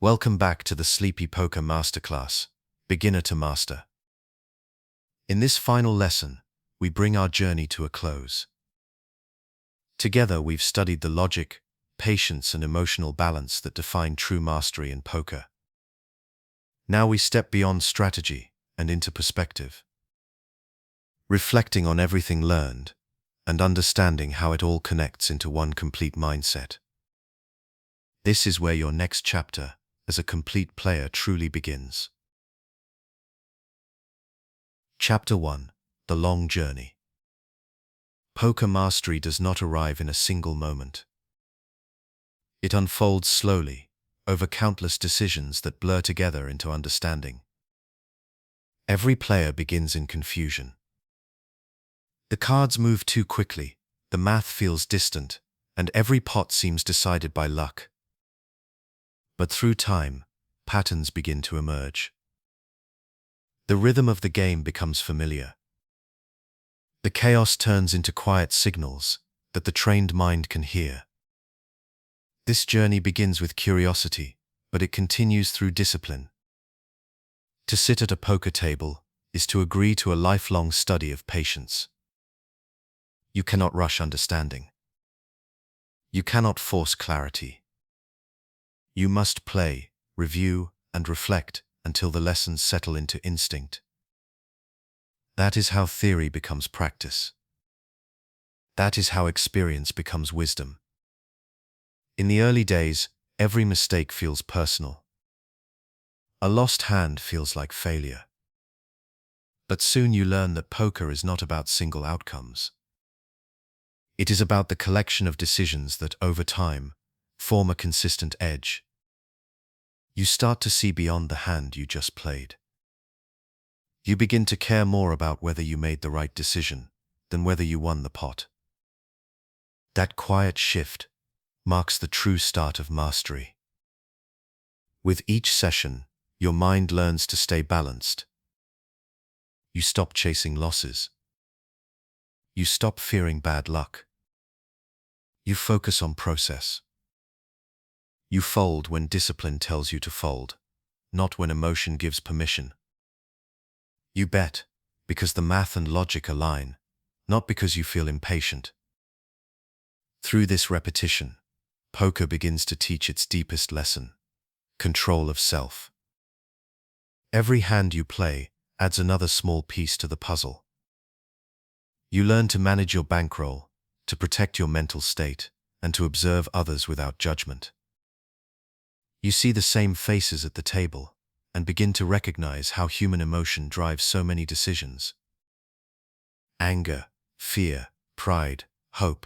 Welcome back to the Sleepy Poker Masterclass, Beginner to Master. In this final lesson, we bring our journey to a close. Together we've studied the logic, patience and emotional balance that define true mastery in poker. Now we step beyond strategy and into perspective, reflecting on everything learned and understanding how it all connects into one complete mindset. This is where your next chapter as a complete player truly begins. Chapter 1: The Long Journey. Poker mastery does not arrive in a single moment. It unfolds slowly, over countless decisions that blur together into understanding. Every player begins in confusion. The cards move too quickly, the math feels distant, and every pot seems decided by luck. But through time, patterns begin to emerge. The rhythm of the game becomes familiar. The chaos turns into quiet signals that the trained mind can hear. This journey begins with curiosity, but it continues through discipline. To sit at a poker table is to agree to a lifelong study of patience. You cannot rush understanding. You cannot force clarity. You must play, review, and reflect until the lessons settle into instinct. That is how theory becomes practice. That is how experience becomes wisdom. In the early days, every mistake feels personal. A lost hand feels like failure. But soon you learn that poker is not about single outcomes. It is about the collection of decisions that, over time, form a consistent edge. You start to see beyond the hand you just played. You begin to care more about whether you made the right decision than whether you won the pot. That quiet shift marks the true start of mastery. With each session, your mind learns to stay balanced. You stop chasing losses. You stop fearing bad luck. You focus on process. You fold when discipline tells you to fold, not when emotion gives permission. You bet because the math and logic align, not because you feel impatient. Through this repetition, poker begins to teach its deepest lesson: control of self. Every hand you play adds another small piece to the puzzle. You learn to manage your bankroll, to protect your mental state, and to observe others without judgment. You see the same faces at the table and begin to recognize how human emotion drives so many decisions. Anger, fear, pride, hope,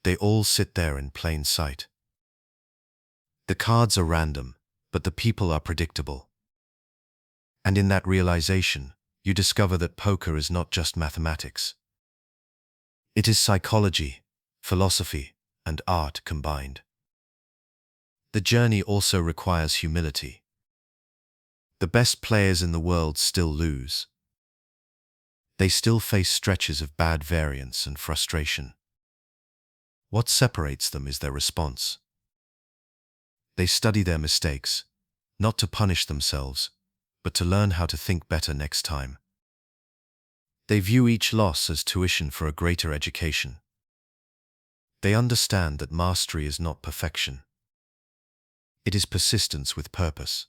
they all sit there in plain sight. The cards are random, but the people are predictable. And in that realization, you discover that poker is not just mathematics. It is psychology, philosophy, and art combined. The journey also requires humility. The best players in the world still lose. They still face stretches of bad variance and frustration. What separates them is their response. They study their mistakes, not to punish themselves, but to learn how to think better next time. They view each loss as tuition for a greater education. They understand that mastery is not perfection. It is persistence with purpose.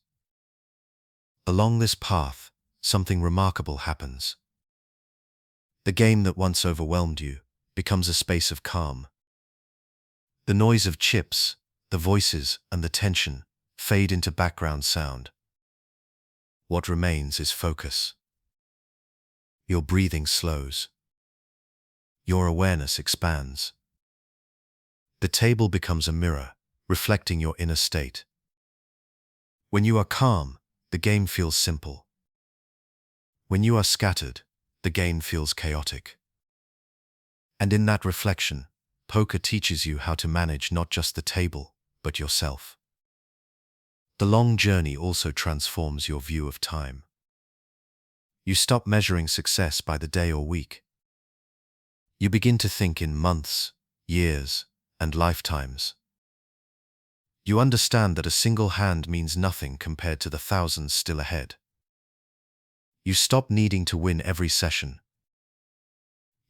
Along this path, something remarkable happens. The game that once overwhelmed you becomes a space of calm. The noise of chips, the voices, and the tension fade into background sound. What remains is focus. Your breathing slows. Your awareness expands. The table becomes a mirror, reflecting your inner state. When you are calm, the game feels simple. When you are scattered, the game feels chaotic. And in that reflection, poker teaches you how to manage not just the table, but yourself. The long journey also transforms your view of time. You stop measuring success by the day or week. You begin to think in months, years, and lifetimes. You understand that a single hand means nothing compared to the thousands still ahead. You stop needing to win every session.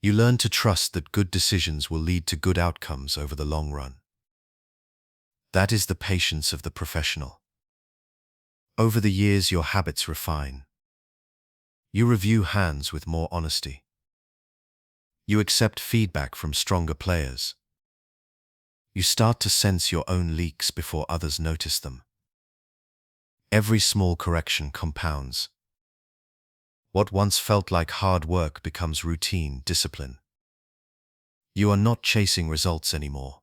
You learn to trust that good decisions will lead to good outcomes over the long run. That is the patience of the professional. Over the years, your habits refine. You review hands with more honesty. You accept feedback from stronger players. You start to sense your own leaks before others notice them. Every small correction compounds. What once felt like hard work becomes routine discipline. You are not chasing results anymore.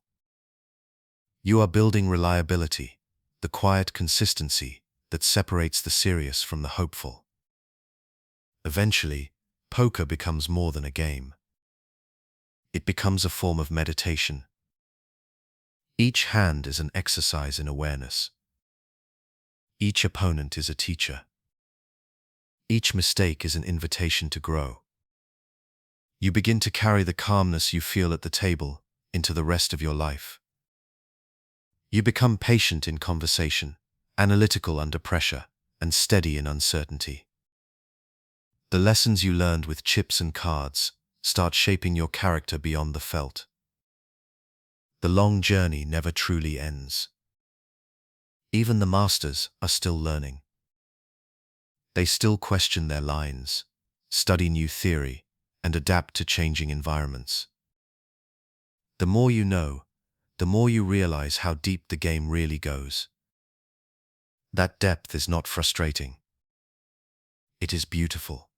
You are building reliability, the quiet consistency that separates the serious from the hopeful. Eventually, poker becomes more than a game. It becomes a form of meditation. Each hand is an exercise in awareness. Each opponent is a teacher. Each mistake is an invitation to grow. You begin to carry the calmness you feel at the table into the rest of your life. You become patient in conversation, analytical under pressure, and steady in uncertainty. The lessons you learned with chips and cards start shaping your character beyond the felt. The long journey never truly ends. Even the masters are still learning. They still question their lines, study new theory, and adapt to changing environments. The more you know, the more you realize how deep the game really goes. That depth is not frustrating. It is beautiful.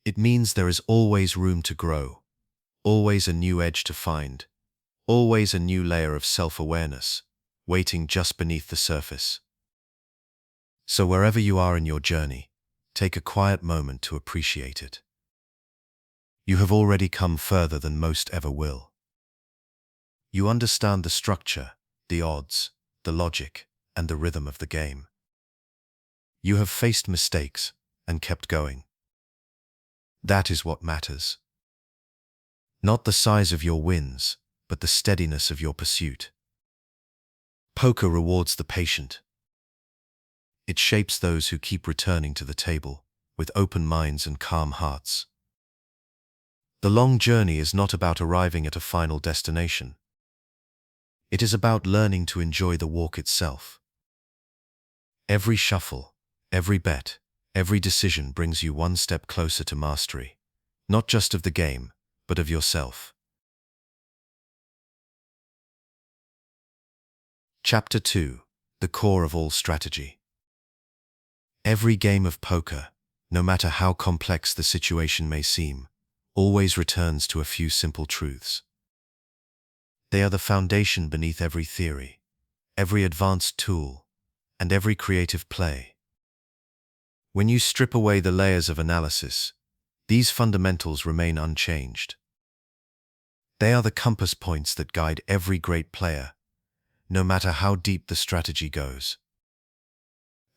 It means there is always room to grow, always a new edge to find, always a new layer of self-awareness, waiting just beneath the surface. So wherever you are in your journey, take a quiet moment to appreciate it. You have already come further than most ever will. You understand the structure, the odds, the logic, and the rhythm of the game. You have faced mistakes and kept going. That is what matters. Not the size of your wins, but the steadiness of your pursuit. Poker rewards the patient. It shapes those who keep returning to the table with open minds and calm hearts. The long journey is not about arriving at a final destination. It is about learning to enjoy the walk itself. Every shuffle, every bet, every decision brings you one step closer to mastery, not just of the game, but of yourself. Chapter 2: The Core of All Strategy. Every game of poker, no matter how complex the situation may seem, always returns to a few simple truths. They are the foundation beneath every theory, every advanced tool, and every creative play. When you strip away the layers of analysis, these fundamentals remain unchanged. They are the compass points that guide every great player, no matter how deep the strategy goes.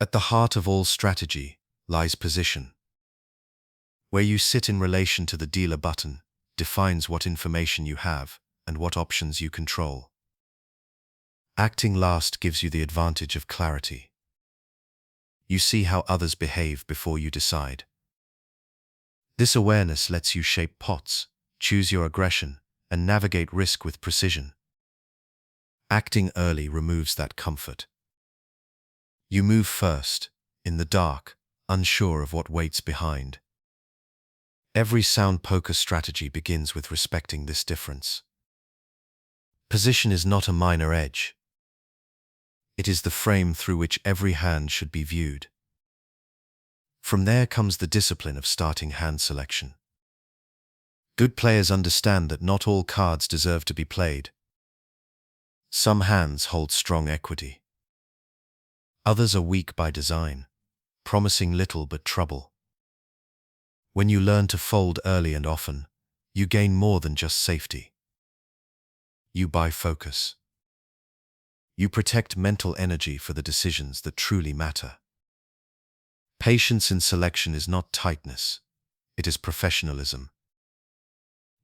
At the heart of all strategy lies position. Where you sit in relation to the dealer button defines what information you have and what options you control. Acting last gives you the advantage of clarity. You see how others behave before you decide. This awareness lets you shape pots, choose your aggression, and navigate risk with precision. Acting early removes that comfort. You move first, in the dark, unsure of what waits behind. Every sound poker strategy begins with respecting this difference. Position is not a minor edge. It is the frame through which every hand should be viewed. From there comes the discipline of starting hand selection. Good players understand that not all cards deserve to be played. Some hands hold strong equity. Others are weak by design, promising little but trouble. When you learn to fold early and often, you gain more than just safety. You buy focus. You protect mental energy for the decisions that truly matter. Patience in selection is not tightness, it is professionalism.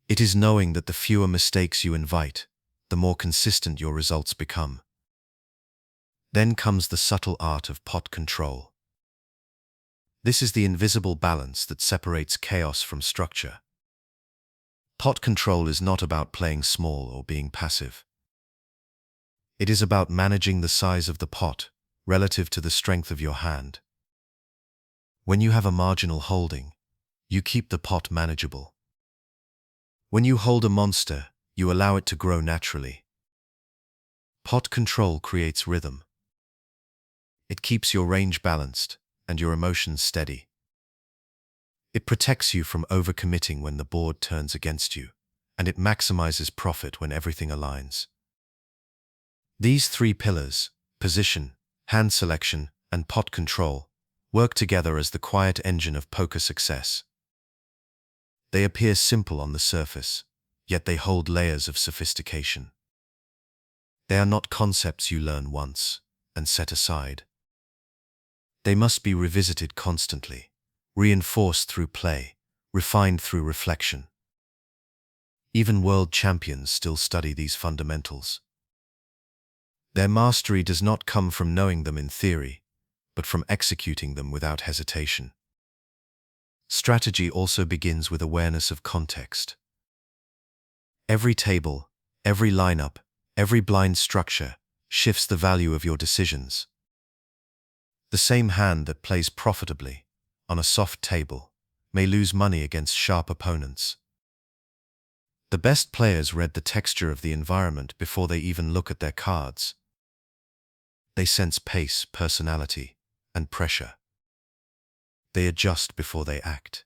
It is knowing that the fewer mistakes you invite, the more consistent your results become. Then comes the subtle art of pot control. This is the invisible balance that separates chaos from structure. Pot control is not about playing small or being passive. It is about managing the size of the pot relative to the strength of your hand. When you have a marginal holding, you keep the pot manageable. When you hold a monster, you allow it to grow naturally. Pot control creates rhythm. It keeps your range balanced and your emotions steady. It protects you from overcommitting when the board turns against you, and it maximizes profit when everything aligns. These three pillars, position, hand selection, and pot control, work together as the quiet engine of poker success. They appear simple on the surface, yet they hold layers of sophistication. They are not concepts you learn once and set aside. They must be revisited constantly, reinforced through play, refined through reflection. Even world champions still study these fundamentals. Their mastery does not come from knowing them in theory, but from executing them without hesitation. Strategy also begins with awareness of context. Every table, every lineup, every blind structure shifts the value of your decisions. The same hand that plays profitably on a soft table may lose money against sharp opponents. The best players read the texture of the environment before they even look at their cards. They sense pace, personality, and pressure. They adjust before they act.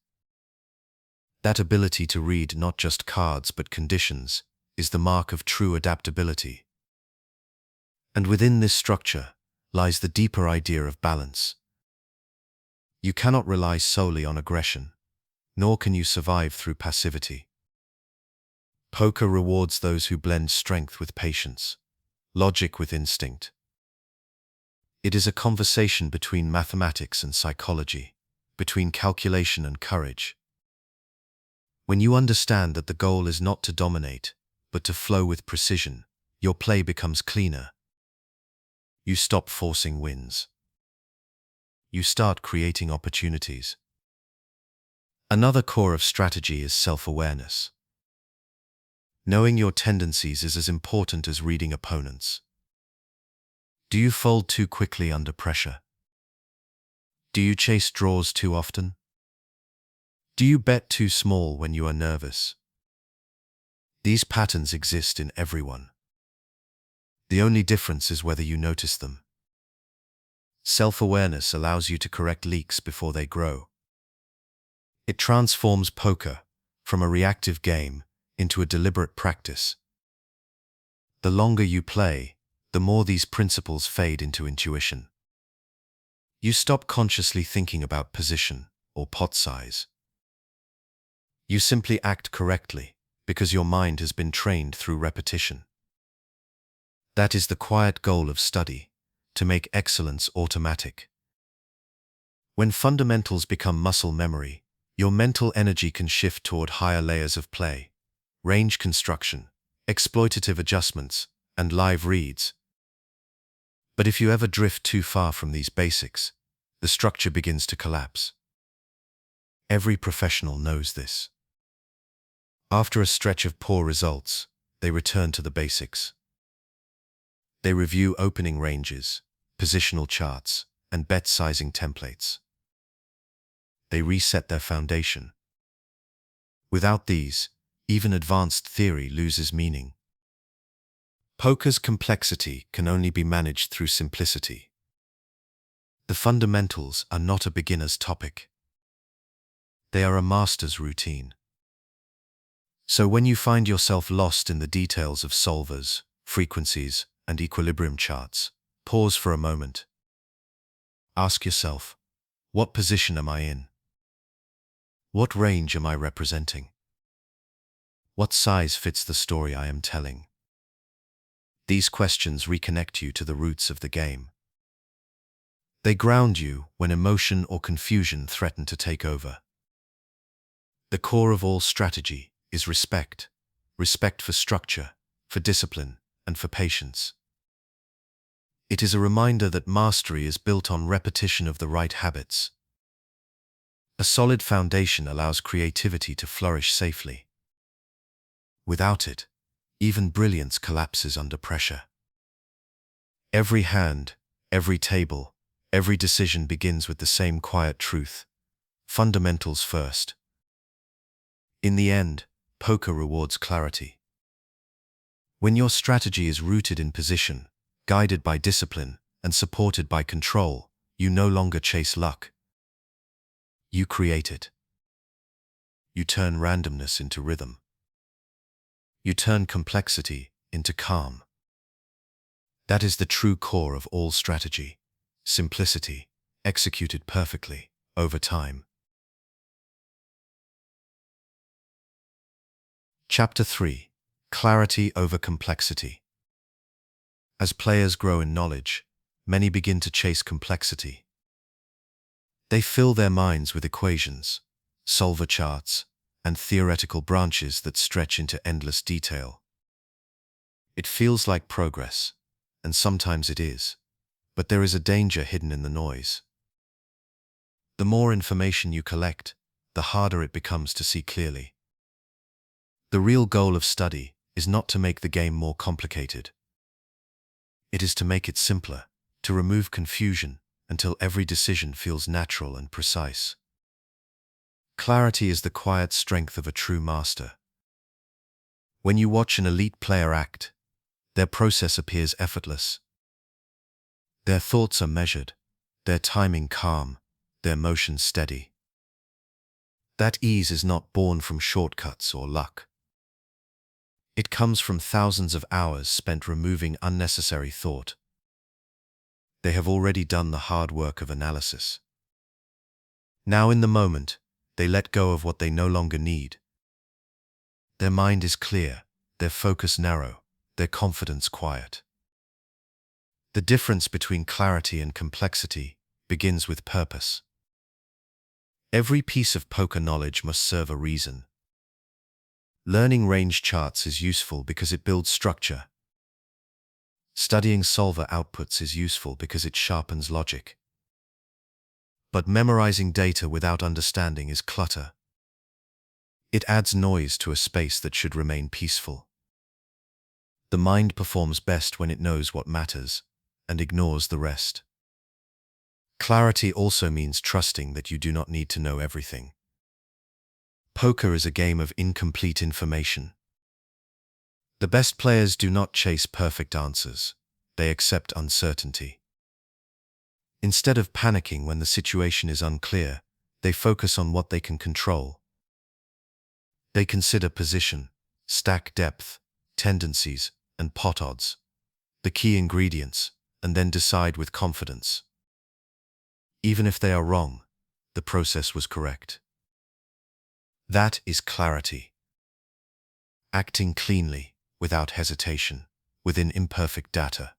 That ability to read not just cards but conditions is the mark of true adaptability. And within this structure lies the deeper idea of balance. You cannot rely solely on aggression, nor can you survive through passivity. Poker rewards those who blend strength with patience, logic with instinct. It is a conversation between mathematics and psychology, between calculation and courage. When you understand that the goal is not to dominate, but to flow with precision, your play becomes cleaner. You stop forcing wins. You start creating opportunities. Another core of strategy is self-awareness. Knowing your tendencies is as important as reading opponents. Do you fold too quickly under pressure? Do you chase draws too often? Do you bet too small when you are nervous? These patterns exist in everyone. The only difference is whether you notice them. Self-awareness allows you to correct leaks before they grow. It transforms poker from a reactive game into a deliberate practice. The longer you play, the more these principles fade into intuition. You stop consciously thinking about position or pot size. You simply act correctly because your mind has been trained through repetition. That is the quiet goal of study, to make excellence automatic. When fundamentals become muscle memory, your mental energy can shift toward higher layers of play, range construction, exploitative adjustments, and live reads. But if you ever drift too far from these basics, the structure begins to collapse. Every professional knows this. After a stretch of poor results, they return to the basics. They review opening ranges, positional charts, and bet sizing templates. They reset their foundation. Without these, even advanced theory loses meaning. Poker's complexity can only be managed through simplicity. The fundamentals are not a beginner's topic. They are a master's routine. So when you find yourself lost in the details of solvers, frequencies, and equilibrium charts, pause for a moment. Ask yourself, what position am I in? What range am I representing? What size fits the story I am telling? These questions reconnect you to the roots of the game. They ground you when emotion or confusion threaten to take over. The core of all strategy is respect. Respect for structure, for discipline, and for patience. It is a reminder that mastery is built on repetition of the right habits. A solid foundation allows creativity to flourish safely. Without it, even brilliance collapses under pressure. Every hand, every table, every decision begins with the same quiet truth: fundamentals first. In the end, poker rewards clarity. When your strategy is rooted in position, guided by discipline, and supported by control, you no longer chase luck. You create it. You turn randomness into rhythm. You turn complexity into calm. That is the true core of all strategy: simplicity, executed perfectly, over time. Chapter 3: Clarity over complexity. As players grow in knowledge, many begin to chase complexity. They fill their minds with equations, solver charts, and theoretical branches that stretch into endless detail. It feels like progress, and sometimes it is, but there is a danger hidden in the noise. The more information you collect, the harder it becomes to see clearly. The real goal of study is not to make the game more complicated. It is to make it simpler, to remove confusion until every decision feels natural and precise. Clarity is the quiet strength of a true master. When you watch an elite player act, their process appears effortless. Their thoughts are measured, their timing calm, their motion steady. That ease is not born from shortcuts or luck. It comes from thousands of hours spent removing unnecessary thought. They have already done the hard work of analysis. Now in the moment, they let go of what they no longer need. Their mind is clear, their focus narrow, their confidence quiet. The difference between clarity and complexity begins with purpose. Every piece of poker knowledge must serve a reason. Learning range charts is useful because it builds structure. Studying solver outputs is useful because it sharpens logic. But memorizing data without understanding is clutter. It adds noise to a space that should remain peaceful. The mind performs best when it knows what matters and ignores the rest. Clarity also means trusting that you do not need to know everything. Poker is a game of incomplete information. The best players do not chase perfect answers. They accept uncertainty. Instead of panicking when the situation is unclear, they focus on what they can control. They consider position, stack depth, tendencies, and pot odds, the key ingredients, and then decide with confidence. Even if they are wrong, the process was correct. That is clarity. Acting cleanly, without hesitation, within imperfect data.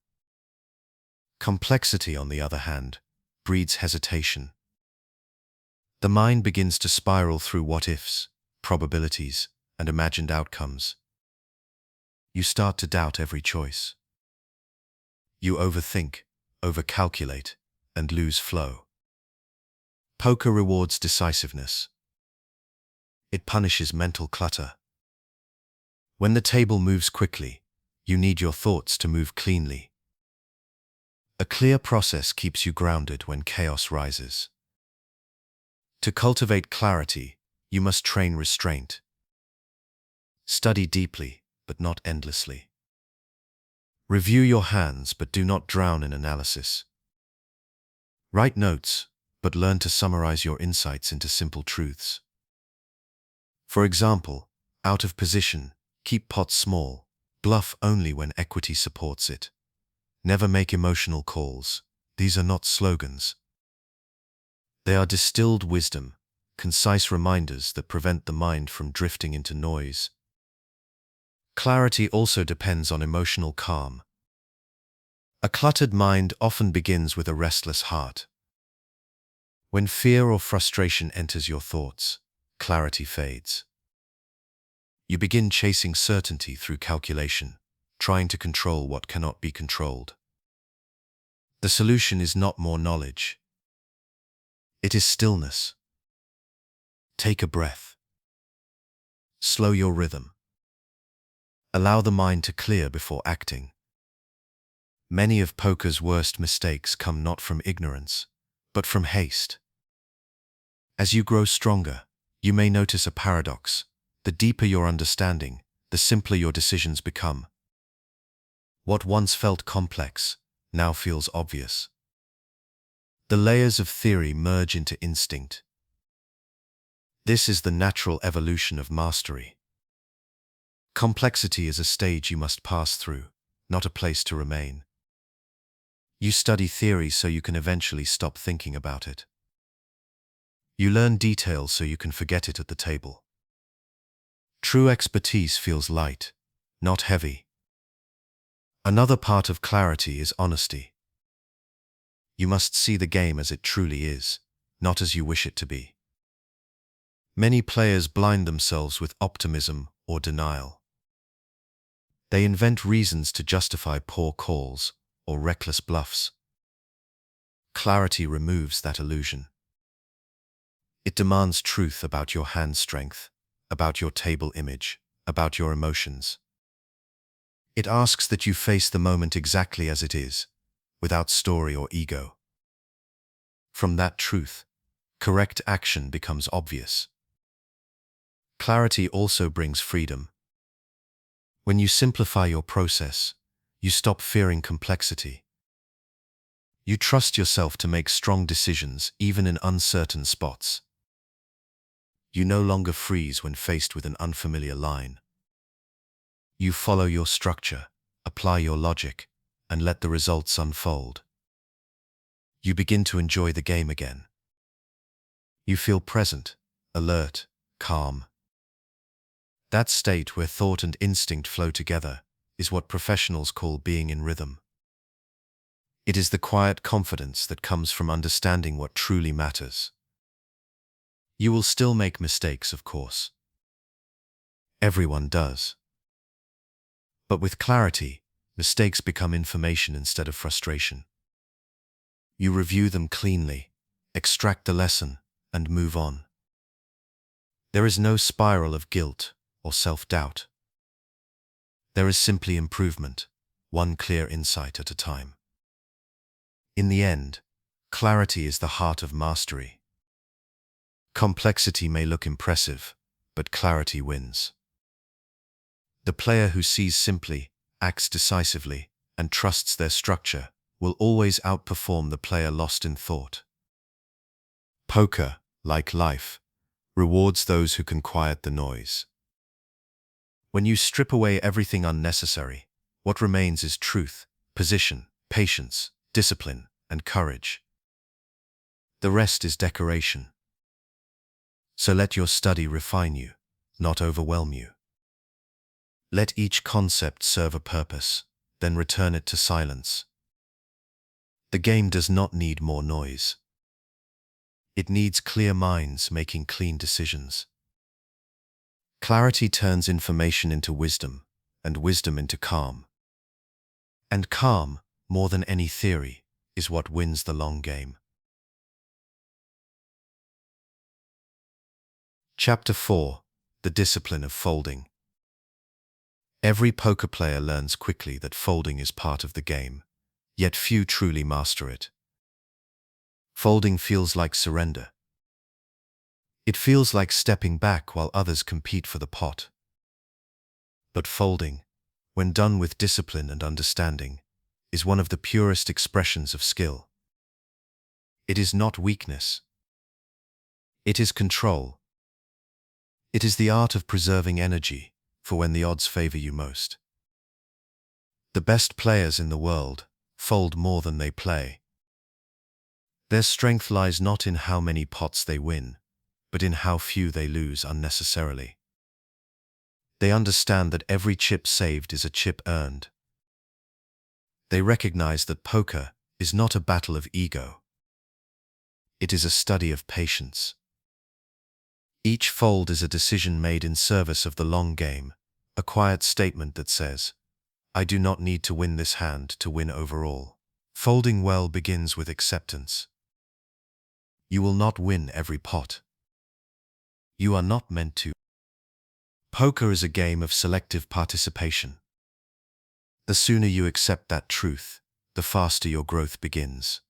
Complexity, on the other hand, breeds hesitation. The mind begins to spiral through what-ifs, probabilities, and imagined outcomes. You start to doubt every choice. You overthink, overcalculate, and lose flow. Poker rewards decisiveness. It punishes mental clutter. When the table moves quickly, you need your thoughts to move cleanly. A clear process keeps you grounded when chaos rises. To cultivate clarity, you must train restraint. Study deeply, but not endlessly. Review your hands, but do not drown in analysis. Write notes, but learn to summarize your insights into simple truths. For example, out of position, keep pot small, bluff only when equity supports it. Never make emotional calls. These are not slogans. They are distilled wisdom, concise reminders that prevent the mind from drifting into noise. Clarity also depends on emotional calm. A cluttered mind often begins with a restless heart. When fear or frustration enters your thoughts, clarity fades. You begin chasing certainty through calculation, trying to control what cannot be controlled. The solution is not more knowledge. It is stillness. Take a breath. Slow your rhythm. Allow the mind to clear before acting. Many of poker's worst mistakes come not from ignorance, but from haste. As you grow stronger, you may notice a paradox. The deeper your understanding, the simpler your decisions become. What once felt complex now feels obvious. The layers of theory merge into instinct. This is the natural evolution of mastery. Complexity is a stage you must pass through, not a place to remain. You study theory so you can eventually stop thinking about it. You learn details so you can forget it at the table. True expertise feels light, not heavy. Another part of clarity is honesty. You must see the game as it truly is, not as you wish it to be. Many players blind themselves with optimism or denial. They invent reasons to justify poor calls or reckless bluffs. Clarity removes that illusion. It demands truth about your hand strength, about your table image, about your emotions. It asks that you face the moment exactly as it is, without story or ego. From that truth, correct action becomes obvious. Clarity also brings freedom. When you simplify your process, you stop fearing complexity. You trust yourself to make strong decisions even in uncertain spots. You no longer freeze when faced with an unfamiliar line. You follow your structure, apply your logic, and let the results unfold. You begin to enjoy the game again. You feel present, alert, calm. That state where thought and instinct flow together is what professionals call being in rhythm. It is the quiet confidence that comes from understanding what truly matters. You will still make mistakes, of course. Everyone does. But with clarity, mistakes become information instead of frustration. You review them cleanly, extract the lesson, and move on. There is no spiral of guilt or self-doubt. There is simply improvement, one clear insight at a time. In the end, clarity is the heart of mastery. Complexity may look impressive, but clarity wins. The player who sees simply, acts decisively, and trusts their structure will always outperform the player lost in thought. Poker, like life, rewards those who can quiet the noise. When you strip away everything unnecessary, what remains is truth, position, patience, discipline, and courage. The rest is decoration. So let your study refine you, not overwhelm you. Let each concept serve a purpose, then return it to silence. The game does not need more noise. It needs clear minds making clean decisions. Clarity turns information into wisdom, and wisdom into calm. And calm, more than any theory, is what wins the long game. Chapter 4: The Discipline of Folding. Every poker player learns quickly that folding is part of the game, yet few truly master it. Folding feels like surrender. It feels like stepping back while others compete for the pot. But folding, when done with discipline and understanding, is one of the purest expressions of skill. It is not weakness. It is control. It is the art of preserving energy for when the odds favor you most. The best players in the world fold more than they play. Their strength lies not in how many pots they win, but in how few they lose unnecessarily. They understand that every chip saved is a chip earned. They recognize that poker is not a battle of ego. It is a study of patience. Each fold is a decision made in service of the long game, a quiet statement that says, "I do not need to win this hand to win overall." Folding well begins with acceptance. You will not win every pot. You are not meant to. Poker is a game of selective participation. The sooner you accept that truth, the faster your growth begins.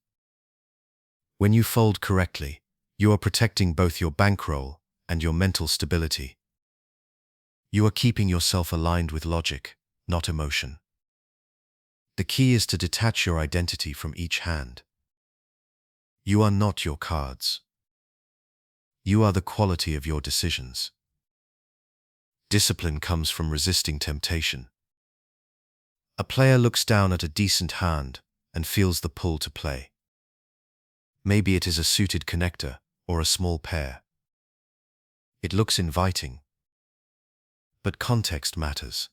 When you fold correctly, you are protecting both your bankroll and your mental stability. You are keeping yourself aligned with logic, not emotion. The key is to detach your identity from each hand. You are not your cards. You are the quality of your decisions. Discipline comes from resisting temptation. A player looks down at a decent hand and feels the pull to play. Maybe it is a suited connector or a small pair. It looks inviting. But context matters.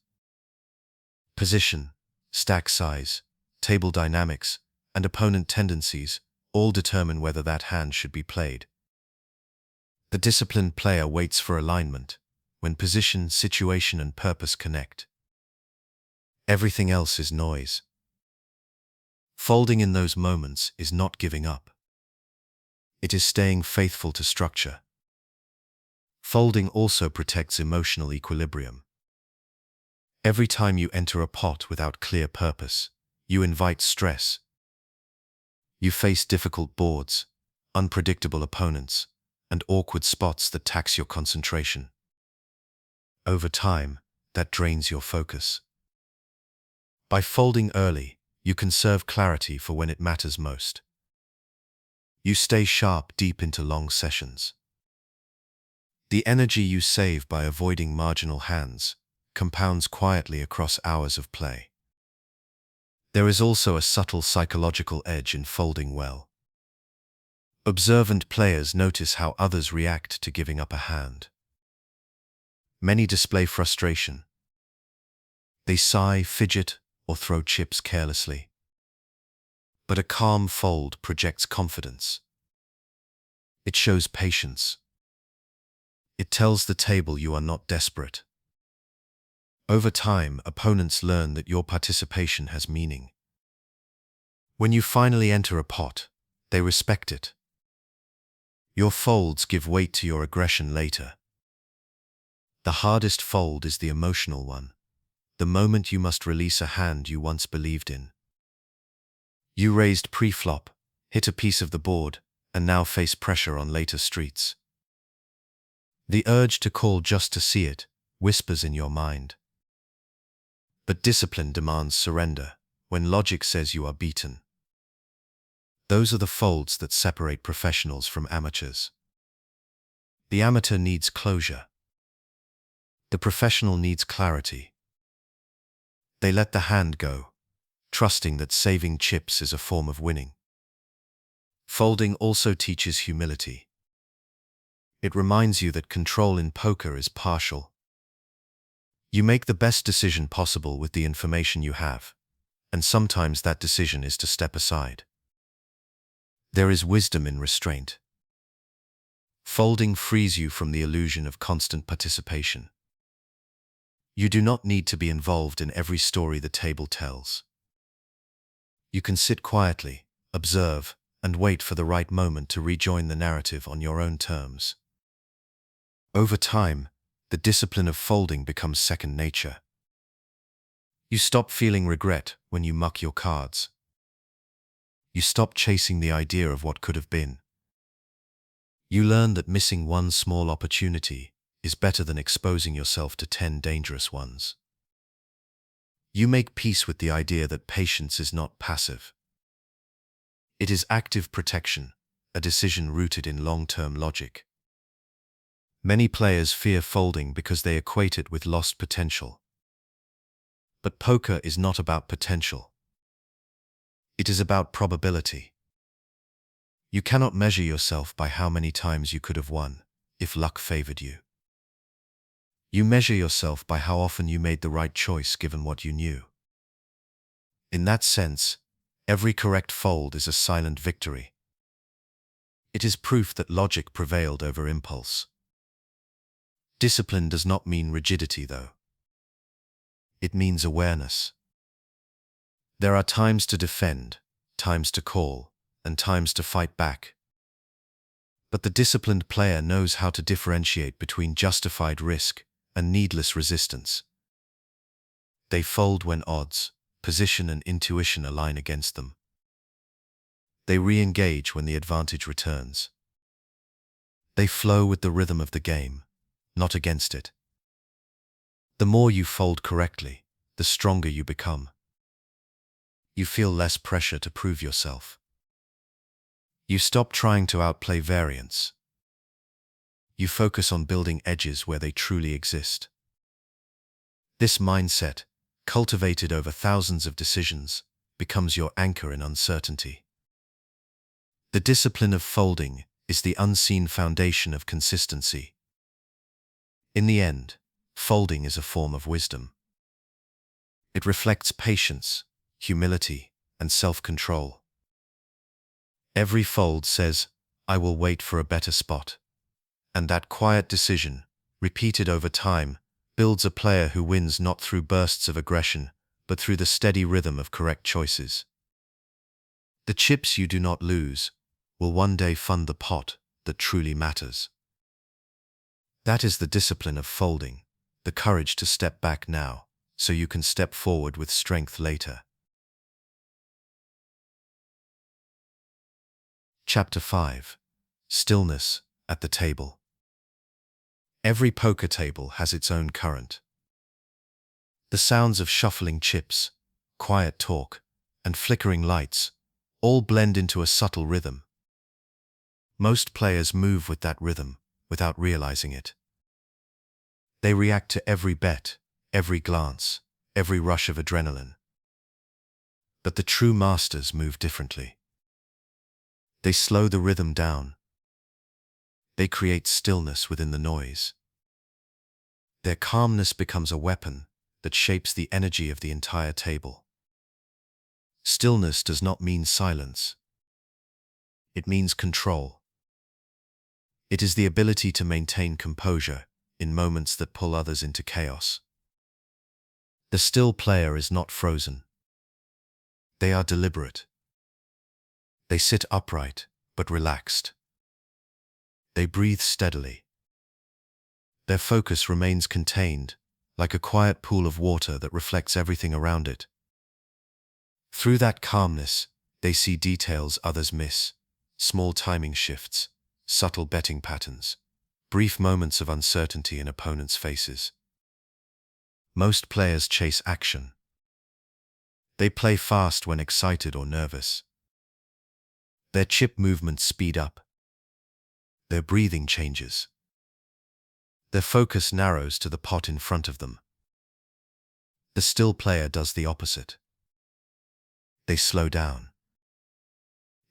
Position, stack size, table dynamics, and opponent tendencies all determine whether that hand should be played. The disciplined player waits for alignment, when position, situation, and purpose connect. Everything else is noise. Folding in those moments is not giving up. It is staying faithful to structure. Folding also protects emotional equilibrium. Every time you enter a pot without clear purpose, you invite stress. You face difficult boards, unpredictable opponents, and awkward spots that tax your concentration. Over time, that drains your focus. By folding early, you conserve clarity for when it matters most. You stay sharp deep into long sessions. The energy you save by avoiding marginal hands compounds quietly across hours of play. There is also a subtle psychological edge in folding well. Observant players notice how others react to giving up a hand. Many display frustration. They sigh, fidget, or throw chips carelessly. But a calm fold projects confidence. It shows patience. It tells the table you are not desperate. Over time, opponents learn that your participation has meaning. When you finally enter a pot, they respect it. Your folds give weight to your aggression later. The hardest fold is the emotional one, the moment you must release a hand you once believed in. You raised pre-flop, hit a piece of the board, and now face pressure on later streets. The urge to call just to see it whispers in your mind. But discipline demands surrender when logic says you are beaten. Those are the folds that separate professionals from amateurs. The amateur needs closure. The professional needs clarity. They let the hand go, trusting that saving chips is a form of winning. Folding also teaches humility. It reminds you that control in poker is partial. You make the best decision possible with the information you have, and sometimes that decision is to step aside. There is wisdom in restraint. Folding frees you from the illusion of constant participation. You do not need to be involved in every story the table tells. You can sit quietly, observe, and wait for the right moment to rejoin the narrative on your own terms. Over time, the discipline of folding becomes second nature. You stop feeling regret when you muck your cards. You stop chasing the idea of what could have been. You learn that missing one small opportunity is better than exposing yourself to 10 dangerous ones. You make peace with the idea that patience is not passive. It is active protection, a decision rooted in long-term logic. Many players fear folding because they equate it with lost potential. But poker is not about potential. It is about probability. You cannot measure yourself by how many times you could have won, if luck favored you. You measure yourself by how often you made the right choice given what you knew. In that sense, every correct fold is a silent victory. It is proof that logic prevailed over impulse. Discipline does not mean rigidity, though. It means awareness. There are times to defend, times to call, and times to fight back. But the disciplined player knows how to differentiate between justified risk and needless resistance. They fold when odds, position, and intuition align against them. They re-engage when the advantage returns. They flow with the rhythm of the game, not against it. The more you fold correctly, the stronger you become. You feel less pressure to prove yourself. You stop trying to outplay variance. You focus on building edges where they truly exist. This mindset, cultivated over thousands of decisions, becomes your anchor in uncertainty. The discipline of folding is the unseen foundation of consistency. In the end, folding is a form of wisdom. It reflects patience, humility, and self-control. Every fold says, "I will wait for a better spot." And that quiet decision, repeated over time, builds a player who wins not through bursts of aggression, but through the steady rhythm of correct choices. The chips you do not lose will one day fund the pot that truly matters. That is the discipline of folding, the courage to step back now, so you can step forward with strength later. Chapter 5. Stillness at the table. Every poker table has its own current. The sounds of shuffling chips, quiet talk, and flickering lights all blend into a subtle rhythm. Most players move with that rhythm without realizing it. They react to every bet, every glance, every rush of adrenaline. But the true masters move differently. They slow the rhythm down. They create stillness within the noise. Their calmness becomes a weapon that shapes the energy of the entire table. Stillness does not mean silence. It means control. It is the ability to maintain composure in moments that pull others into chaos. The still player is not frozen. They are deliberate. They sit upright, but relaxed. They breathe steadily. Their focus remains contained, like a quiet pool of water that reflects everything around it. Through that calmness, they see details others miss, small timing shifts, subtle betting patterns, brief moments of uncertainty in opponents' faces. Most players chase action. They play fast when excited or nervous. Their chip movements speed up. Their breathing changes. Their focus narrows to the pot in front of them. The still player does the opposite. They slow down.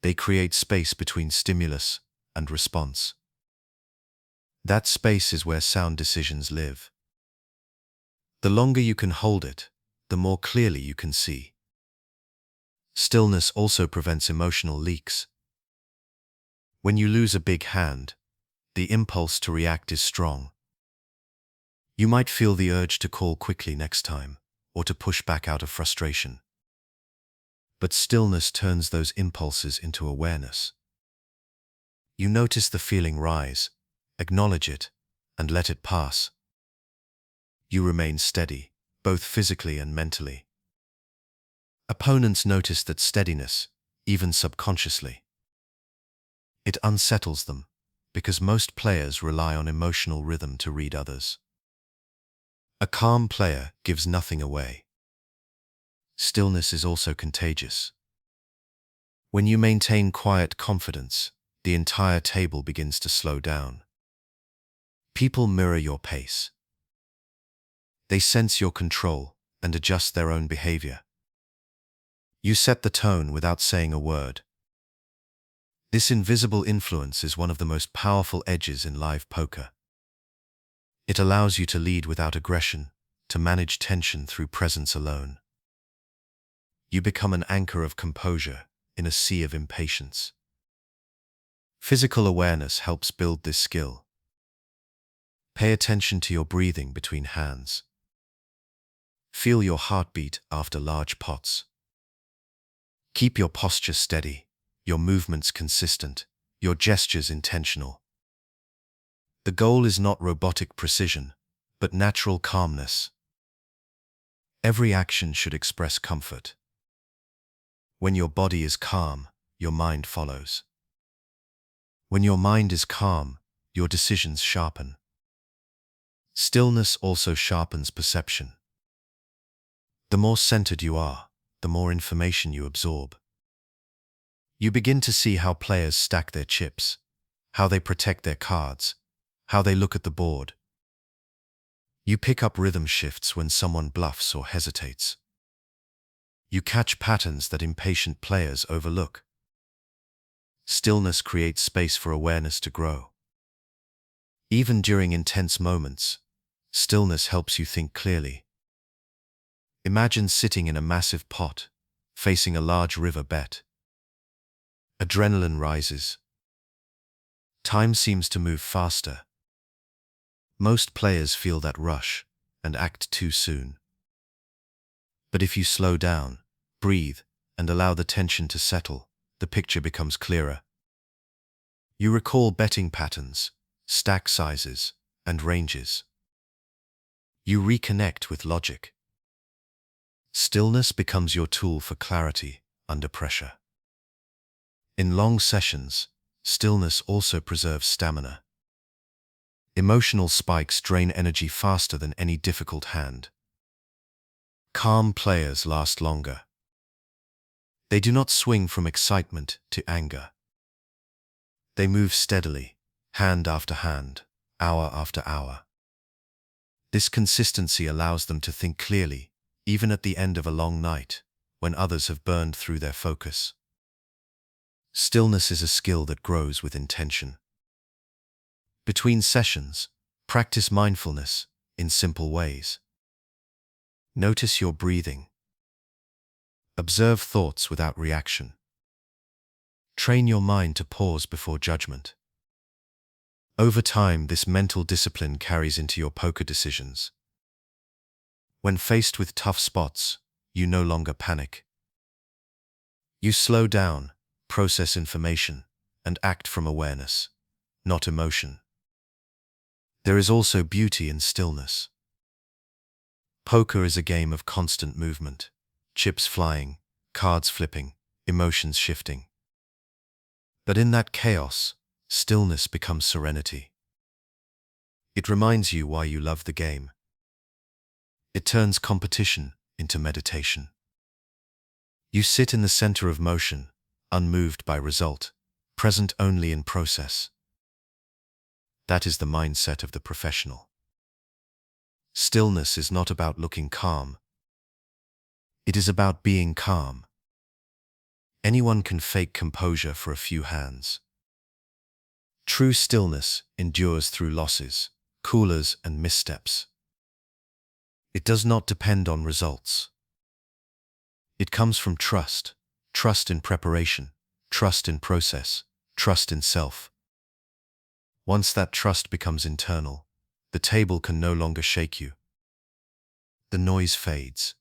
They create space between stimulus and response. That space is where sound decisions live. The longer you can hold it, the more clearly you can see. Stillness also prevents emotional leaks. When you lose a big hand, the impulse to react is strong. You might feel the urge to call quickly next time, or to push back out of frustration. But stillness turns those impulses into awareness. You notice the feeling rise, acknowledge it, and let it pass. You remain steady, both physically and mentally. Opponents notice that steadiness, even subconsciously. It unsettles them, because most players rely on emotional rhythm to read others. A calm player gives nothing away. Stillness is also contagious. When you maintain quiet confidence, the entire table begins to slow down. People mirror your pace. They sense your control and adjust their own behavior. You set the tone without saying a word. This invisible influence is one of the most powerful edges in live poker. It allows you to lead without aggression, to manage tension through presence alone. You become an anchor of composure in a sea of impatience. Physical awareness helps build this skill. Pay attention to your breathing between hands. Feel your heartbeat after large pots. Keep your posture steady, your movements consistent, your gestures intentional. The goal is not robotic precision, but natural calmness. Every action should express comfort. When your body is calm, your mind follows. When your mind is calm, your decisions sharpen. Stillness also sharpens perception. The more centered you are, the more information you absorb. You begin to see how players stack their chips, how they protect their cards, how they look at the board. You pick up rhythm shifts when someone bluffs or hesitates. You catch patterns that impatient players overlook. Stillness creates space for awareness to grow. Even during intense moments, stillness helps you think clearly. Imagine sitting in a massive pot, facing a large river bet. Adrenaline rises. Time seems to move faster. Most players feel that rush and act too soon. But if you slow down, breathe, and allow the tension to settle, the picture becomes clearer. You recall betting patterns, stack sizes, and ranges. You reconnect with logic. Stillness becomes your tool for clarity under pressure. In long sessions, stillness also preserves stamina. Emotional spikes drain energy faster than any difficult hand. Calm players last longer. They do not swing from excitement to anger. They move steadily, hand after hand, hour after hour. This consistency allows them to think clearly, even at the end of a long night, when others have burned through their focus. Stillness is a skill that grows with intention. Between sessions, practice mindfulness in simple ways. Notice your breathing. Observe thoughts without reaction. Train your mind to pause before judgment. Over time, this mental discipline carries into your poker decisions. When faced with tough spots, you no longer panic. You slow down, process information, and act from awareness, not emotion. There is also beauty in stillness. Poker is a game of constant movement, chips flying, cards flipping, emotions shifting. But in that chaos, stillness becomes serenity. It reminds you why you love the game. It turns competition into meditation. You sit in the center of motion, unmoved by result, present only in process. That is the mindset of the professional. Stillness is not about looking calm. It is about being calm. Anyone can fake composure for a few hands. True stillness endures through losses, coolers, and missteps. It does not depend on results. It comes from trust, trust in preparation, trust in process, trust in self. Once that trust becomes internal, the table can no longer shake you. The noise fades.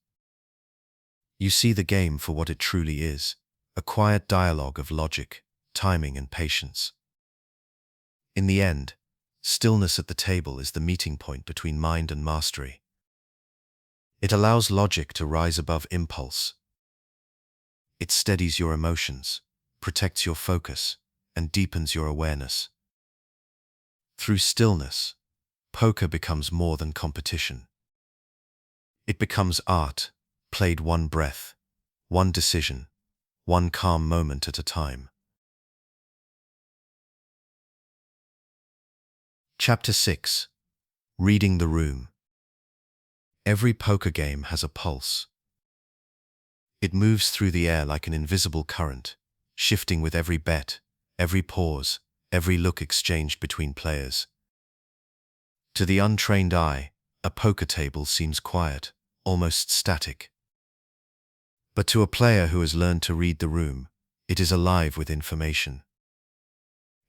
You see the game for what it truly is, a quiet dialogue of logic, timing, and patience. In the end, stillness at the table is the meeting point between mind and mastery. It allows logic to rise above impulse. It steadies your emotions, protects your focus, and deepens your awareness. Through stillness, poker becomes more than competition. It becomes art, played one breath, one decision, one calm moment at a time. Chapter 6. Reading the Room. Every poker game has a pulse. It moves through the air like an invisible current, shifting with every bet, every pause, every look exchanged between players. To the untrained eye, a poker table seems quiet, almost static. But to a player who has learned to read the room, it is alive with information.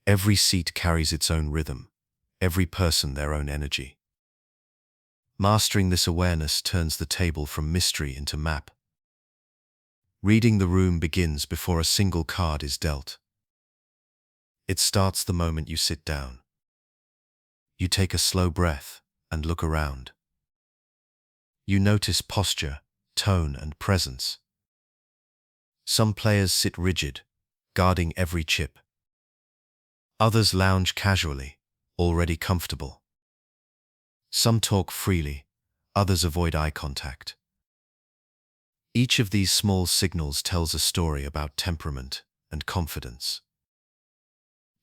Every seat carries its own rhythm, every person their own energy. Mastering this awareness turns the table from mystery into map. Reading the room begins before a single card is dealt. It starts the moment you sit down. You take a slow breath and look around. You notice posture, tone, and presence. Some players sit rigid, guarding every chip. Others lounge casually, already comfortable. Some talk freely, others avoid eye contact. Each of these small signals tells a story about temperament and confidence.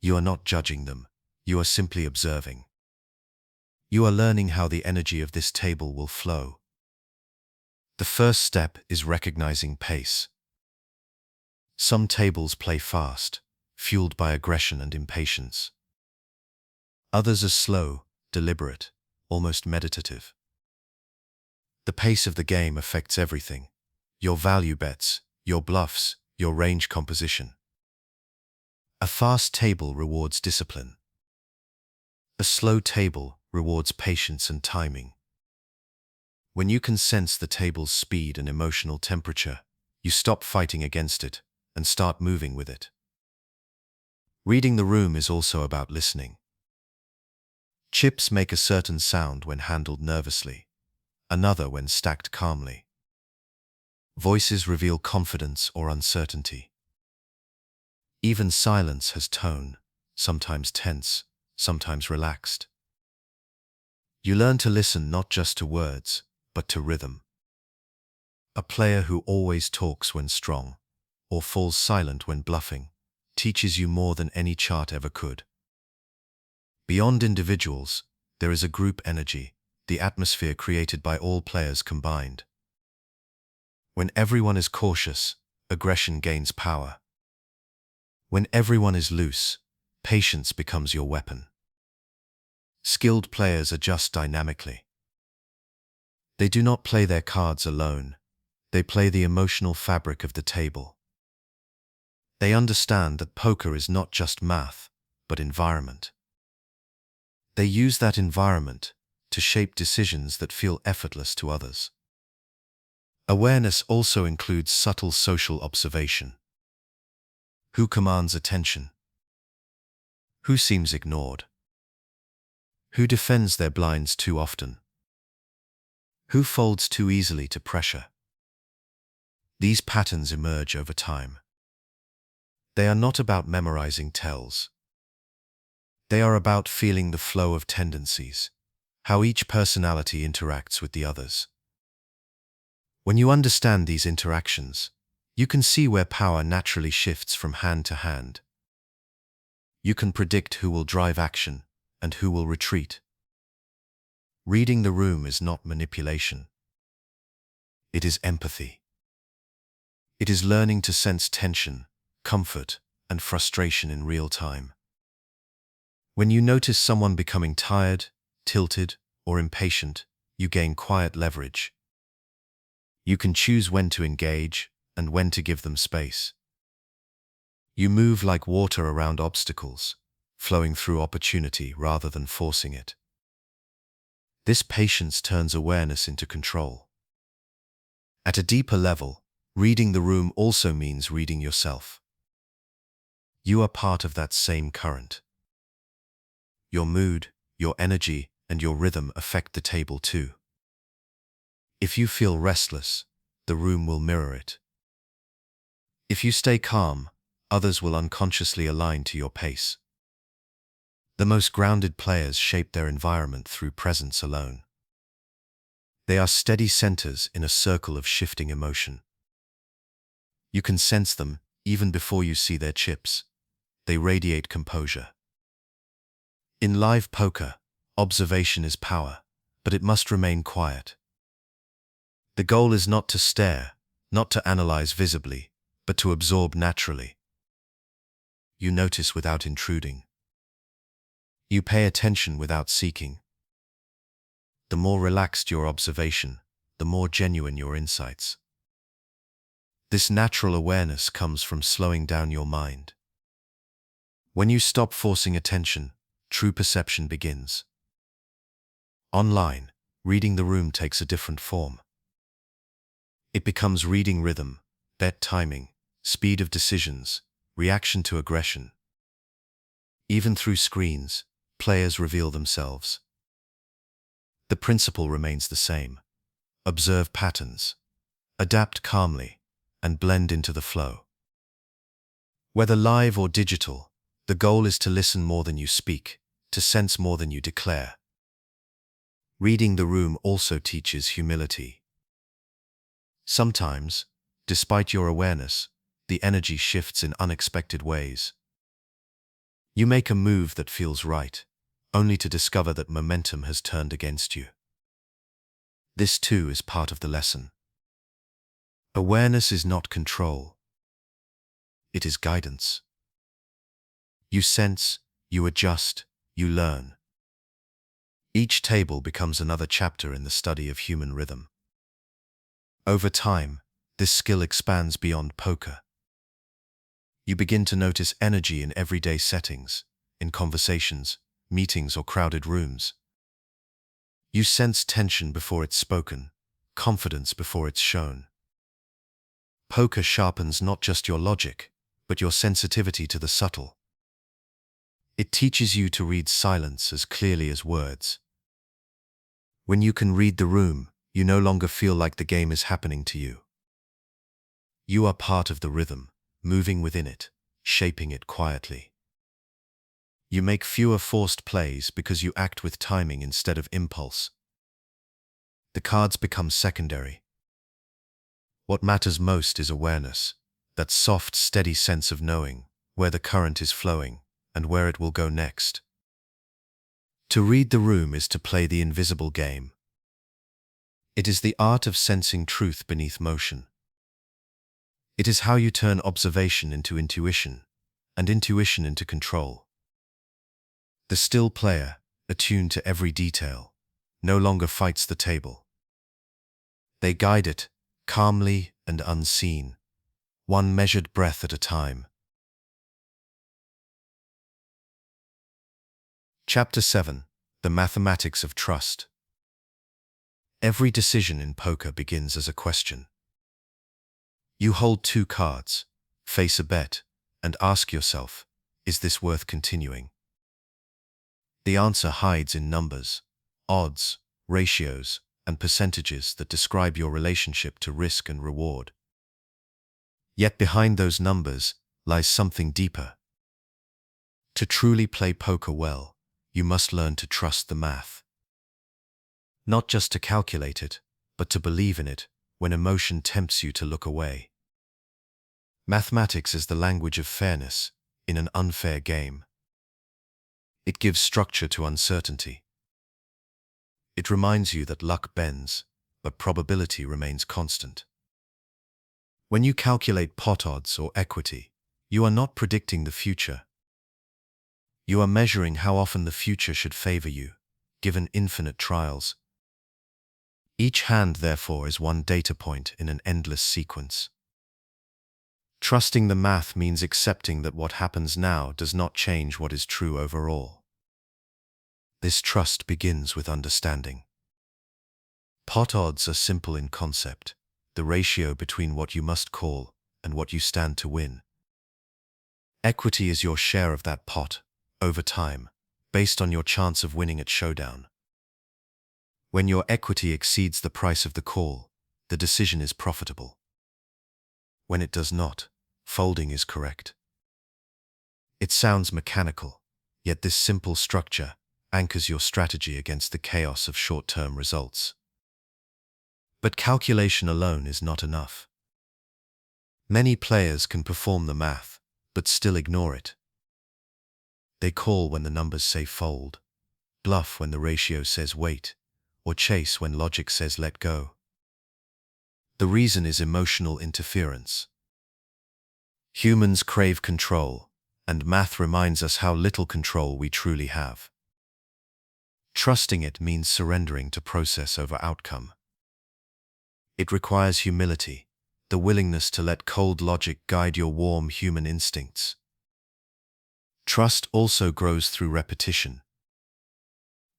You are not judging them, you are simply observing. You are learning how the energy of this table will flow. The first step is recognizing pace. Some tables play fast, fueled by aggression and impatience. Others are slow, deliberate, almost meditative. The pace of the game affects everything: your value bets, your bluffs, your range composition. A fast table rewards discipline. A slow table rewards patience and timing. When you can sense the table's speed and emotional temperature, you stop fighting against it and start moving with it. Reading the room is also about listening. Chips make a certain sound when handled nervously, another when stacked calmly. Voices reveal confidence or uncertainty. Even silence has tone, sometimes tense, sometimes relaxed. You learn to listen not just to words, but to rhythm. A player who always talks when strong, or falls silent when bluffing, teaches you more than any chart ever could. Beyond individuals, there is a group energy, the atmosphere created by all players combined. When everyone is cautious, aggression gains power. When everyone is loose, patience becomes your weapon. Skilled players adjust dynamically. They do not play their cards alone. They play the emotional fabric of the table. They understand that poker is not just math, but environment. They use that environment to shape decisions that feel effortless to others. Awareness also includes subtle social observation. Who commands attention? Who seems ignored? Who defends their blinds too often? Who folds too easily to pressure? These patterns emerge over time. They are not about memorizing tells. They are about feeling the flow of tendencies, how each personality interacts with the others. When you understand these interactions, you can see where power naturally shifts from hand to hand. You can predict who will drive action and who will retreat. Reading the room is not manipulation. It is empathy. It is learning to sense tension, comfort, and frustration in real time. When you notice someone becoming tired, tilted, or impatient, you gain quiet leverage. You can choose when to engage and when to give them space. You move like water around obstacles, flowing through opportunity rather than forcing it. This patience turns awareness into control. At a deeper level, reading the room also means reading yourself. You are part of that same current. Your mood, your energy, and your rhythm affect the table too. If you feel restless, the room will mirror it. If you stay calm, others will unconsciously align to your pace. The most grounded players shape their environment through presence alone. They are steady centers in a circle of shifting emotion. You can sense them even before you see their chips. They radiate composure. In live poker, observation is power, but it must remain quiet. The goal is not to stare, not to analyze visibly, but to absorb naturally. You notice without intruding. You pay attention without seeking. The more relaxed your observation, the more genuine your insights. This natural awareness comes from slowing down your mind. When you stop forcing attention, true perception begins. Online, reading the room takes a different form. It becomes reading rhythm, bet timing, speed of decisions, reaction to aggression. Even through screens, players reveal themselves. The principle remains the same. Observe patterns, adapt calmly, and blend into the flow. Whether live or digital, the goal is to listen more than you speak, to sense more than you declare. Reading the room also teaches humility. Sometimes, despite your awareness, the energy shifts in unexpected ways. You make a move that feels right, only to discover that momentum has turned against you. This too is part of the lesson. Awareness is not control. It is guidance. You sense, you adjust, you learn. Each table becomes another chapter in the study of human rhythm. Over time, this skill expands beyond poker. You begin to notice energy in everyday settings, in conversations, meetings, or crowded rooms. You sense tension before it's spoken, confidence before it's shown. Poker sharpens not just your logic, but your sensitivity to the subtle. It teaches you to read silence as clearly as words. When you can read the room, you no longer feel like the game is happening to you. You are part of the rhythm, moving within it, shaping it quietly. You make fewer forced plays because you act with timing instead of impulse. The cards become secondary. What matters most is awareness, that soft, steady sense of knowing where the current is flowing and where it will go next. To read the room is to play the invisible game. It is the art of sensing truth beneath motion. It is how you turn observation into intuition, and intuition into control. The still player, attuned to every detail, no longer fights the table. They guide it, calmly and unseen, one measured breath at a time. Chapter 7: The Mathematics of Trust. Every decision in poker begins as a question. You hold two cards, face a bet, and ask yourself, is this worth continuing? The answer hides in numbers, odds, ratios, and percentages that describe your relationship to risk and reward. Yet behind those numbers lies something deeper. To truly play poker well, you must learn to trust the math. Not just to calculate it, but to believe in it when emotion tempts you to look away. Mathematics is the language of fairness in an unfair game. It gives structure to uncertainty. It reminds you that luck bends, but probability remains constant. When you calculate pot odds or equity, you are not predicting the future. You are measuring how often the future should favor you, given infinite trials. Each hand, therefore, is one data point in an endless sequence. Trusting the math means accepting that what happens now does not change what is true overall. This trust begins with understanding. Pot odds are simple in concept, the ratio between what you must call and what you stand to win. Equity is your share of that pot, over time, based on your chance of winning at showdown. When your equity exceeds the price of the call, the decision is profitable. When it does not, folding is correct. It sounds mechanical, yet this simple structure anchors your strategy against the chaos of short-term results. But calculation alone is not enough. Many players can perform the math, but still ignore it. They call when the numbers say fold, bluff when the ratio says wait, or chase when logic says let go. The reason is emotional interference. Humans crave control, and math reminds us how little control we truly have. Trusting it means surrendering to process over outcome. It requires humility, the willingness to let cold logic guide your warm human instincts. Trust also grows through repetition.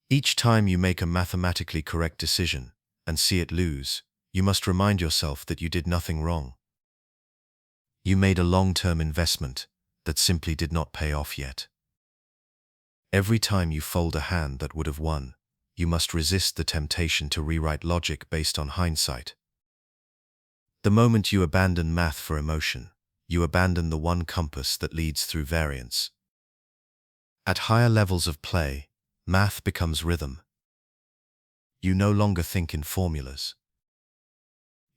Each time you make a mathematically correct decision and see it lose, you must remind yourself that you did nothing wrong. You made a long-term investment that simply did not pay off yet. Every time you fold a hand that would have won, you must resist the temptation to rewrite logic based on hindsight. The moment you abandon math for emotion, you abandon the one compass that leads through variance. At higher levels of play, math becomes rhythm. You no longer think in formulas.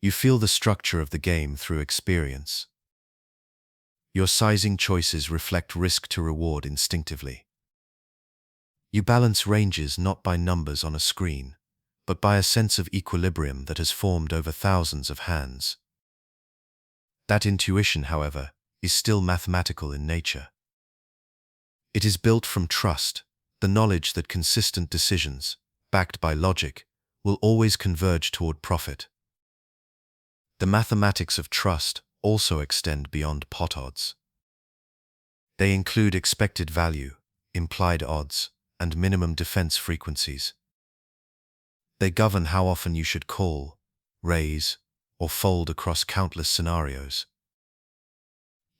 You feel the structure of the game through experience. Your sizing choices reflect risk to reward instinctively. You balance ranges not by numbers on a screen, but by a sense of equilibrium that has formed over thousands of hands. That intuition, however, is still mathematical in nature. It is built from trust, the knowledge that consistent decisions, backed by logic, will always converge toward profit. The mathematics of trust also extend beyond pot odds. They include expected value, implied odds, and minimum defense frequencies. They govern how often you should call, raise, or fold across countless scenarios.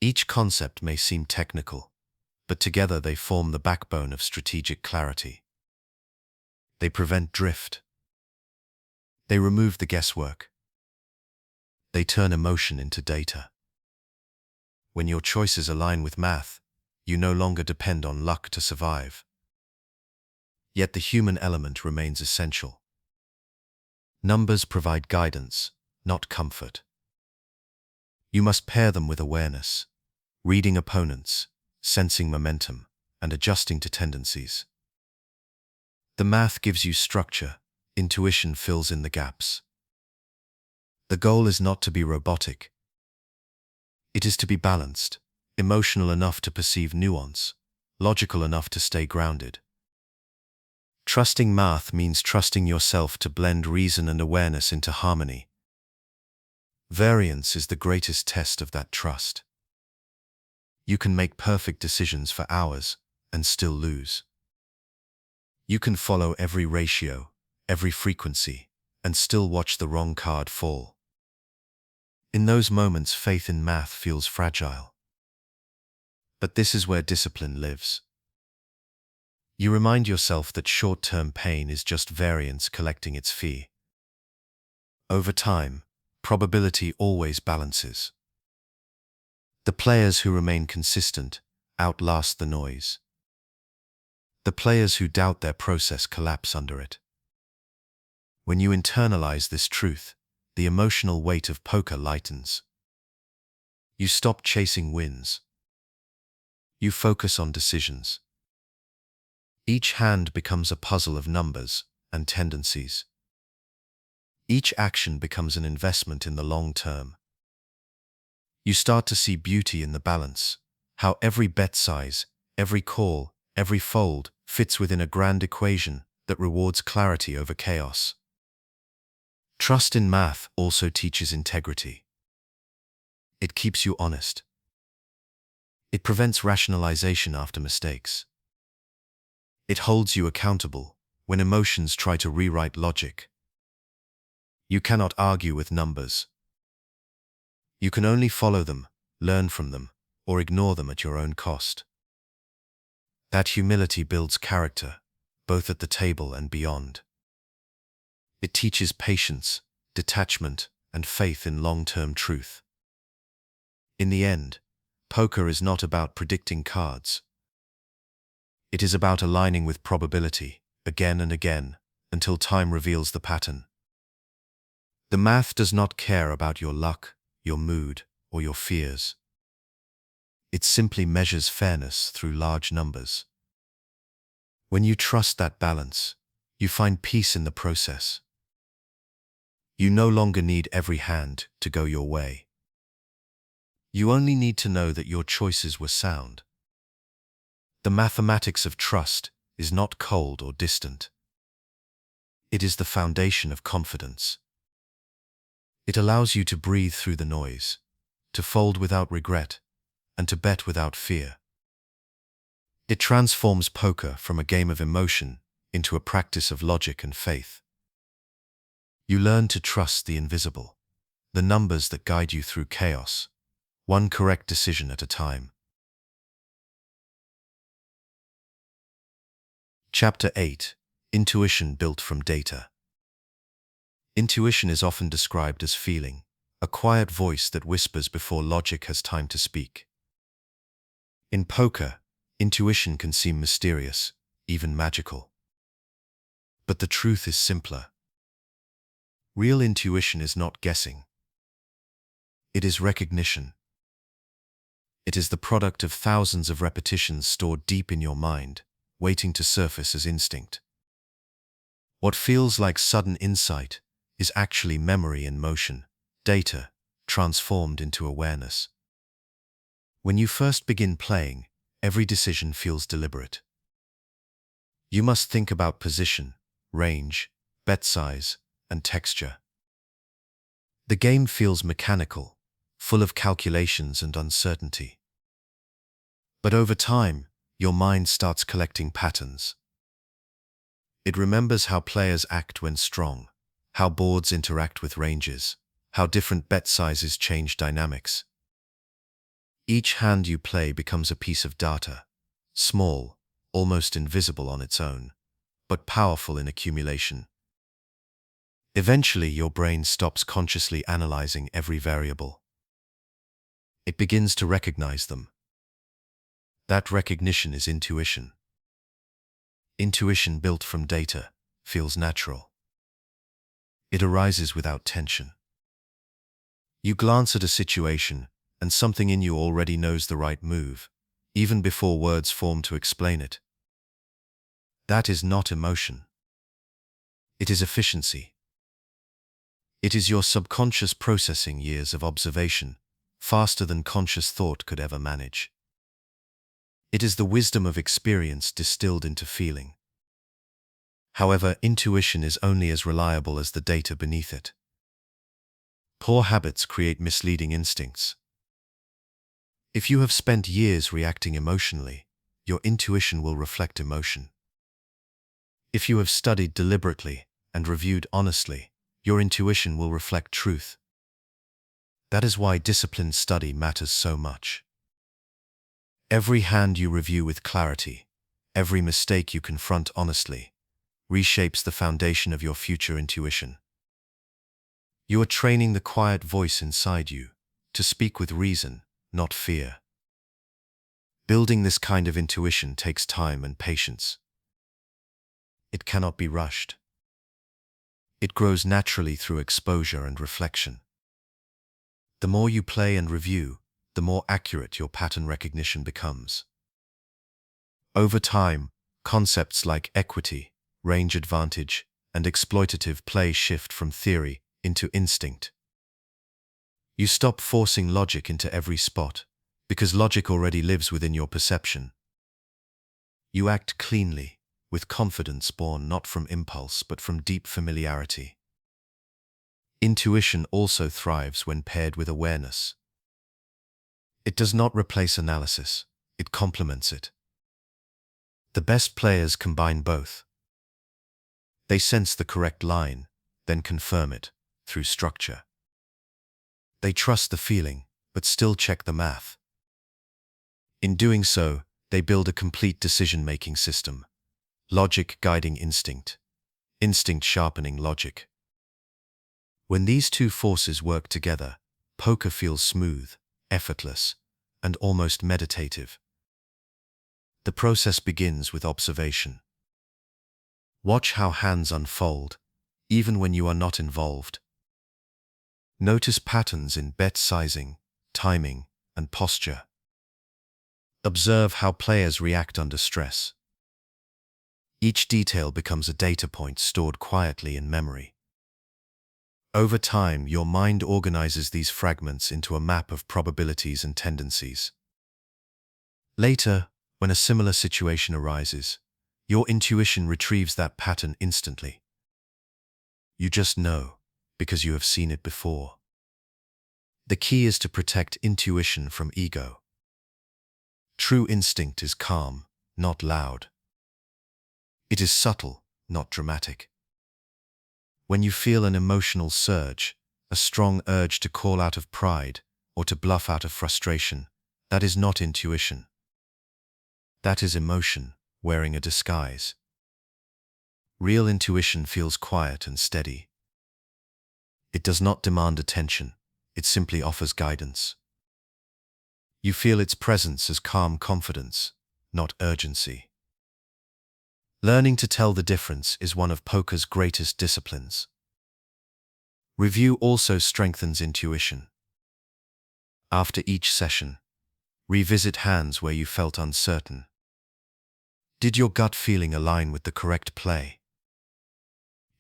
Each concept may seem technical, but together they form the backbone of strategic clarity. They prevent drift. They remove the guesswork. They turn emotion into data. When your choices align with math, you no longer depend on luck to survive. Yet the human element remains essential. Numbers provide guidance, not comfort. You must pair them with awareness, reading opponents, sensing momentum, and adjusting to tendencies. The math gives you structure, intuition fills in the gaps. The goal is not to be robotic. It is to be balanced, emotional enough to perceive nuance, logical enough to stay grounded. Trusting math means trusting yourself to blend reason and awareness into harmony. Variance is the greatest test of that trust. You can make perfect decisions for hours and still lose. You can follow every ratio, every frequency, and still watch the wrong card fall. In those moments, faith in math feels fragile. But this is where discipline lives. You remind yourself that short-term pain is just variance collecting its fee. Over time, probability always balances. The players who remain consistent outlast the noise. The players who doubt their process collapse under it. When you internalize this truth, the emotional weight of poker lightens. You stop chasing wins. You focus on decisions. Each hand becomes a puzzle of numbers and tendencies. Each action becomes an investment in the long term. You start to see beauty in the balance, how every bet size, every call, every fold fits within a grand equation that rewards clarity over chaos. Trust in math also teaches integrity. It keeps you honest. It prevents rationalization after mistakes. It holds you accountable when emotions try to rewrite logic. You cannot argue with numbers. You can only follow them, learn from them, or ignore them at your own cost. That humility builds character, both at the table and beyond. It teaches patience, detachment, and faith in long-term truth. In the end, poker is not about predicting cards. It is about aligning with probability, again and again, until time reveals the pattern. The math does not care about your luck, your mood, or your fears. It simply measures fairness through large numbers. When you trust that balance, you find peace in the process. You no longer need every hand to go your way. You only need to know that your choices were sound. The mathematics of trust is not cold or distant. It is the foundation of confidence. It allows you to breathe through the noise, to fold without regret, and to bet without fear. It transforms poker from a game of emotion into a practice of logic and faith. You learn to trust the invisible, the numbers that guide you through chaos, one correct decision at a time. Chapter 8. Intuition built from data. Intuition is often described as feeling, a quiet voice that whispers before logic has time to speak. In poker, intuition can seem mysterious, even magical. But the truth is simpler. Real intuition is not guessing. It is recognition. It is the product of thousands of repetitions stored deep in your mind, waiting to surface as instinct. What feels like sudden insight is actually memory in motion, data transformed into awareness. When you first begin playing, every decision feels deliberate. You must think about position, range, bet size, and texture. The game feels mechanical, full of calculations and uncertainty. But over time, your mind starts collecting patterns. It remembers how players act when strong, how boards interact with ranges, how different bet sizes change dynamics. Each hand you play becomes a piece of data, small, almost invisible on its own, but powerful in accumulation. Eventually, your brain stops consciously analyzing every variable. It begins to recognize them. That recognition is intuition. Intuition built from data feels natural. It arises without tension. You glance at a situation, and something in you already knows the right move, even before words form to explain it. That is not emotion. It is efficiency. It is your subconscious processing years of observation, faster than conscious thought could ever manage. It is the wisdom of experience distilled into feeling. However, intuition is only as reliable as the data beneath it. Poor habits create misleading instincts. If you have spent years reacting emotionally, your intuition will reflect emotion. If you have studied deliberately and reviewed honestly, your intuition will reflect truth. That is why disciplined study matters so much. Every hand you review with clarity, every mistake you confront honestly, reshapes the foundation of your future intuition. You are training the quiet voice inside you to speak with reason, not fear. Building this kind of intuition takes time and patience. It cannot be rushed. It grows naturally through exposure and reflection. The more you play and review, the more accurate your pattern recognition becomes. Over time, concepts like equity, range advantage, and exploitative play shift from theory into instinct. You stop forcing logic into every spot, because logic already lives within your perception. You act cleanly, with confidence born not from impulse but from deep familiarity. Intuition also thrives when paired with awareness. It does not replace analysis, it complements it. The best players combine both. They sense the correct line, then confirm it through structure. They trust the feeling, but still check the math. In doing so, they build a complete decision-making system. Logic guiding instinct, instinct sharpening logic. When these two forces work together, poker feels smooth, effortless, and almost meditative. The process begins with observation. Watch how hands unfold, even when you are not involved. Notice patterns in bet sizing, timing, and posture. Observe how players react under stress. Each detail becomes a data point stored quietly in memory. Over time, your mind organizes these fragments into a map of probabilities and tendencies. Later, when a similar situation arises, your intuition retrieves that pattern instantly. You just know, because you have seen it before. The key is to protect intuition from ego. True instinct is calm, not loud. It is subtle, not dramatic. When you feel an emotional surge, a strong urge to call out of pride, or to bluff out of frustration, that is not intuition. That is emotion wearing a disguise. Real intuition feels quiet and steady. It does not demand attention, it simply offers guidance. You feel its presence as calm confidence, not urgency. Learning to tell the difference is one of poker's greatest disciplines. Review also strengthens intuition. After each session, revisit hands where you felt uncertain. Did your gut feeling align with the correct play?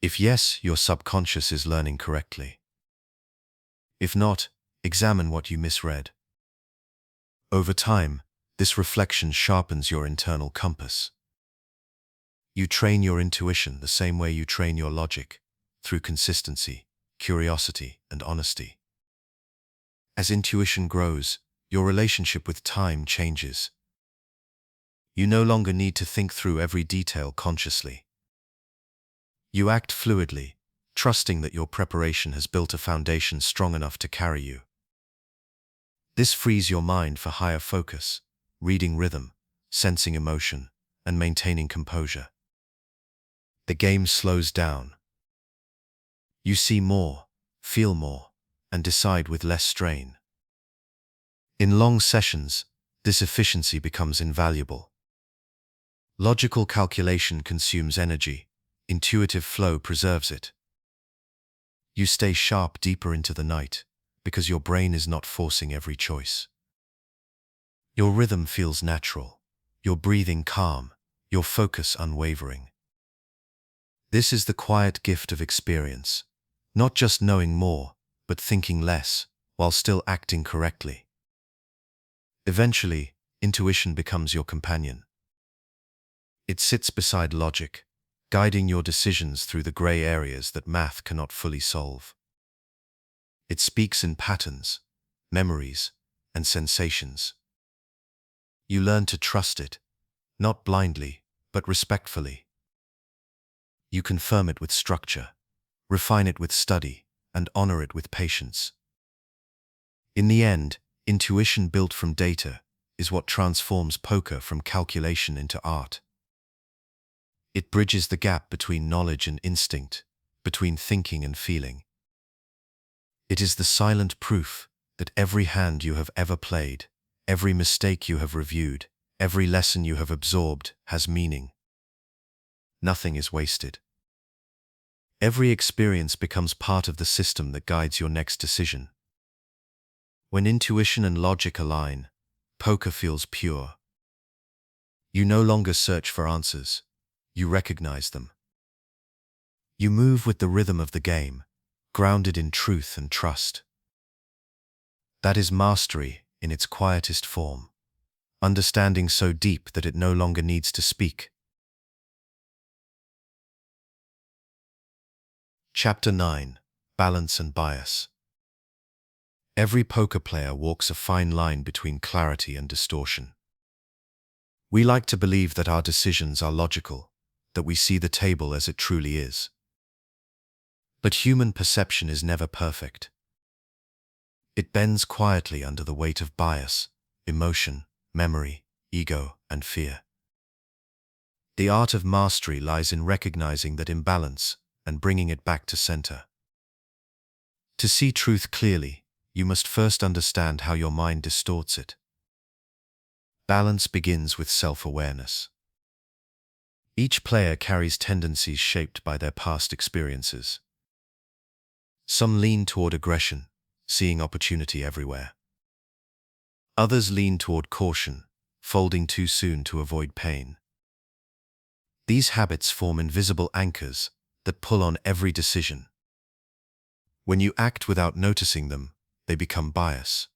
If yes, your subconscious is learning correctly. If not, examine what you misread. Over time, this reflection sharpens your internal compass. You train your intuition the same way you train your logic, through consistency, curiosity, and honesty. As intuition grows, your relationship with time changes. You no longer need to think through every detail consciously. You act fluidly, trusting that your preparation has built a foundation strong enough to carry you. This frees your mind for higher focus, reading rhythm, sensing emotion, and maintaining composure. The game slows down. You see more, feel more, and decide with less strain. In long sessions, this efficiency becomes invaluable. Logical calculation consumes energy, intuitive flow preserves it. You stay sharp deeper into the night, because your brain is not forcing every choice. Your rhythm feels natural, your breathing calm, your focus unwavering. This is the quiet gift of experience, not just knowing more, but thinking less, while still acting correctly. Eventually, intuition becomes your companion. It sits beside logic, guiding your decisions through the gray areas that math cannot fully solve. It speaks in patterns, memories, and sensations. You learn to trust it, not blindly, but respectfully. You confirm it with structure, refine it with study, and honor it with patience. In the end, intuition built from data is what transforms poker from calculation into art. It bridges the gap between knowledge and instinct, between thinking and feeling. It is the silent proof that every hand you have ever played, every mistake you have reviewed, every lesson you have absorbed has meaning. Nothing is wasted. Every experience becomes part of the system that guides your next decision. When intuition and logic align, poker feels pure. You no longer search for answers, you recognize them. You move with the rhythm of the game, grounded in truth and trust. That is mastery in its quietest form, understanding so deep that it no longer needs to speak. Chapter 9: Balance and Bias. Every poker player walks a fine line between clarity and distortion. We like to believe that our decisions are logical, that we see the table as it truly is. But human perception is never perfect. It bends quietly under the weight of bias, emotion, memory, ego, and fear. The art of mastery lies in recognizing that imbalance and bringing it back to center. To see truth clearly, you must first understand how your mind distorts it. Balance begins with self-awareness. Each player carries tendencies shaped by their past experiences. Some lean toward aggression, seeing opportunity everywhere. Others lean toward caution, folding too soon to avoid pain. These habits form invisible anchors that pull on every decision. When you act without noticing them, they become bias.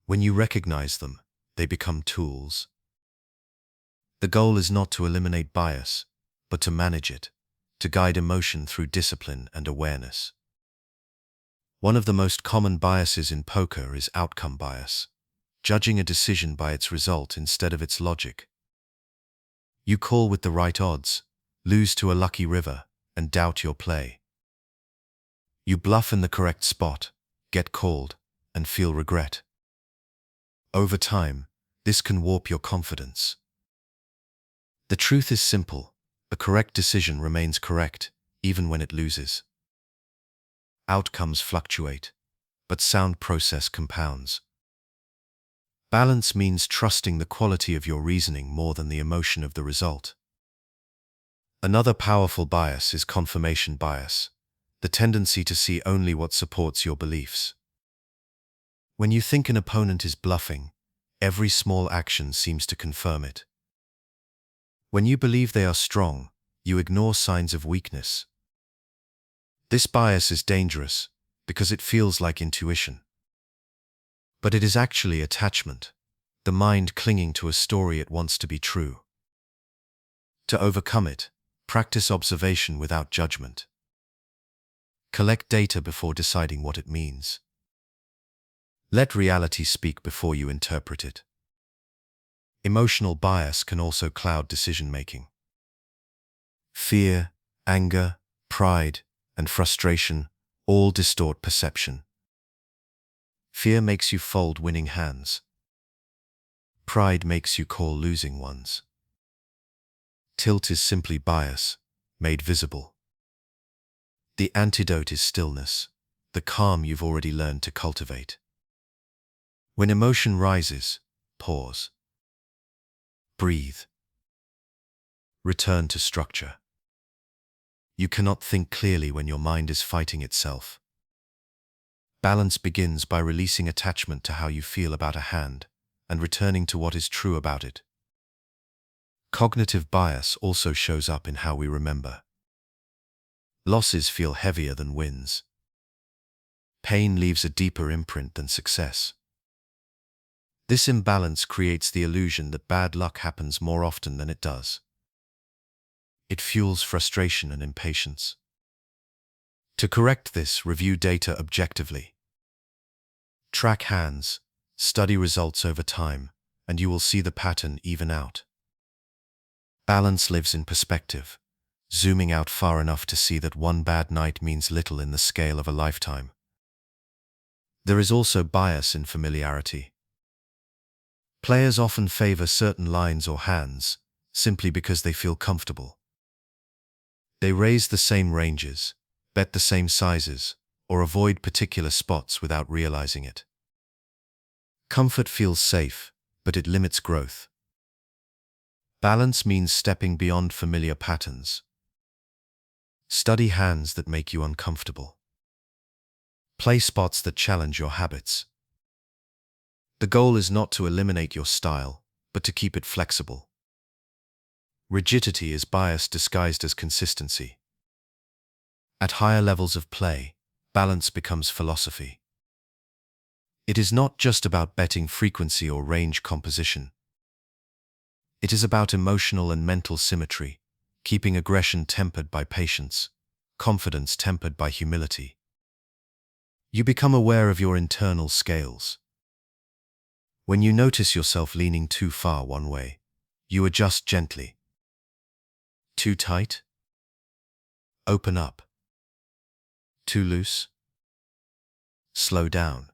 When you recognize them, they become tools. The goal is not to eliminate bias, but to manage it, to guide emotion through discipline and awareness. One of the most common biases in poker is outcome bias, judging a decision by its result instead of its logic. You call with the right odds, lose to a lucky river, and doubt your play. You bluff in the correct spot, get called, and feel regret. Over time, this can warp your confidence. The truth is simple: the correct decision remains correct, even when it loses. Outcomes fluctuate, but sound process compounds. Balance means trusting the quality of your reasoning more than the emotion of the result. Another powerful bias is confirmation bias, the tendency to see only what supports your beliefs. When you think an opponent is bluffing, every small action seems to confirm it. When you believe they are strong, you ignore signs of weakness. This bias is dangerous because it feels like intuition. But it is actually attachment, the mind clinging to a story it wants to be true. To overcome it, practice observation without judgment. Collect data before deciding what it means. Let reality speak before you interpret it. Emotional bias can also cloud decision-making. Fear, anger, pride, and frustration all distort perception. Fear makes you fold winning hands. Pride makes you call losing ones. Tilt is simply bias, made visible. The antidote is stillness, the calm you've already learned to cultivate. When emotion rises, pause. Breathe. Return to structure. You cannot think clearly when your mind is fighting itself. Balance begins by releasing attachment to how you feel about a hand and returning to what is true about it. Cognitive bias also shows up in how we remember. Losses feel heavier than wins. Pain leaves a deeper imprint than success. This imbalance creates the illusion that bad luck happens more often than it does. It fuels frustration and impatience. To correct this, review data objectively. Track hands, study results over time, and you will see the pattern even out. Balance lives in perspective, zooming out far enough to see that one bad night means little in the scale of a lifetime. There is also bias in familiarity. Players often favor certain lines or hands simply because they feel comfortable. They raise the same ranges, bet the same sizes, or avoid particular spots without realizing it. Comfort feels safe, but it limits growth. Balance means stepping beyond familiar patterns. Study hands that make you uncomfortable. Play spots that challenge your habits. The goal is not to eliminate your style, but to keep it flexible. Rigidity is bias disguised as consistency. At higher levels of play, balance becomes philosophy. It is not just about betting frequency or range composition. It is about emotional and mental symmetry, keeping aggression tempered by patience, confidence tempered by humility. You become aware of your internal scales. When you notice yourself leaning too far one way, you adjust gently. Too tight? Open up. Too loose? Slow down.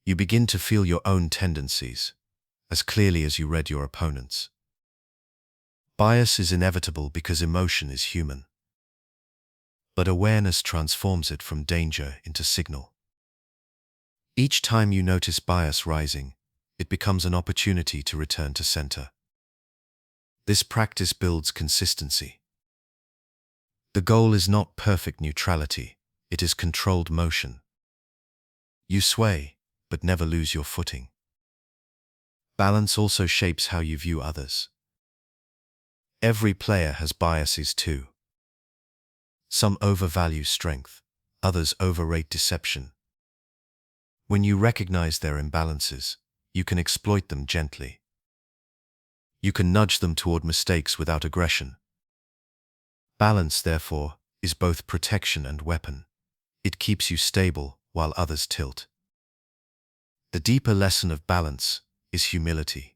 You begin to feel your own tendencies, as clearly as you read your opponent's. Bias is inevitable because emotion is human. But awareness transforms it from danger into signal. Each time you notice bias rising, it becomes an opportunity to return to center. This practice builds consistency. The goal is not perfect neutrality, it is controlled motion. You sway, but never lose your footing. Balance also shapes how you view others. Every player has biases too. Some overvalue strength, others overrate deception. When you recognize their imbalances, you can exploit them gently. You can nudge them toward mistakes without aggression. Balance, therefore, is both protection and weapon. It keeps you stable while others tilt. The deeper lesson of balance is humility.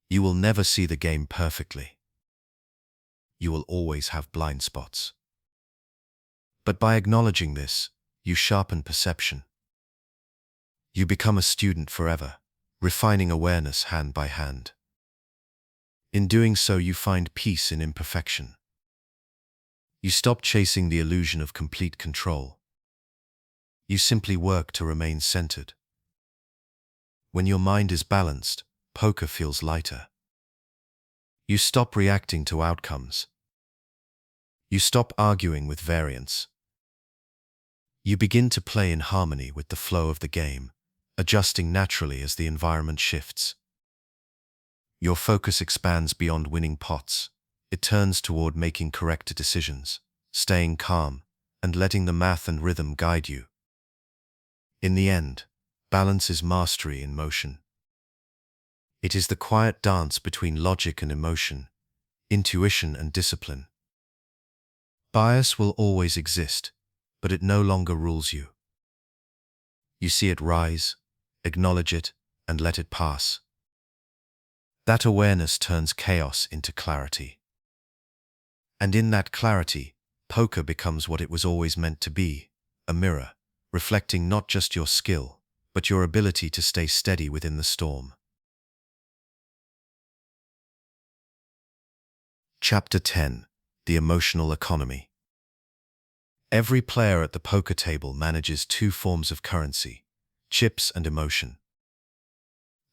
You will never see the game perfectly. You will always have blind spots. But by acknowledging this, you sharpen perception. You become a student forever, refining awareness hand by hand. In doing so, you find peace in imperfection. You stop chasing the illusion of complete control. You simply work to remain centered. When your mind is balanced, poker feels lighter. You stop reacting to outcomes. You stop arguing with variance. You begin to play in harmony with the flow of the game, adjusting naturally as the environment shifts. Your focus expands beyond winning pots. It turns toward making correct decisions, staying calm, and letting the math and rhythm guide you. In the end, balance is mastery in motion. It is the quiet dance between logic and emotion, intuition and discipline. Bias will always exist, but it no longer rules you. You see it rise, acknowledge it, and let it pass. That awareness turns chaos into clarity. And in that clarity, poker becomes what it was always meant to be, a mirror, reflecting not just your skill, but your ability to stay steady within the storm. Chapter 10: The Emotional Economy. Every player at the poker table manages two forms of currency, chips and emotion.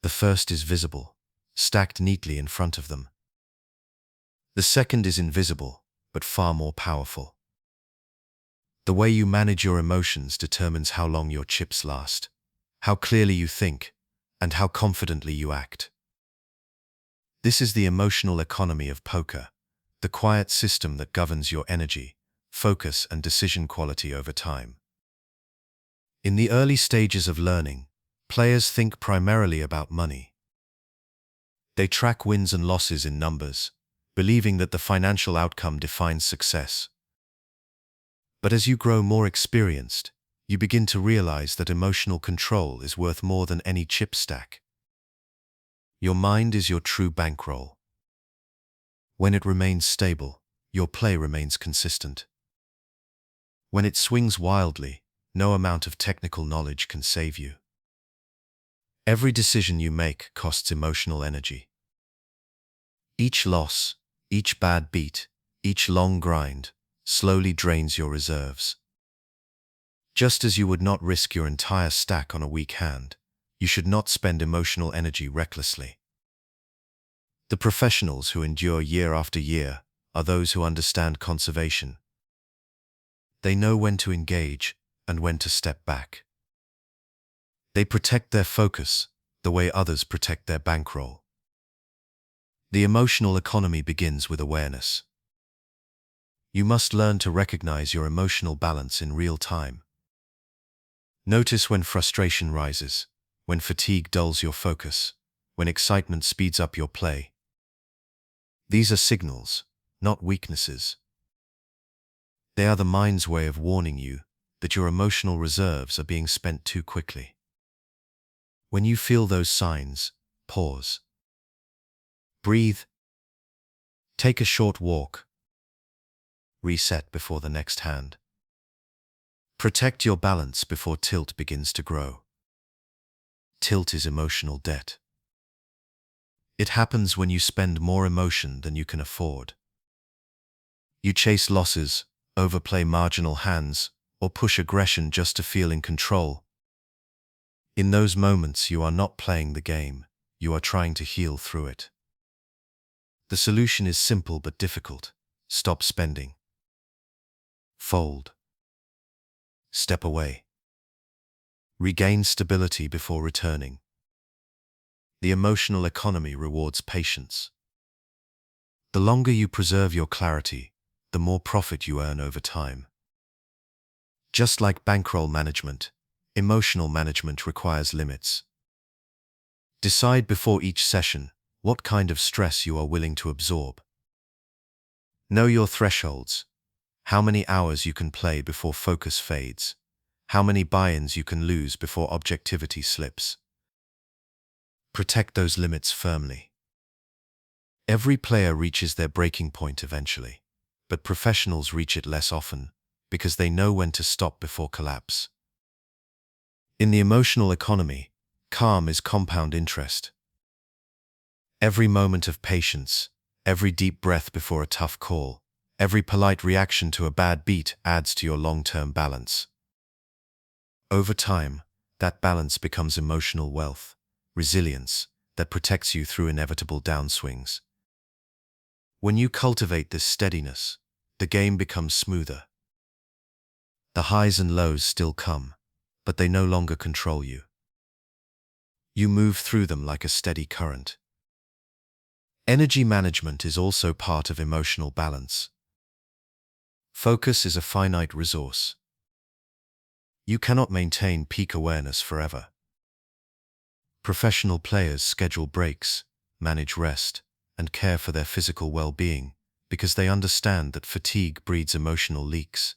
The first is visible, stacked neatly in front of them. The second is invisible, but far more powerful. The way you manage your emotions determines how long your chips last, how clearly you think, and how confidently you act. This is the emotional economy of poker, the quiet system that governs your energy, focus, and decision quality over time. In the early stages of learning, players think primarily about money. They track wins and losses in numbers, believing that the financial outcome defines success. But as you grow more experienced, you begin to realize that emotional control is worth more than any chip stack. Your mind is your true bankroll. When it remains stable, your play remains consistent. When it swings wildly, no amount of technical knowledge can save you. Every decision you make costs emotional energy. Each loss, each bad beat, each long grind, slowly drains your reserves. Just as you would not risk your entire stack on a weak hand, you should not spend emotional energy recklessly. The professionals who endure year after year are those who understand conservation. They know when to engage and when to step back. They protect their focus the way others protect their bankroll. The emotional economy begins with awareness. You must learn to recognize your emotional balance in real time. Notice when frustration rises, when fatigue dulls your focus, when excitement speeds up your play. These are signals, not weaknesses. They are the mind's way of warning you that your emotional reserves are being spent too quickly. When you feel those signs, pause. Breathe. Take a short walk. Reset before the next hand. Protect your balance before tilt begins to grow. Tilt is emotional debt. It happens when you spend more emotion than you can afford. You chase losses, overplay marginal hands, or push aggression just to feel in control. In those moments, you are not playing the game, you are trying to heal through it. The solution is simple but difficult. Stop spending. Fold. Step away. Regain stability before returning. The emotional economy rewards patience. The longer you preserve your clarity, the more profit you earn over time. Just like bankroll management, emotional management requires limits. Decide before each session what kind of stress you are willing to absorb. Know your thresholds, how many hours you can play before focus fades, how many buy-ins you can lose before objectivity slips. Protect those limits firmly. Every player reaches their breaking point eventually, but professionals reach it less often because they know when to stop before collapse. In the emotional economy, calm is compound interest. Every moment of patience, every deep breath before a tough call, every polite reaction to a bad beat adds to your long-term balance. Over time, that balance becomes emotional wealth, resilience, that protects you through inevitable downswings. When you cultivate this steadiness, the game becomes smoother. The highs and lows still come, but they no longer control you. You move through them like a steady current. Energy management is also part of emotional balance. Focus is a finite resource. You cannot maintain peak awareness forever. Professional players schedule breaks, manage rest, and care for their physical well-being because they understand that fatigue breeds emotional leaks.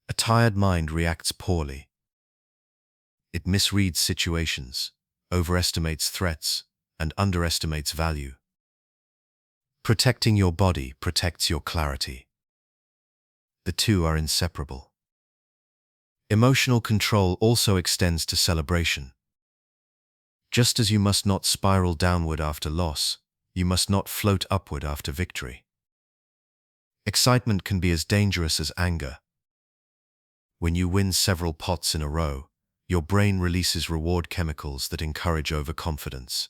A tired mind reacts poorly. It misreads situations, overestimates threats, and underestimates value. Protecting your body protects your clarity. The two are inseparable. Emotional control also extends to celebration. Just as you must not spiral downward after loss, you must not float upward after victory. Excitement can be as dangerous as anger. When you win several pots in a row, your brain releases reward chemicals that encourage overconfidence.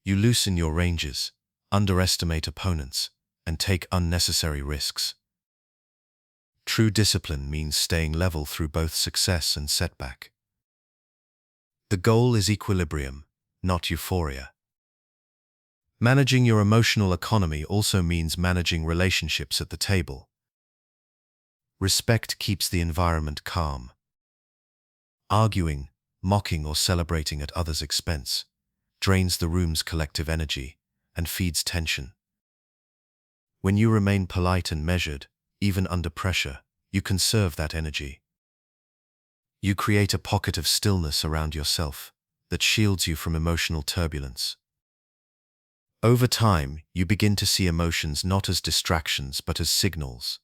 You loosen your ranges, underestimate opponents, and take unnecessary risks. True discipline means staying level through both success and setback. The goal is equilibrium, not euphoria. Managing your emotional economy also means managing relationships at the table. Respect keeps the environment calm. Arguing, mocking, or celebrating at others' expense drains the room's collective energy and feeds tension. When you remain polite and measured, even under pressure, you conserve that energy. You create a pocket of stillness around yourself that shields you from emotional turbulence. Over time, you begin to see emotions not as distractions but as signals.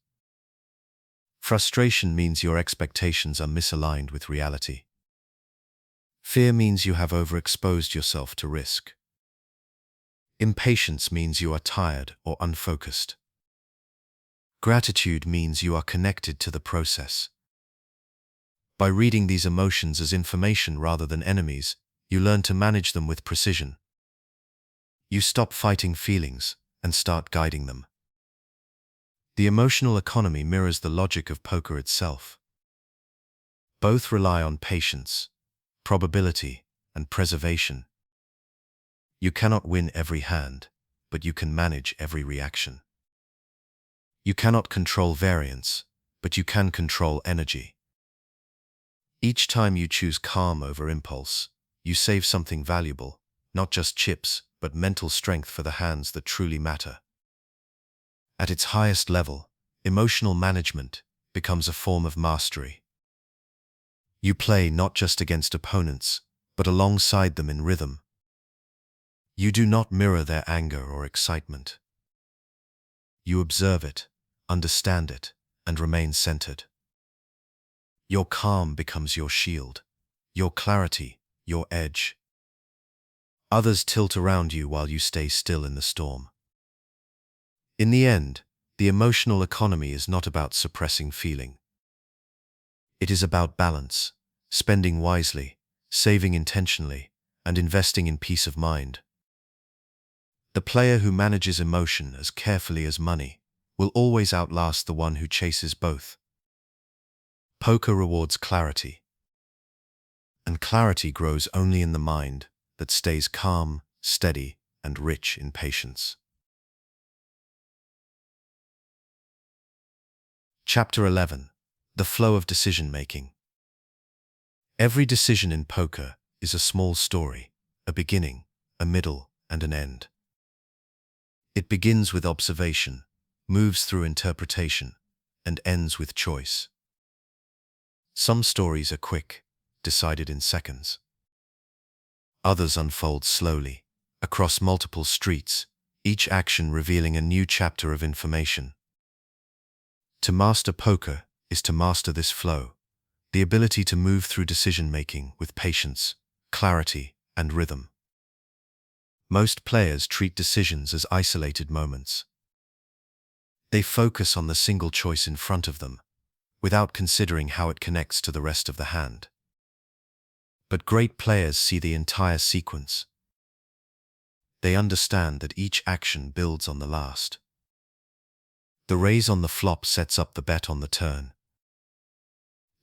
Frustration means your expectations are misaligned with reality. Fear means you have overexposed yourself to risk. Impatience means you are tired or unfocused. Gratitude means you are connected to the process. By reading these emotions as information rather than enemies, you learn to manage them with precision. You stop fighting feelings and start guiding them. The emotional economy mirrors the logic of poker itself. Both rely on patience, probability, and preservation. You cannot win every hand, but you can manage every reaction. You cannot control variance, but you can control energy. Each time you choose calm over impulse, you save something valuable, not just chips, but mental strength for the hands that truly matter. At its highest level, emotional management becomes a form of mastery. You play not just against opponents, but alongside them in rhythm. You do not mirror their anger or excitement. You observe it, understand it, and remain centered. Your calm becomes your shield, your clarity, your edge. Others tilt around you while you stay still in the storm. In the end, the emotional economy is not about suppressing feeling. It is about balance, spending wisely, saving intentionally, and investing in peace of mind. The player who manages emotion as carefully as money will always outlast the one who chases both. Poker rewards clarity, and clarity grows only in the mind that stays calm, steady, and rich in patience. Chapter 11. The Flow of Decision-Making. Every decision in poker is a small story, a beginning, a middle, and an end. It begins with observation, moves through interpretation, and ends with choice. Some stories are quick, decided in seconds. Others unfold slowly, across multiple streets, each action revealing a new chapter of information. To master poker is to master this flow, the ability to move through decision-making with patience, clarity, and rhythm. Most players treat decisions as isolated moments. They focus on the single choice in front of them, without considering how it connects to the rest of the hand. But great players see the entire sequence. They understand that each action builds on the last. The raise on the flop sets up the bet on the turn.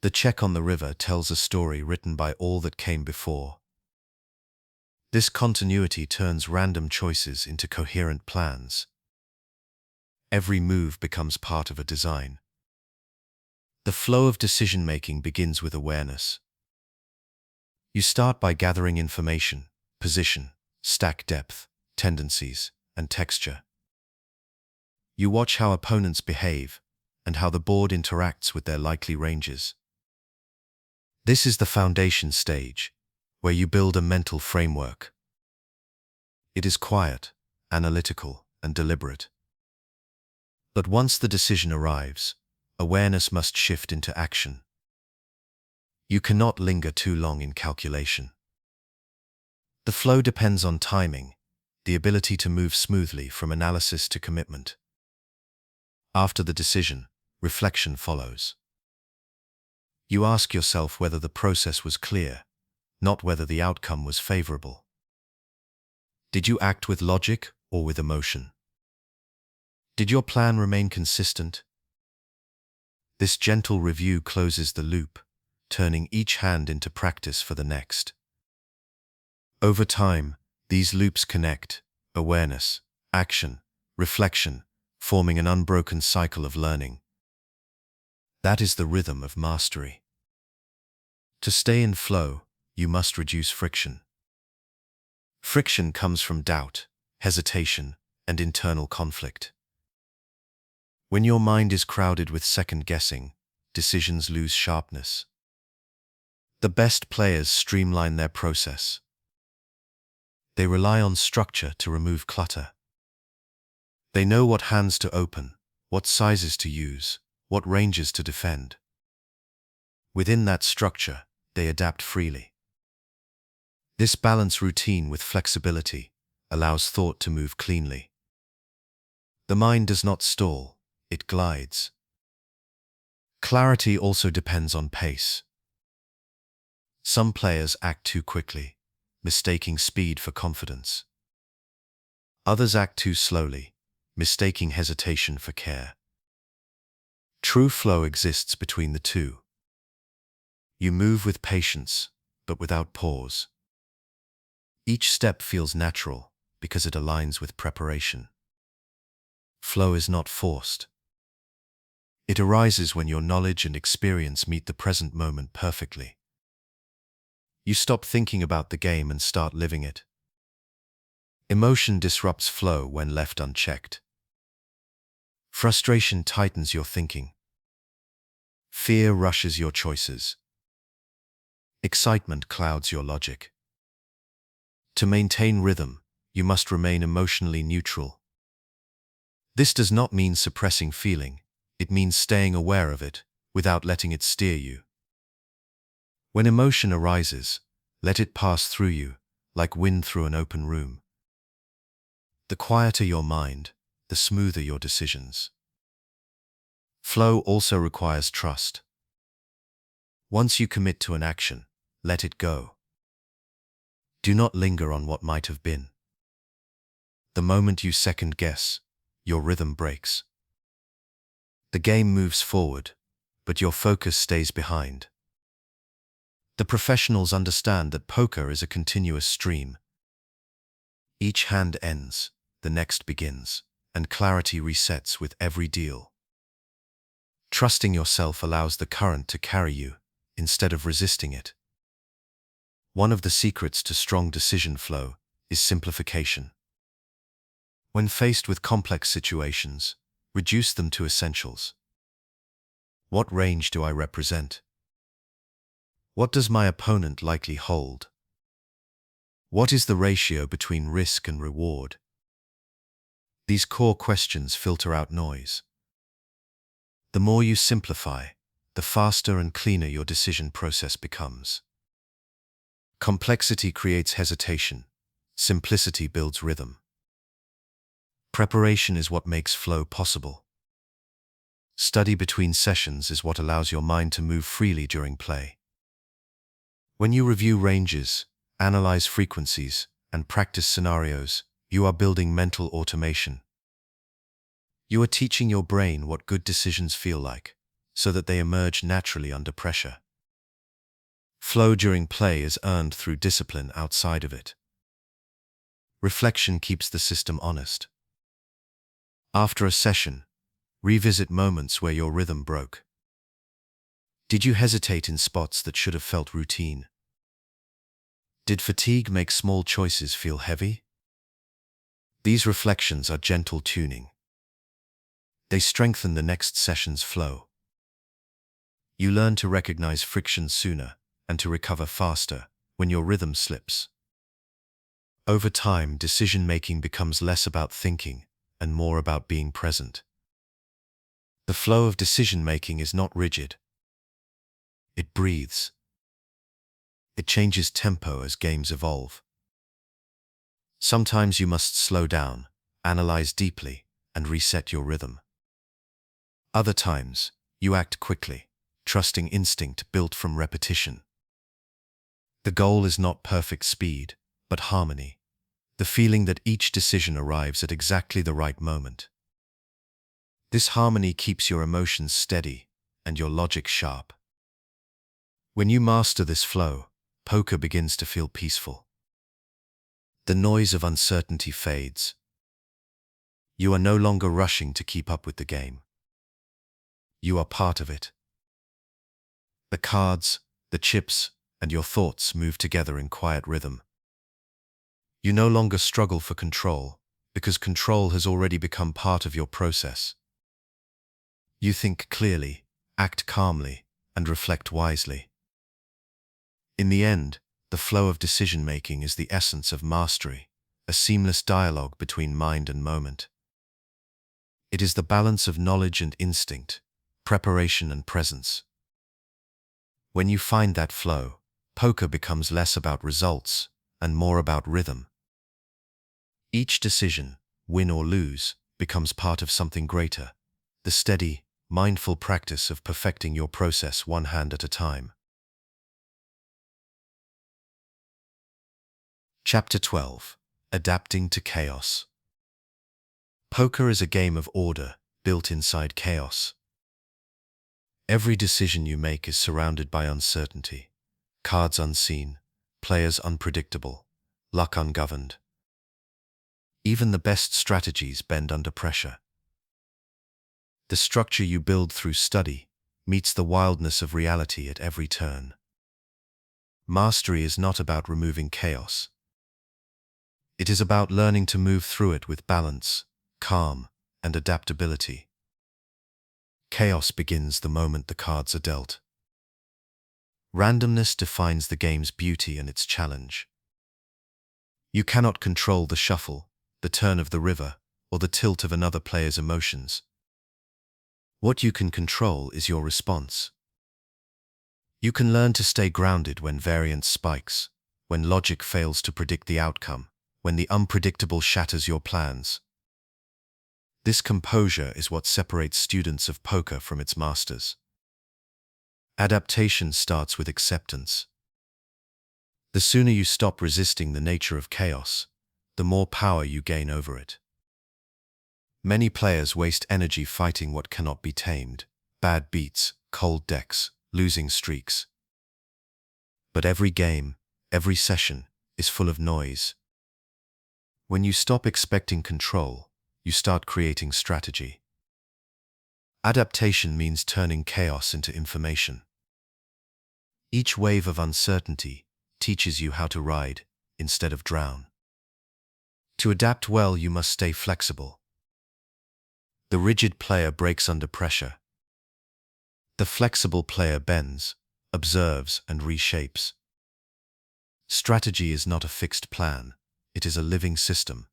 The check on the river tells a story written by all that came before. This continuity turns random choices into coherent plans. Every move becomes part of a design. The flow of decision-making begins with awareness. You start by gathering information, position, stack depth, tendencies, and texture. You watch how opponents behave and how the board interacts with their likely ranges. This is the foundation stage, where you build a mental framework. It is quiet, analytical, and deliberate. But once the decision arrives, awareness must shift into action. You cannot linger too long in calculation. The flow depends on timing, the ability to move smoothly from analysis to commitment. After the decision, reflection follows. You ask yourself whether the process was clear, not whether the outcome was favorable. Did you act with logic or with emotion? Did your plan remain consistent? This gentle review closes the loop, turning each hand into practice for the next. Over time, these loops connect: awareness, action, reflection, forming an unbroken cycle of learning. That is the rhythm of mastery. To stay in flow, you must reduce friction. Friction comes from doubt, hesitation, and internal conflict. When your mind is crowded with second-guessing, decisions lose sharpness. The best players streamline their process. They rely on structure to remove clutter. They know what hands to open, what sizes to use, what ranges to defend. Within that structure, they adapt freely. This balance routine with flexibility allows thought to move cleanly. The mind does not stall, it glides. Clarity also depends on pace. Some players act too quickly, mistaking speed for confidence. Others act too slowly, mistaking hesitation for care. True flow exists between the two. You move with patience, but without pause. Each step feels natural because it aligns with preparation. Flow is not forced. It arises when your knowledge and experience meet the present moment perfectly. You stop thinking about the game and start living it. Emotion disrupts flow when left unchecked. Frustration tightens your thinking. Fear rushes your choices. Excitement clouds your logic. To maintain rhythm, you must remain emotionally neutral. This does not mean suppressing feeling, it means staying aware of it, without letting it steer you. When emotion arises, let it pass through you, like wind through an open room. The quieter your mind, the smoother your decisions. Flow also requires trust. Once you commit to an action, let it go. Do not linger on what might have been. The moment you second-guess, your rhythm breaks. The game moves forward, but your focus stays behind. The professionals understand that poker is a continuous stream. Each hand ends, the next begins, and clarity resets with every deal. Trusting yourself allows the current to carry you, instead of resisting it. One of the secrets to strong decision flow is simplification. When faced with complex situations, reduce them to essentials. What range do I represent? What does my opponent likely hold? What is the ratio between risk and reward? These core questions filter out noise. The more you simplify, the faster and cleaner your decision process becomes. Complexity creates hesitation. Simplicity builds rhythm. Preparation is what makes flow possible. Study between sessions is what allows your mind to move freely during play. When you review ranges, analyze frequencies, and practice scenarios, you are building mental automation. You are teaching your brain what good decisions feel like, so that they emerge naturally under pressure. Flow during play is earned through discipline outside of it. Reflection keeps the system honest. After a session, revisit moments where your rhythm broke. Did you hesitate in spots that should have felt routine? Did fatigue make small choices feel heavy? These reflections are gentle tuning. They strengthen the next session's flow. You learn to recognize friction sooner and to recover faster when your rhythm slips. Over time, decision-making becomes less about thinking and more about being present. The flow of decision-making is not rigid. It breathes. It changes tempo as games evolve. Sometimes you must slow down, analyze deeply, and reset your rhythm. Other times, you act quickly, trusting instinct built from repetition. The goal is not perfect speed, but harmony, the feeling that each decision arrives at exactly the right moment. This harmony keeps your emotions steady and your logic sharp. When you master this flow, poker begins to feel peaceful. The noise of uncertainty fades. You are no longer rushing to keep up with the game. You are part of it. The cards, the chips, and your thoughts move together in quiet rhythm. You no longer struggle for control, because control has already become part of your process. You think clearly, act calmly, and reflect wisely. In the end, the flow of decision-making is the essence of mastery, a seamless dialogue between mind and moment. It is the balance of knowledge and instinct, preparation and presence. When you find that flow, poker becomes less about results and more about rhythm. Each decision, win or lose, becomes part of something greater, the steady, mindful practice of perfecting your process one hand at a time. Chapter 12. Adapting to Chaos. Poker is a game of order built inside chaos. Every decision you make is surrounded by uncertainty, cards unseen, players unpredictable, luck ungoverned. Even the best strategies bend under pressure. The structure you build through study meets the wildness of reality at every turn. Mastery is not about removing chaos. It is about learning to move through it with balance, calm, and adaptability. Chaos begins the moment the cards are dealt. Randomness defines the game's beauty and its challenge. You cannot control the shuffle, the turn of the river, or the tilt of another player's emotions. What you can control is your response. You can learn to stay grounded when variance spikes, when logic fails to predict the outcome, when the unpredictable shatters your plans. This composure is what separates students of poker from its masters. Adaptation starts with acceptance. The sooner you stop resisting the nature of chaos, the more power you gain over it. Many players waste energy fighting what cannot be tamed: bad beats, cold decks, losing streaks. But every game, every session, is full of noise. When you stop expecting control, you start creating strategy. Adaptation means turning chaos into information. Each wave of uncertainty teaches you how to ride instead of drown. To adapt well, you must stay flexible. The rigid player breaks under pressure. The flexible player bends, observes, and reshapes. Strategy is not a fixed plan, it is a living system.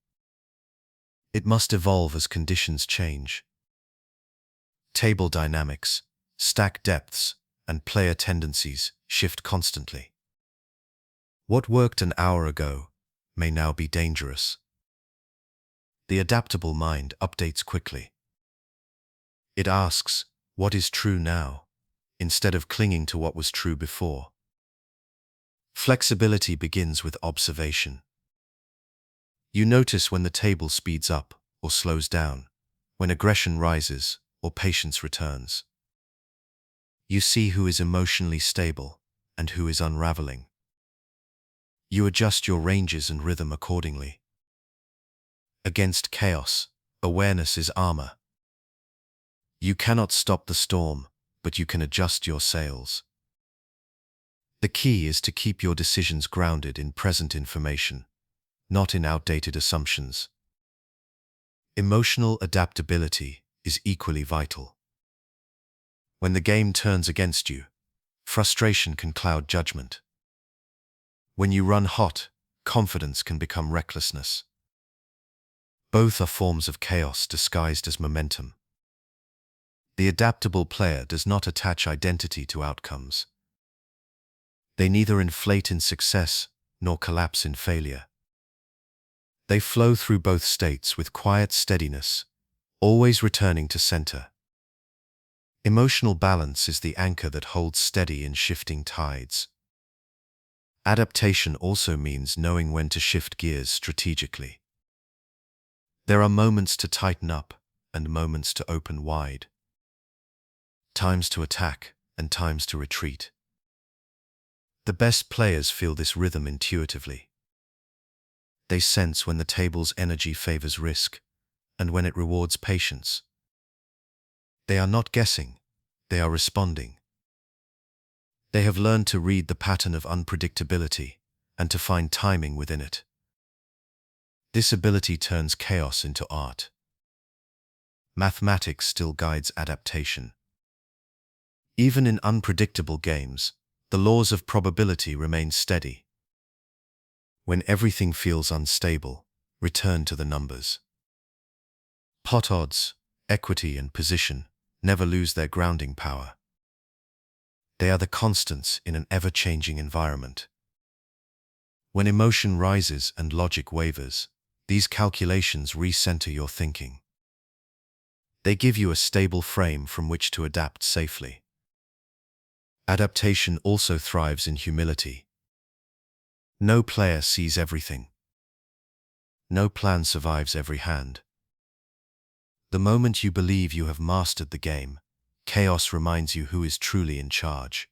It must evolve as conditions change. Table dynamics, stack depths, and player tendencies shift constantly. What worked an hour ago may now be dangerous. The adaptable mind updates quickly. It asks, what is true now, instead of clinging to what was true before. Flexibility begins with observation. You notice when the table speeds up or slows down, when aggression rises or patience returns. You see who is emotionally stable and who is unraveling. You adjust your ranges and rhythm accordingly. Against chaos, awareness is armor. You cannot stop the storm, but you can adjust your sails. The key is to keep your decisions grounded in present information, not in outdated assumptions. Emotional adaptability is equally vital. When the game turns against you, frustration can cloud judgment. When you run hot, confidence can become recklessness. Both are forms of chaos disguised as momentum. The adaptable player does not attach identity to outcomes. They neither inflate in success nor collapse in failure. They flow through both states with quiet steadiness, always returning to center. Emotional balance is the anchor that holds steady in shifting tides. Adaptation also means knowing when to shift gears strategically. There are moments to tighten up and moments to open wide. Times to attack and times to retreat. The best players feel this rhythm intuitively. They sense when the table's energy favors risk and when it rewards patience. They are not guessing, they are responding. They have learned to read the pattern of unpredictability and to find timing within it. This ability turns chaos into art. Mathematics still guides adaptation. Even in unpredictable games, the laws of probability remain steady. When everything feels unstable, return to the numbers. Pot odds, equity, and position never lose their grounding power. They are the constants in an ever-changing environment. When emotion rises and logic wavers, these calculations recenter your thinking. They give you a stable frame from which to adapt safely. Adaptation also thrives in humility. No player sees everything. No plan survives every hand. The moment you believe you have mastered the game, chaos reminds you who is truly in charge.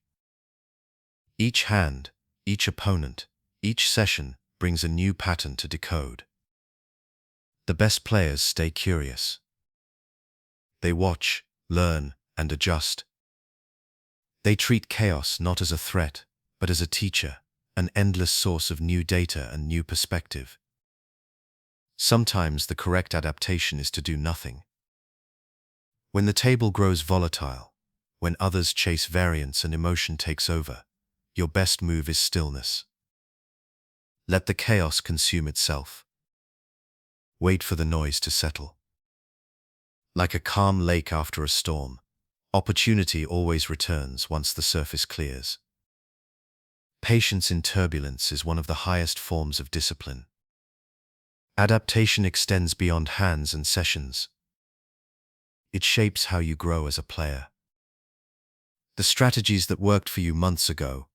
Each hand, each opponent, each session brings a new pattern to decode. The best players stay curious. They watch, learn, and adjust. They treat chaos not as a threat, but as a teacher, an endless source of new data and new perspective. Sometimes the correct adaptation is to do nothing. When the table grows volatile, when others chase variance and emotion takes over, your best move is stillness. Let the chaos consume itself. Wait for the noise to settle. Like a calm lake after a storm, opportunity always returns once the surface clears. Patience in turbulence is one of the highest forms of discipline. Adaptation extends beyond hands and sessions. It shapes how you grow as a player. The strategies that worked for you months ago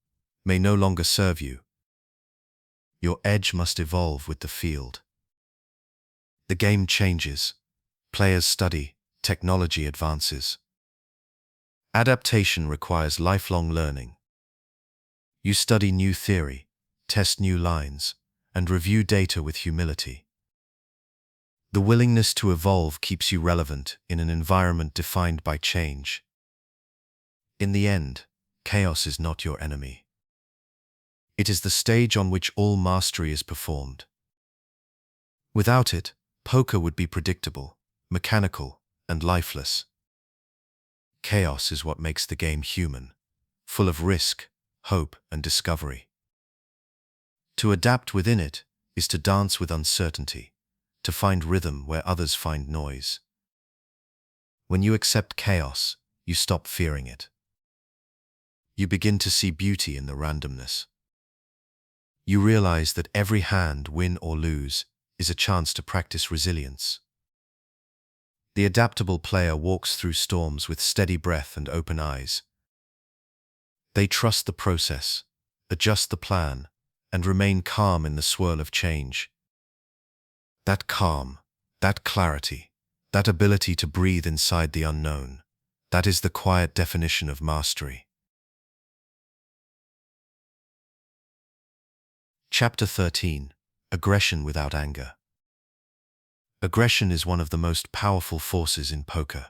may no longer serve you. Your edge must evolve with the field. The game changes. Players study. Technology advances. Adaptation requires lifelong learning. You study new theory, test new lines, and review data with humility. The willingness to evolve keeps you relevant in an environment defined by change. In the end, chaos is not your enemy. It is the stage on which all mastery is performed. Without it, poker would be predictable, mechanical, and lifeless. Chaos is what makes the game human, full of risk, hope, and discovery. To adapt within it is to dance with uncertainty, to find rhythm where others find noise. When you accept chaos, you stop fearing it. You begin to see beauty in the randomness. You realize that every hand, win or lose, is a chance to practice resilience. The adaptable player walks through storms with steady breath and open eyes. They trust the process, adjust the plan, and remain calm in the swirl of change. That calm, that clarity, that ability to breathe inside the unknown, that is the quiet definition of mastery. Chapter 13. Aggression without anger. Aggression is one of the most powerful forces in poker.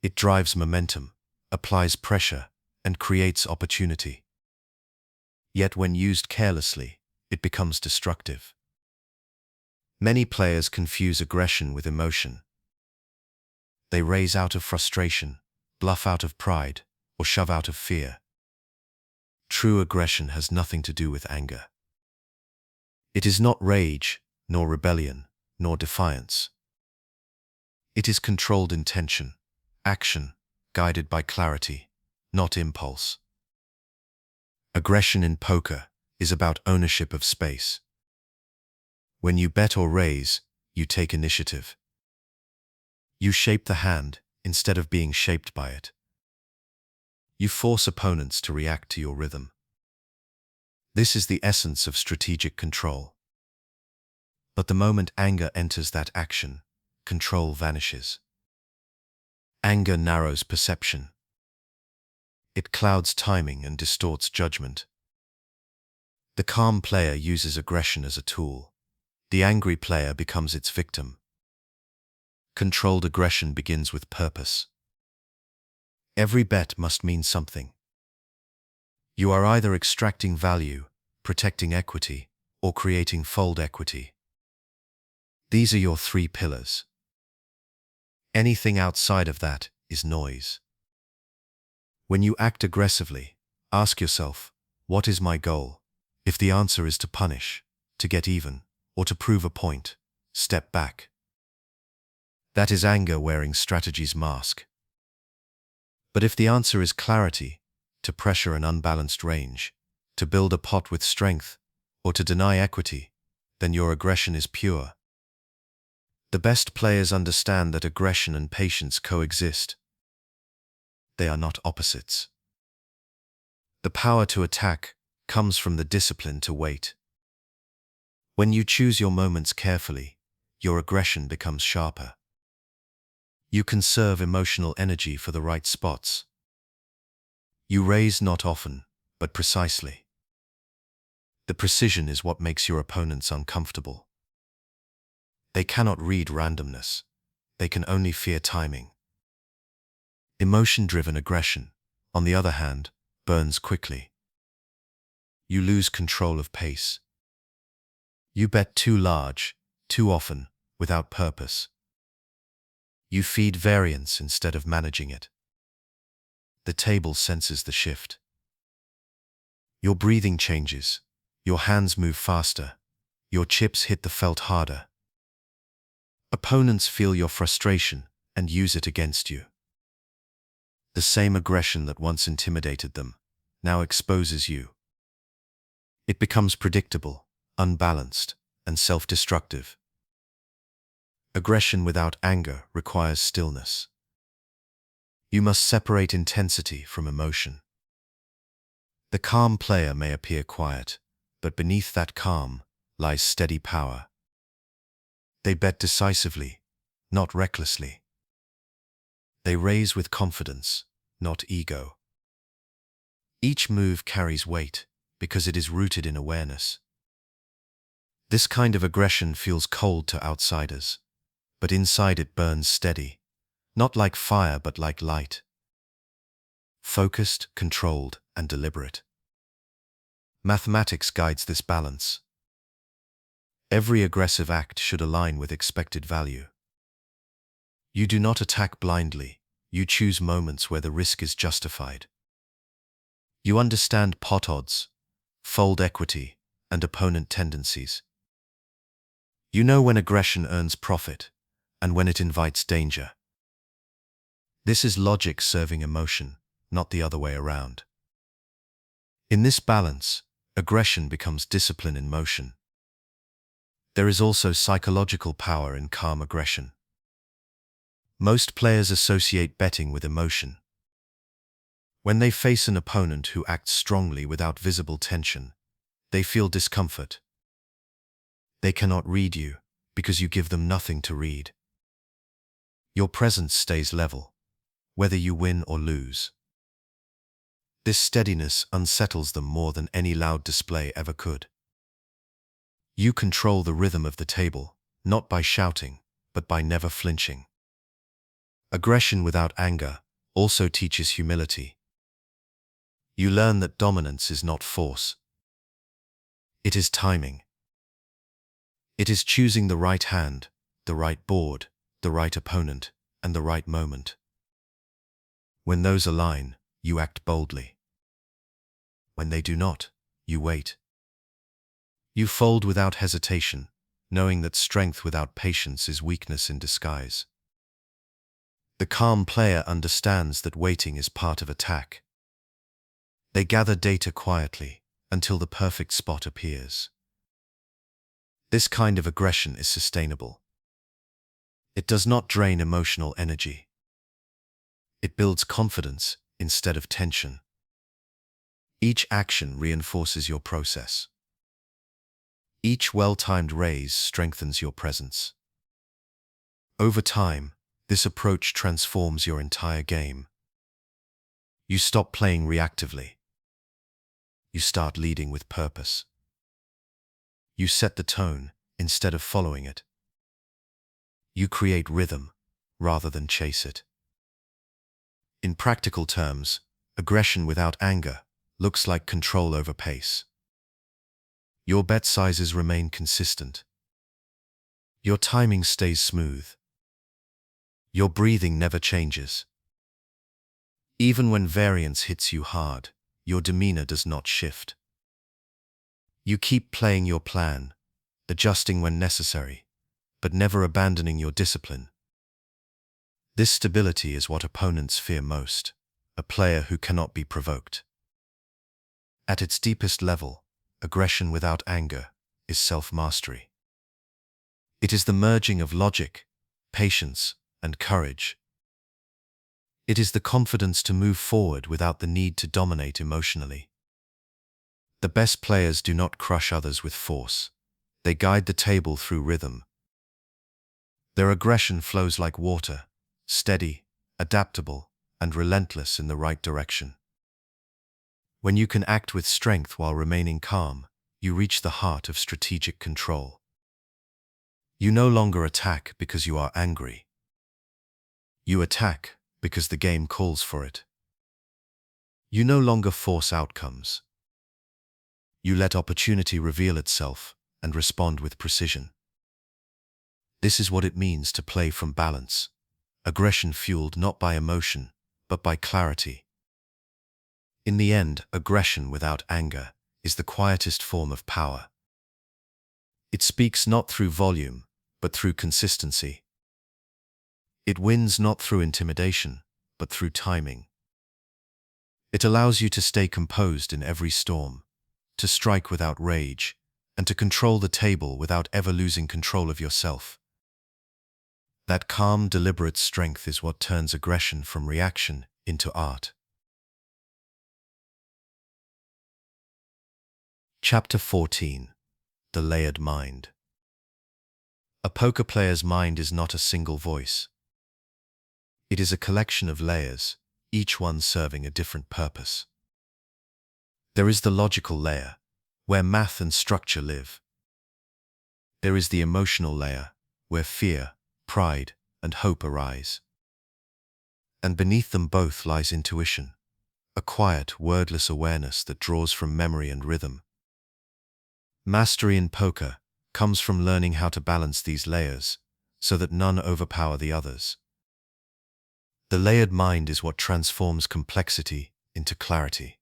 It drives momentum, applies pressure, and creates opportunity. Yet when used carelessly, it becomes destructive. Many players confuse aggression with emotion. They raise out of frustration, bluff out of pride, or shove out of fear. True aggression has nothing to do with anger. It is not rage, nor rebellion, nor defiance. It is controlled intention, action, guided by clarity, not impulse. Aggression in poker is about ownership of space. When you bet or raise, you take initiative. You shape the hand instead of being shaped by it. You force opponents to react to your rhythm. This is the essence of strategic control. But the moment anger enters that action, control vanishes. Anger narrows perception. It clouds timing and distorts judgment. The calm player uses aggression as a tool. The angry player becomes its victim. Controlled aggression begins with purpose. Every bet must mean something. You are either extracting value, protecting equity, or creating fold equity. These are your three pillars. Anything outside of that is noise. When you act aggressively, ask yourself, what is my goal? If the answer is to punish, to get even, or to prove a point, step back. That is anger wearing strategy's mask. But if the answer is clarity, to pressure an unbalanced range, to build a pot with strength, or to deny equity, then your aggression is pure. The best players understand that aggression and patience coexist. They are not opposites. The power to attack comes from the discipline to wait. When you choose your moments carefully, your aggression becomes sharper. You conserve emotional energy for the right spots. You raise not often, but precisely. The precision is what makes your opponents uncomfortable. They cannot read randomness. They can only fear timing. Emotion-driven aggression, on the other hand, burns quickly. You lose control of pace. You bet too large, too often, without purpose. You feed variance instead of managing it. The table senses the shift. Your breathing changes. Your hands move faster. Your chips hit the felt harder. Opponents feel your frustration and use it against you. The same aggression that once intimidated them now exposes you. It becomes predictable, unbalanced, and self-destructive. Aggression without anger requires stillness. You must separate intensity from emotion. The calm player may appear quiet, but beneath that calm lies steady power. They bet decisively, not recklessly. They raise with confidence, not ego. Each move carries weight because it is rooted in awareness. This kind of aggression feels cold to outsiders, but inside it burns steady, not like fire but like light. Focused, controlled, and deliberate. Mathematics guides this balance. Every aggressive act should align with expected value. You do not attack blindly, you choose moments where the risk is justified. You understand pot odds, fold equity, and opponent tendencies. You know when aggression earns profit, and when it invites danger. This is logic serving emotion, not the other way around. In this balance, aggression becomes discipline in motion. There is also psychological power in calm aggression. Most players associate betting with emotion. When they face an opponent who acts strongly without visible tension, they feel discomfort. They cannot read you because you give them nothing to read. Your presence stays level, whether you win or lose. This steadiness unsettles them more than any loud display ever could. You control the rhythm of the table, not by shouting, but by never flinching. Aggression without anger also teaches humility. You learn that dominance is not force. It is timing. It is choosing the right hand, the right board, the right opponent, and the right moment. When those align, you act boldly. When they do not, you wait. You fold without hesitation, knowing that strength without patience is weakness in disguise. The calm player understands that waiting is part of attack. They gather data quietly until the perfect spot appears. This kind of aggression is sustainable. It does not drain emotional energy. It builds confidence instead of tension. Each action reinforces your process. Each well-timed raise strengthens your presence. Over time, this approach transforms your entire game. You stop playing reactively. You start leading with purpose. You set the tone instead of following it. You create rhythm rather than chase it. In practical terms, aggression without anger looks like control over pace. Your bet sizes remain consistent. Your timing stays smooth. Your breathing never changes. Even when variance hits you hard, your demeanor does not shift. You keep playing your plan, adjusting when necessary, but never abandoning your discipline. This stability is what opponents fear most, a player who cannot be provoked. At its deepest level, aggression without anger is self-mastery. It is the merging of logic, patience, and courage. It is the confidence to move forward without the need to dominate emotionally. The best players do not crush others with force. They guide the table through rhythm. Their aggression flows like water, steady, adaptable, and relentless in the right direction. When you can act with strength while remaining calm, you reach the heart of strategic control. You no longer attack because you are angry. You attack because the game calls for it. You no longer force outcomes. You let opportunity reveal itself and respond with precision. This is what it means to play from balance, aggression fueled not by emotion, but by clarity. In the end, aggression without anger is the quietest form of power. It speaks not through volume, but through consistency. It wins not through intimidation, but through timing. It allows you to stay composed in every storm, to strike without rage, and to control the table without ever losing control of yourself. That calm, deliberate strength is what turns aggression from reaction into art. Chapter 14. The Layered Mind. A poker player's mind is not a single voice. It is a collection of layers, each one serving a different purpose. There is the logical layer, where math and structure live. There is the emotional layer, where fear, pride, and hope arise. And beneath them both lies intuition, a quiet, wordless awareness that draws from memory and rhythm. Mastery in poker comes from learning how to balance these layers, so that none overpower the others. The layered mind is what transforms complexity into clarity.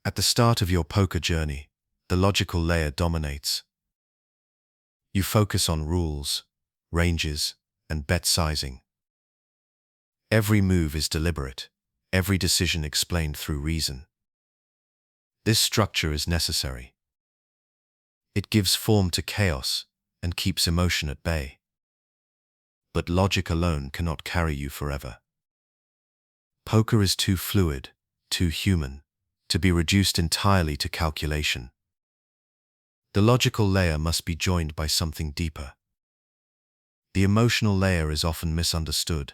At the start of your poker journey, the logical layer dominates. You focus on rules, ranges, and bet sizing. Every move is deliberate, every decision explained through reason. This structure is necessary. It gives form to chaos and keeps emotion at bay. But logic alone cannot carry you forever. Poker is too fluid, too human, to be reduced entirely to calculation. The logical layer must be joined by something deeper. The emotional layer is often misunderstood.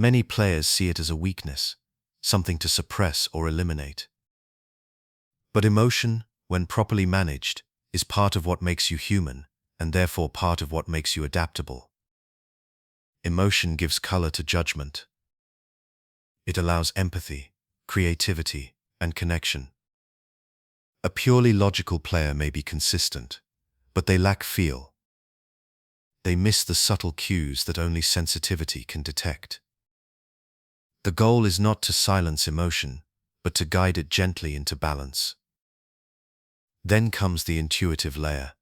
Many players see it as a weakness, something to suppress or eliminate. But emotion, when properly managed, is part of what makes you human, and therefore part of what makes you adaptable. Emotion gives color to judgment. It allows empathy, creativity, and connection. A purely logical player may be consistent, but they lack feel. They miss the subtle cues that only sensitivity can detect. The goal is not to silence emotion, but to guide it gently into balance. Then comes the intuitive layer.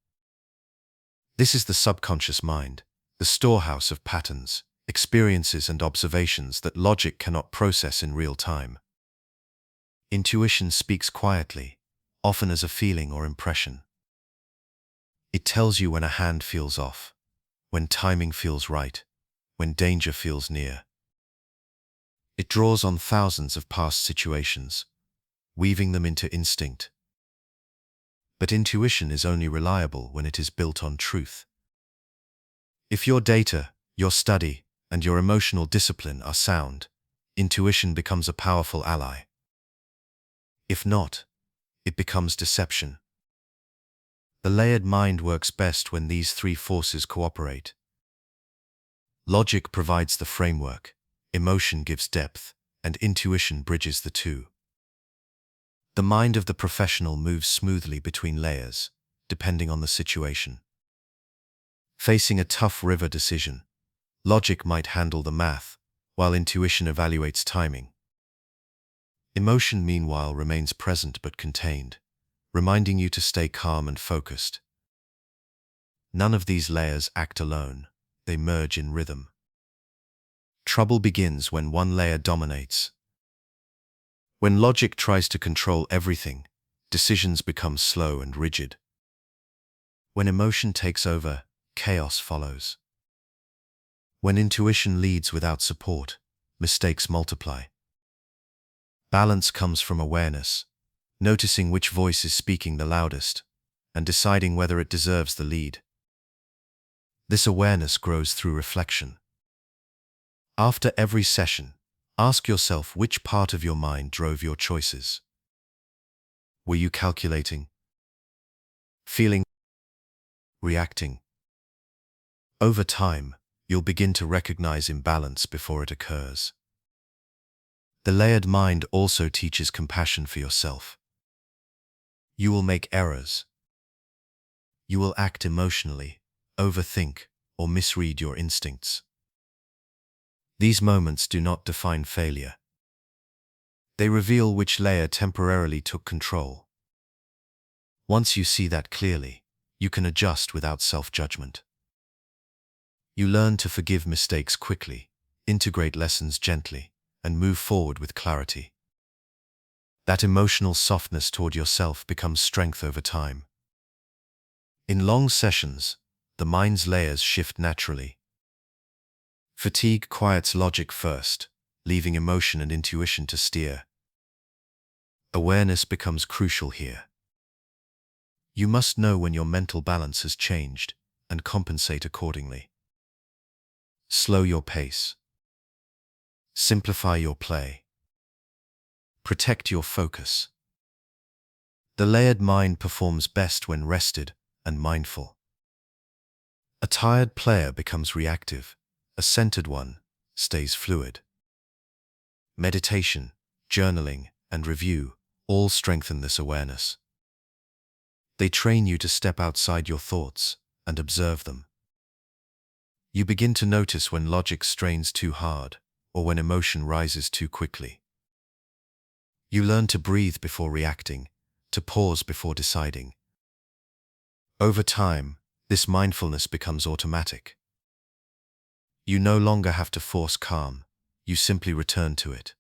This is the subconscious mind, the storehouse of patterns, experiences, and observations that logic cannot process in real time. Intuition speaks quietly, often as a feeling or impression. It tells you when a hand feels off, when timing feels right, when danger feels near. It draws on thousands of past situations, weaving them into instinct. But intuition is only reliable when it is built on truth. If your data, your study, and your emotional discipline are sound, intuition becomes a powerful ally. If not, it becomes deception. The layered mind works best when these three forces cooperate. Logic provides the framework, emotion gives depth, and intuition bridges the two. The mind of the professional moves smoothly between layers, depending on the situation. Facing a tough river decision, logic might handle the math, while intuition evaluates timing. Emotion, meanwhile, remains present but contained, reminding you to stay calm and focused. None of these layers act alone, they merge in rhythm. Trouble begins when one layer dominates. When logic tries to control everything, decisions become slow and rigid. When emotion takes over, chaos follows. When intuition leads without support, mistakes multiply. Balance comes from awareness, noticing which voice is speaking the loudest, and deciding whether it deserves the lead. This awareness grows through reflection. After every session, ask yourself which part of your mind drove your choices. Were you calculating, feeling, reacting? Over time, you'll begin to recognize imbalance before it occurs. The layered mind also teaches compassion for yourself. You will make errors. You will act emotionally, overthink, or misread your instincts. These moments do not define failure. They reveal which layer temporarily took control. Once you see that clearly, you can adjust without self-judgment. You learn to forgive mistakes quickly, integrate lessons gently, and move forward with clarity. That emotional softness toward yourself becomes strength over time. In long sessions, the mind's layers shift naturally. Fatigue quiets logic first, leaving emotion and intuition to steer. Awareness becomes crucial here. You must know when your mental balance has changed and compensate accordingly. Slow your pace. Simplify your play. Protect your focus. The layered mind performs best when rested and mindful. A tired player becomes reactive. A centered one stays fluid. Meditation, journaling, and review all strengthen this awareness. They train you to step outside your thoughts and observe them. You begin to notice when logic strains too hard or when emotion rises too quickly. You learn to breathe before reacting, to pause before deciding. Over time, this mindfulness becomes automatic. You no longer have to force calm, you simply return to it.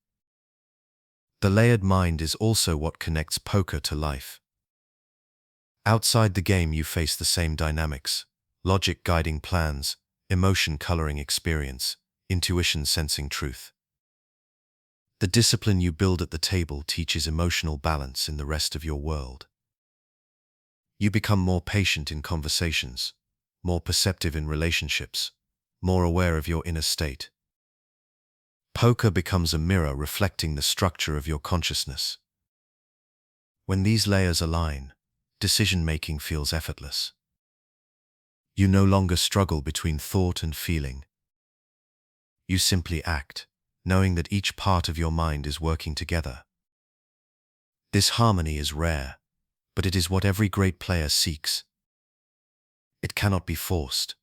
The layered mind is also what connects poker to life. Outside the game you face the same dynamics: logic guiding plans, emotion coloring experience, intuition sensing truth. The discipline you build at the table teaches emotional balance in the rest of your world. You become more patient in conversations, more perceptive in relationships, more aware of your inner state. Poker becomes a mirror reflecting the structure of your consciousness. When these layers align, decision-making feels effortless. You no longer struggle between thought and feeling. You simply act, knowing that each part of your mind is working together. This harmony is rare, but it is what every great player seeks. It cannot be forced.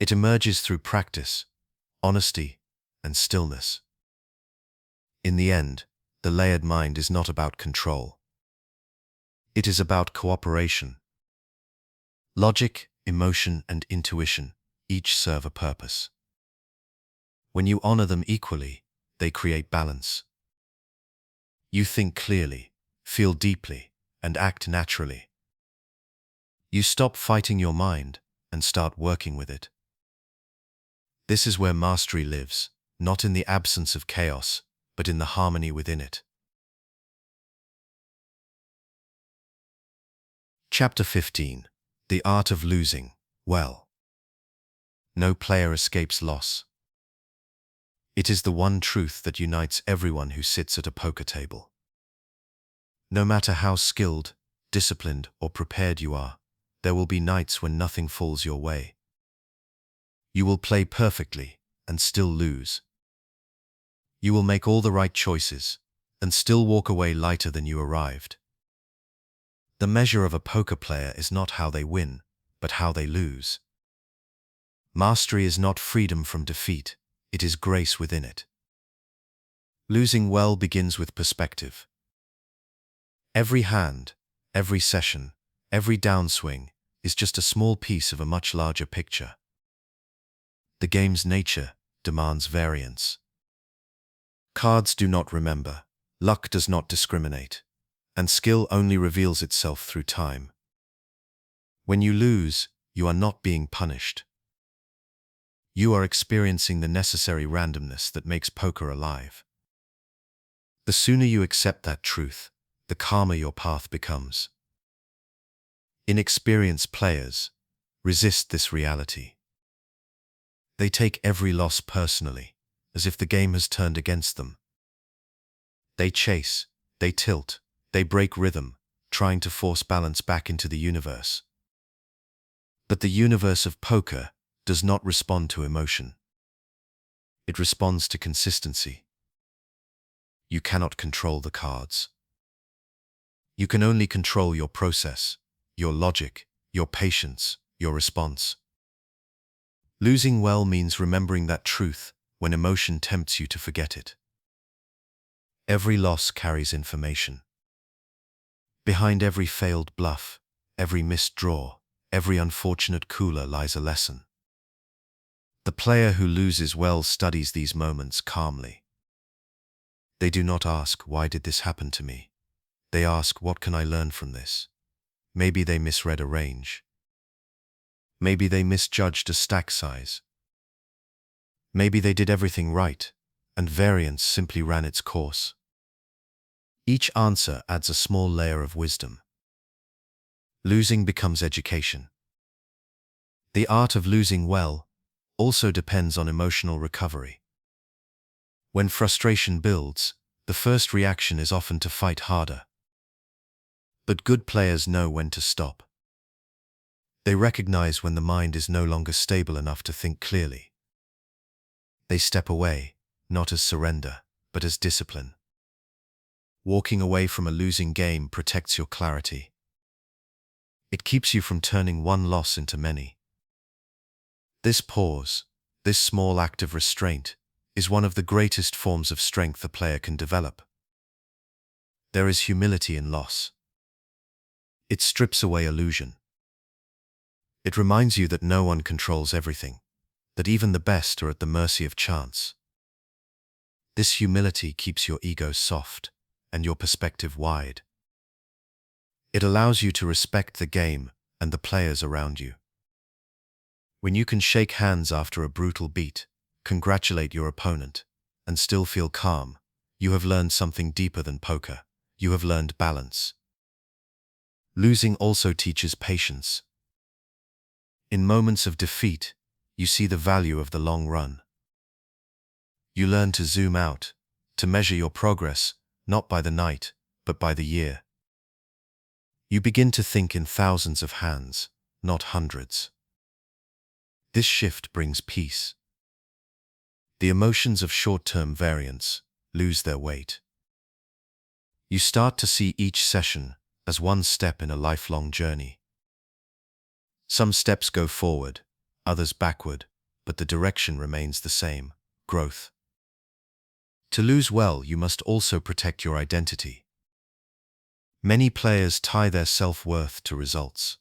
It emerges through practice, honesty, and stillness. In the end, the layered mind is not about control. It is about cooperation. Logic, emotion, and intuition each serve a purpose. When you honor them equally, they create balance. You think clearly, feel deeply, and act naturally. You stop fighting your mind and start working with it. This is where mastery lives, not in the absence of chaos, but in the harmony within it. Chapter 15. The Art of Losing Well. No player escapes loss. It is the one truth that unites everyone who sits at a poker table. No matter how skilled, disciplined, or prepared you are, there will be nights when nothing falls your way. You will play perfectly and still lose. You will make all the right choices and still walk away lighter than you arrived. The measure of a poker player is not how they win, but how they lose. Mastery is not freedom from defeat, it is grace within it. Losing well begins with perspective. Every hand, every session, every downswing is just a small piece of a much larger picture. The game's nature demands variance. Cards do not remember, luck does not discriminate, and skill only reveals itself through time. When you lose, you are not being punished. You are experiencing the necessary randomness that makes poker alive. The sooner you accept that truth, the calmer your path becomes. Inexperienced players resist this reality. They take every loss personally, as if the game has turned against them. They chase, they tilt, they break rhythm, trying to force balance back into the universe. But the universe of poker does not respond to emotion. It responds to consistency. You cannot control the cards. You can only control your process, your logic, your patience, your response. Losing well means remembering that truth when emotion tempts you to forget it. Every loss carries information. Behind every failed bluff, every missed draw, every unfortunate cooler lies a lesson. The player who loses well studies these moments calmly. They do not ask, "Why did this happen to me?" They ask, "What can I learn from this?" Maybe they misread a range. Maybe they misjudged a stack size. Maybe they did everything right, and variance simply ran its course. Each answer adds a small layer of wisdom. Losing becomes education. The art of losing well also depends on emotional recovery. When frustration builds, the first reaction is often to fight harder. But good players know when to stop. They recognize when the mind is no longer stable enough to think clearly. They step away, not as surrender, but as discipline. Walking away from a losing game protects your clarity. It keeps you from turning one loss into many. This pause, this small act of restraint, is one of the greatest forms of strength a player can develop. There is humility in loss. It strips away illusion. It reminds you that no one controls everything, that even the best are at the mercy of chance. This humility keeps your ego soft and your perspective wide. It allows you to respect the game and the players around you. When you can shake hands after a brutal beat, congratulate your opponent, and still feel calm, you have learned something deeper than poker. You have learned balance. Losing also teaches patience. In moments of defeat, you see the value of the long run. You learn to zoom out, to measure your progress, not by the night, but by the year. You begin to think in thousands of hands, not hundreds. This shift brings peace. The emotions of short-term variance lose their weight. You start to see each session as one step in a lifelong journey. Some steps go forward, others backward, but the direction remains the same: growth. To lose well, you must also protect your identity. Many players tie their self-worth to results.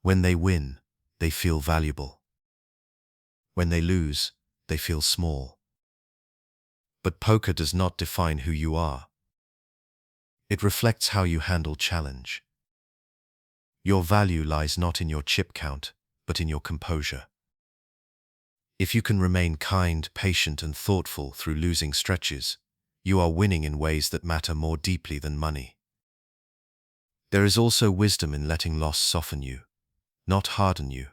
When they win, they feel valuable. When they lose, they feel small. But poker does not define who you are. It reflects how you handle challenge. Your value lies not in your chip count, but in your composure. If you can remain kind, patient, and thoughtful through losing stretches, you are winning in ways that matter more deeply than money. There is also wisdom in letting loss soften you, not harden you.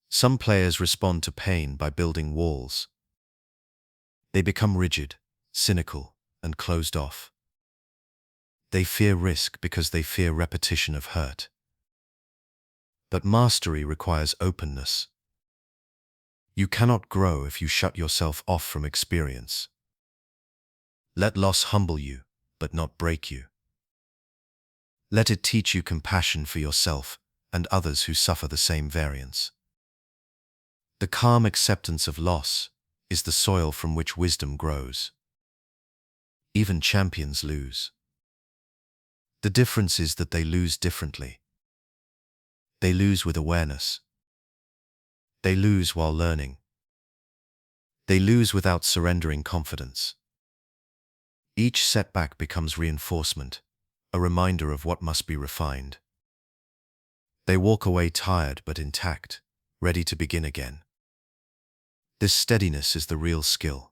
Some players respond to pain by building walls. They become rigid, cynical, and closed off. They fear risk because they fear repetition of hurt. But mastery requires openness. You cannot grow if you shut yourself off from experience. Let loss humble you, but not break you. Let it teach you compassion for yourself and others who suffer the same variance. The calm acceptance of loss is the soil from which wisdom grows. Even champions lose. The difference is that they lose differently. They lose with awareness. They lose while learning. They lose without surrendering confidence. Each setback becomes reinforcement, a reminder of what must be refined. They walk away tired but intact, ready to begin again. This steadiness is the real skill,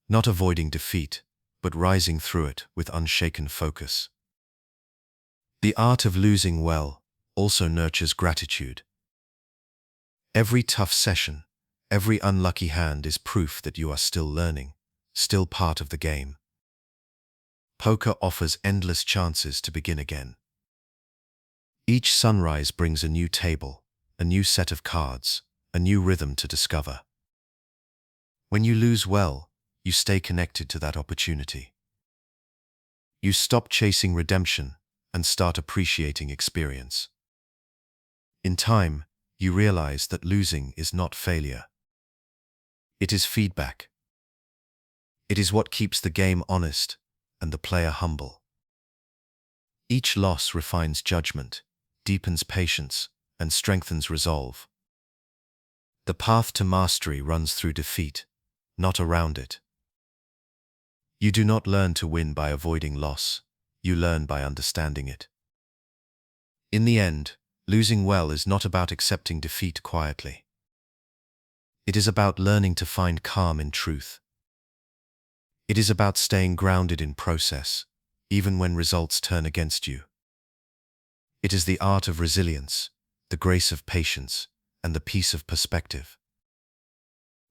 not avoiding defeat, but rising through it with unshaken focus. The art of losing well also nurtures gratitude. Every tough session, every unlucky hand is proof that you are still learning, still part of the game. Poker offers endless chances to begin again. Each sunrise brings a new table, a new set of cards, a new rhythm to discover. When you lose well, you stay connected to that opportunity. You stop chasing redemption and start appreciating experience. In time, you realize that losing is not failure. It is feedback. It is what keeps the game honest and the player humble. Each loss refines judgment, deepens patience, and strengthens resolve. The path to mastery runs through defeat, not around it. You do not learn to win by avoiding loss, you learn by understanding it. In the end, losing well is not about accepting defeat quietly. It is about learning to find calm in truth. It is about staying grounded in process, even when results turn against you. It is the art of resilience, the grace of patience, and the peace of perspective.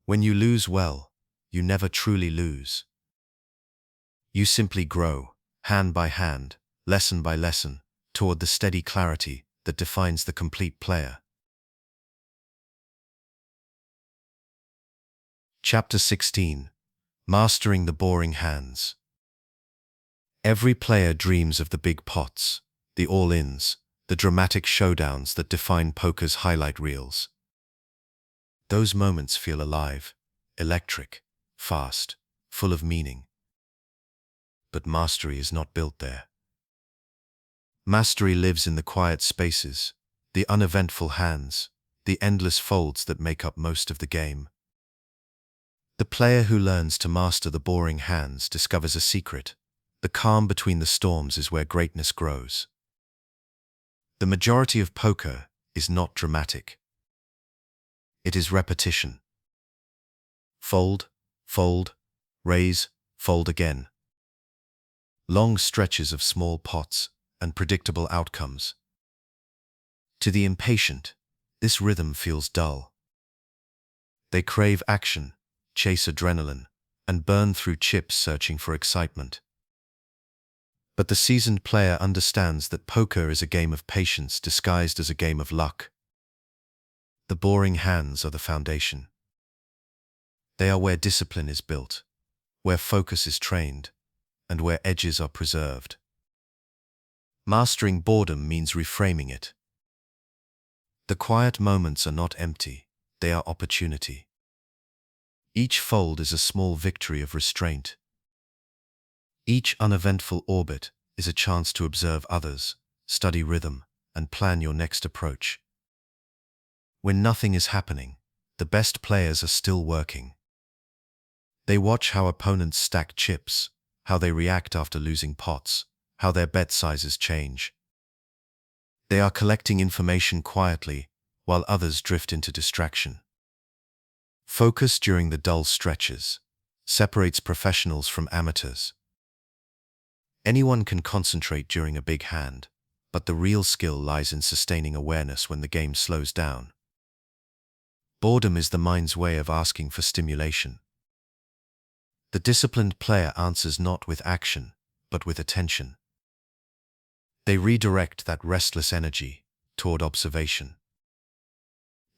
When you lose well, you never truly lose. You simply grow, hand by hand, lesson by lesson, toward the steady clarity that defines the complete player. Chapter 16. Mastering the Boring Hands. Every player dreams of the big pots, the all-ins, the dramatic showdowns that define poker's highlight reels. Those moments feel alive, electric, fast, full of meaning. But mastery is not built there. Mastery lives in the quiet spaces, the uneventful hands, the endless folds that make up most of the game. The player who learns to master the boring hands discovers a secret. The calm between the storms is where greatness grows. The majority of poker is not dramatic. It is repetition. Fold, fold, raise, fold again. Long stretches of small pots and predictable outcomes. To the impatient, this rhythm feels dull. They crave action, chase adrenaline, and burn through chips searching for excitement. But the seasoned player understands that poker is a game of patience disguised as a game of luck. The boring hands are the foundation. They are where discipline is built, where focus is trained, and where edges are preserved. Mastering boredom means reframing it. The quiet moments are not empty, they are opportunity. Each fold is a small victory of restraint. Each uneventful orbit is a chance to observe others, study rhythm, and plan your next approach. When nothing is happening, the best players are still working. They watch how opponents stack chips, how they react after losing pots, how their bet sizes change. They are collecting information quietly, while others drift into distraction. Focus during the dull stretches separates professionals from amateurs. Anyone can concentrate during a big hand, but the real skill lies in sustaining awareness when the game slows down. Boredom is the mind's way of asking for stimulation. The disciplined player answers not with action, but with attention. They redirect that restless energy toward observation.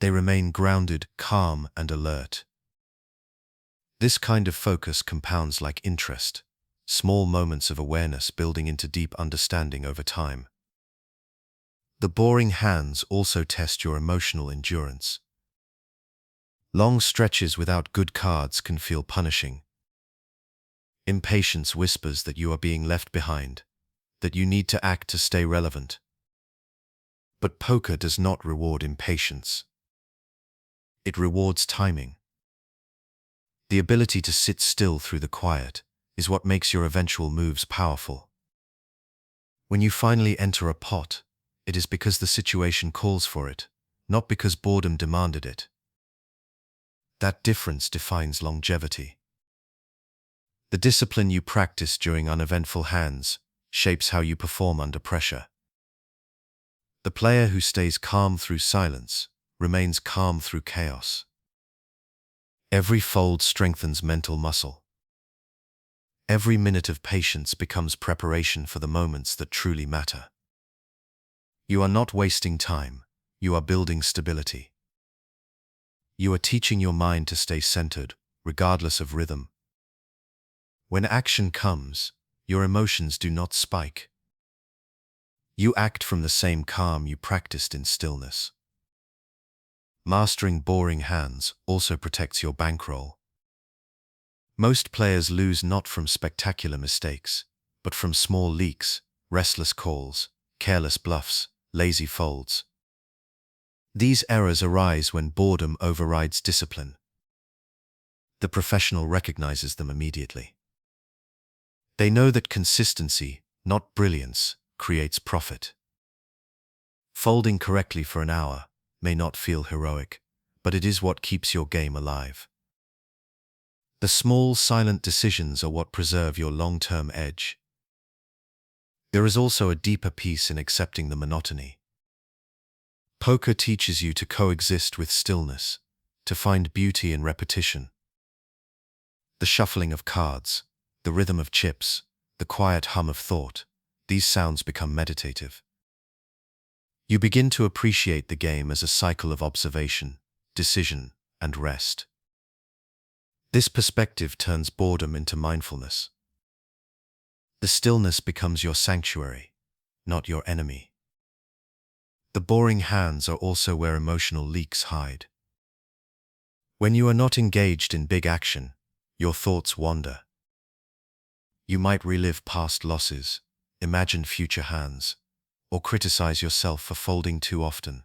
They remain grounded, calm, and alert. This kind of focus compounds like interest, small moments of awareness building into deep understanding over time. The boring hands also test your emotional endurance. Long stretches without good cards can feel punishing. Impatience whispers that you are being left behind, that you need to act to stay relevant. But poker does not reward impatience. It rewards timing. The ability to sit still through the quiet is what makes your eventual moves powerful. When you finally enter a pot, it is because the situation calls for it, not because boredom demanded it. That difference defines longevity. The discipline you practice during uneventful hands shapes how you perform under pressure. The player who stays calm through silence remains calm through chaos. Every fold strengthens mental muscle. Every minute of patience becomes preparation for the moments that truly matter. You are not wasting time, you are building stability. You are teaching your mind to stay centered, regardless of rhythm. When action comes, your emotions do not spike. You act from the same calm you practiced in stillness. Mastering boring hands also protects your bankroll. Most players lose not from spectacular mistakes, but from small leaks, restless calls, careless bluffs, lazy folds. These errors arise when boredom overrides discipline. The professional recognizes them immediately. They know that consistency, not brilliance, creates profit. Folding correctly for an hour may not feel heroic, but it is what keeps your game alive. The small, silent decisions are what preserve your long-term edge. There is also a deeper peace in accepting the monotony. Poker teaches you to coexist with stillness, to find beauty in repetition. The shuffling of cards, the rhythm of chips, the quiet hum of thought, these sounds become meditative. You begin to appreciate the game as a cycle of observation, decision, and rest. This perspective turns boredom into mindfulness. The stillness becomes your sanctuary, not your enemy. The boring hands are also where emotional leaks hide. When you are not engaged in big action, your thoughts wander. You might relive past losses, imagine future hands, or criticize yourself for folding too often.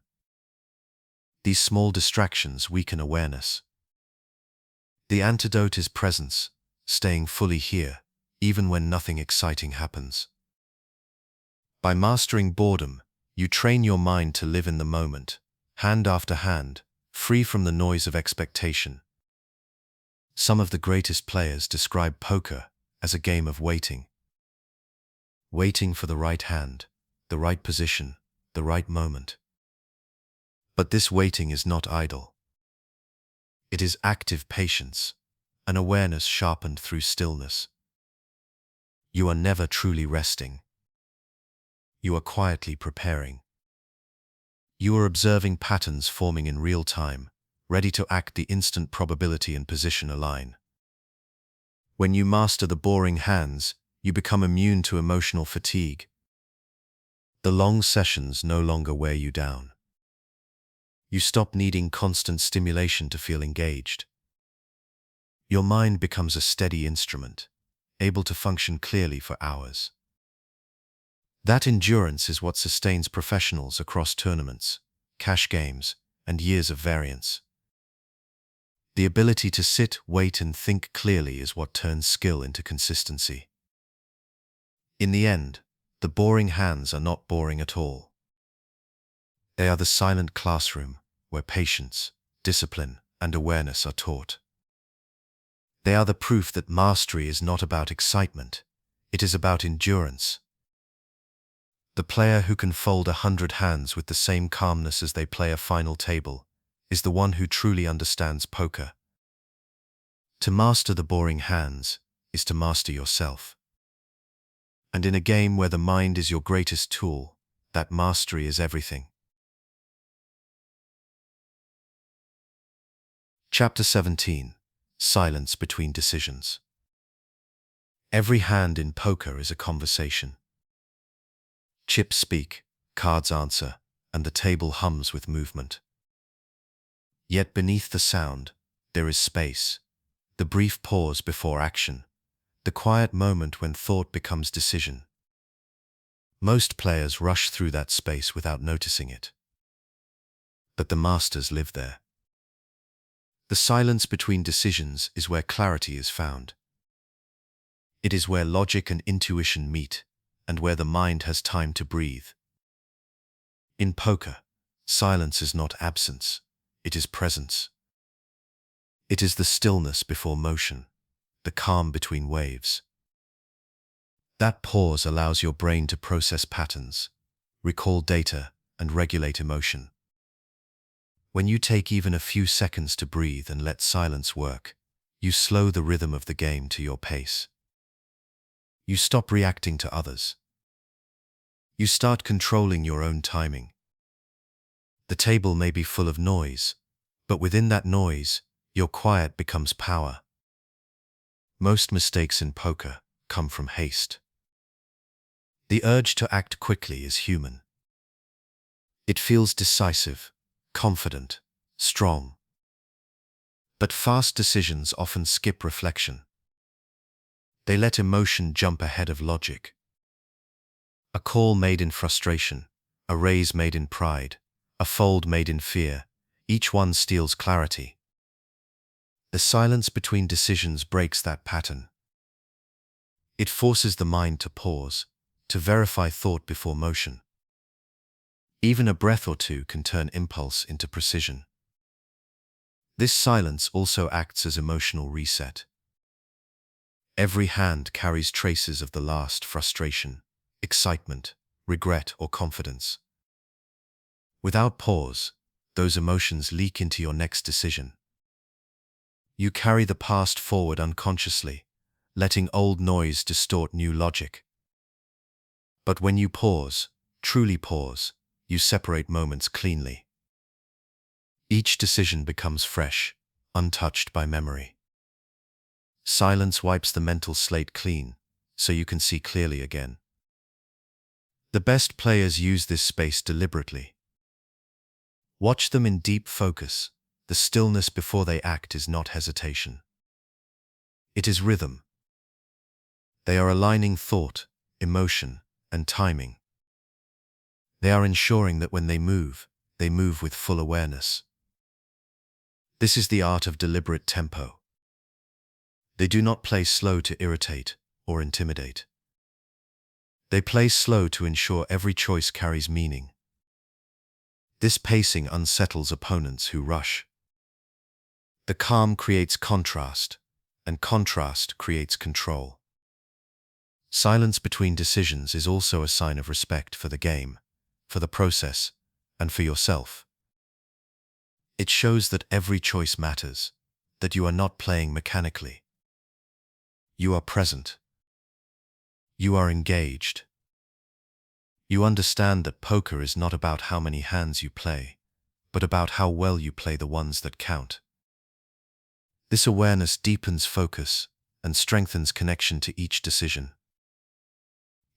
These small distractions weaken awareness. The antidote is presence, staying fully here, even when nothing exciting happens. By mastering boredom, you train your mind to live in the moment, hand after hand, free from the noise of expectation. Some of the greatest players describe poker as a game of waiting. Waiting for the right hand, the right position, the right moment. But this waiting is not idle. It is active patience, an awareness sharpened through stillness. You are never truly resting. You are quietly preparing. You are observing patterns forming in real time, ready to act the instant probability and position align. When you master the boring hands, you become immune to emotional fatigue. The long sessions no longer wear you down. You stop needing constant stimulation to feel engaged. Your mind becomes a steady instrument, able to function clearly for hours. That endurance is what sustains professionals across tournaments, cash games, and years of variance. The ability to sit, wait, and think clearly is what turns skill into consistency. In the end, the boring hands are not boring at all. They are the silent classroom where patience, discipline, and awareness are taught. They are the proof that mastery is not about excitement, it is about endurance. The player who can fold 100 hands with the same calmness as they play a final table is the one who truly understands poker. To master the boring hands is to master yourself. And in a game where the mind is your greatest tool, that mastery is everything. Chapter 17. Silence between decisions. Every hand in poker is a conversation. Chips speak, cards answer, and the table hums with movement. Yet beneath the sound, there is space, the brief pause before action, the quiet moment when thought becomes decision. Most players rush through that space without noticing it. But the masters live there. The silence between decisions is where clarity is found. It is where logic and intuition meet, and where the mind has time to breathe. In poker, silence is not absence, it is presence. It is the stillness before motion, the calm between waves. That pause allows your brain to process patterns, recall data, and regulate emotion. When you take even a few seconds to breathe and let silence work, you slow the rhythm of the game to your pace. You stop reacting to others. You start controlling your own timing. The table may be full of noise, but within that noise, your quiet becomes power. Most mistakes in poker come from haste. The urge to act quickly is human. It feels decisive, confident, strong. But fast decisions often skip reflection. They let emotion jump ahead of logic. A call made in frustration, a raise made in pride, a fold made in fear, each one steals clarity. The silence between decisions breaks that pattern. It forces the mind to pause, to verify thought before motion. Even a breath or two can turn impulse into precision. This silence also acts as emotional reset. Every hand carries traces of the last frustration, excitement, regret, or confidence. Without pause, those emotions leak into your next decision. You carry the past forward unconsciously, letting old noise distort new logic. But when you pause, truly pause, you separate moments cleanly. Each decision becomes fresh, untouched by memory. Silence wipes the mental slate clean, so you can see clearly again. The best players use this space deliberately. Watch them in deep focus. The stillness before they act is not hesitation. It is rhythm. They are aligning thought, emotion, and timing. They are ensuring that when they move with full awareness. This is the art of deliberate tempo. They do not play slow to irritate or intimidate. They play slow to ensure every choice carries meaning. This pacing unsettles opponents who rush. The calm creates contrast, and contrast creates control. Silence between decisions is also a sign of respect for the game, for the process, and for yourself. It shows that every choice matters, that you are not playing mechanically. You are present. You are engaged. You understand that poker is not about how many hands you play, but about how well you play the ones that count. This awareness deepens focus and strengthens connection to each decision.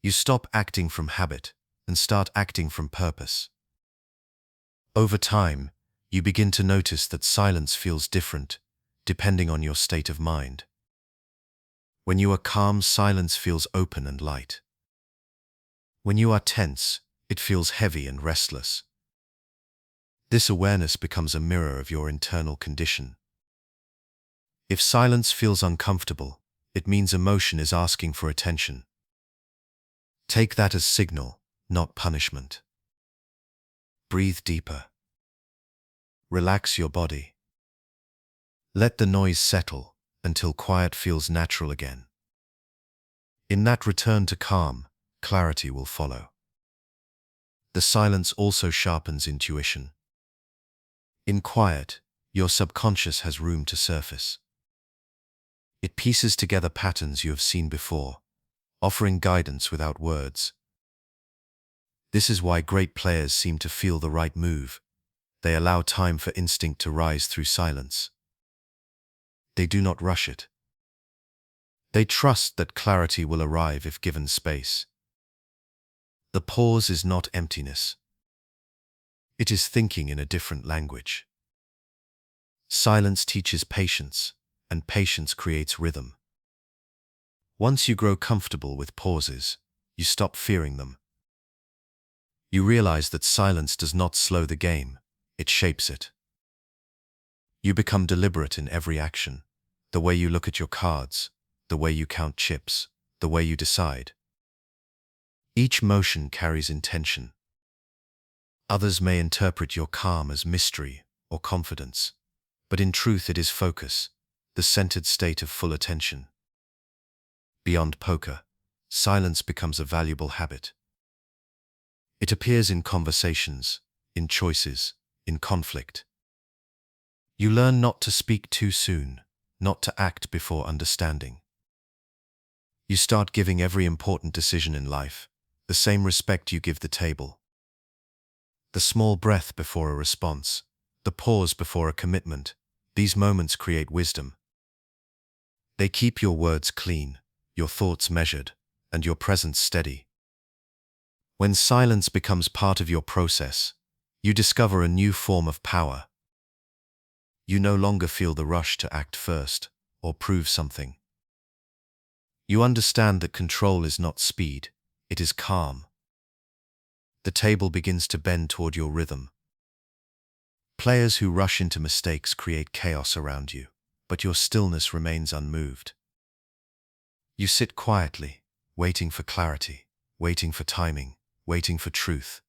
You stop acting from habit and start acting from purpose. Over time, you begin to notice that silence feels different, depending on your state of mind. When you are calm, silence feels open and light. When you are tense, it feels heavy and restless. This awareness becomes a mirror of your internal condition. If silence feels uncomfortable, it means emotion is asking for attention. Take that as signal, not punishment. Breathe deeper. Relax your body. Let the noise settle until quiet feels natural again. In that return to calm, clarity will follow. The silence also sharpens intuition. In quiet, your subconscious has room to surface. It pieces together patterns you have seen before, offering guidance without words. This is why great players seem to feel the right move. They allow time for instinct to rise through silence. They do not rush it. They trust that clarity will arrive if given space. The pause is not emptiness. It is thinking in a different language. Silence teaches patience, and patience creates rhythm. Once you grow comfortable with pauses, you stop fearing them. You realize that silence does not slow the game, it shapes it. You become deliberate in every action, the way you look at your cards, the way you count chips, the way you decide. Each motion carries intention. Others may interpret your calm as mystery or confidence, but in truth it is focus, the centered state of full attention. Beyond poker, silence becomes a valuable habit. It appears in conversations, in choices, in conflict. You learn not to speak too soon, not to act before understanding. You start giving every important decision in life the same respect you give the table. The small breath before a response, the pause before a commitment, these moments create wisdom. They keep your words clean, your thoughts measured, and your presence steady. When silence becomes part of your process, you discover a new form of power. You no longer feel the rush to act first or prove something. You understand that control is not speed, it is calm. The table begins to bend toward your rhythm. Players who rush into mistakes create chaos around you, but your stillness remains unmoved. You sit quietly, waiting for clarity, waiting for timing, waiting for truth.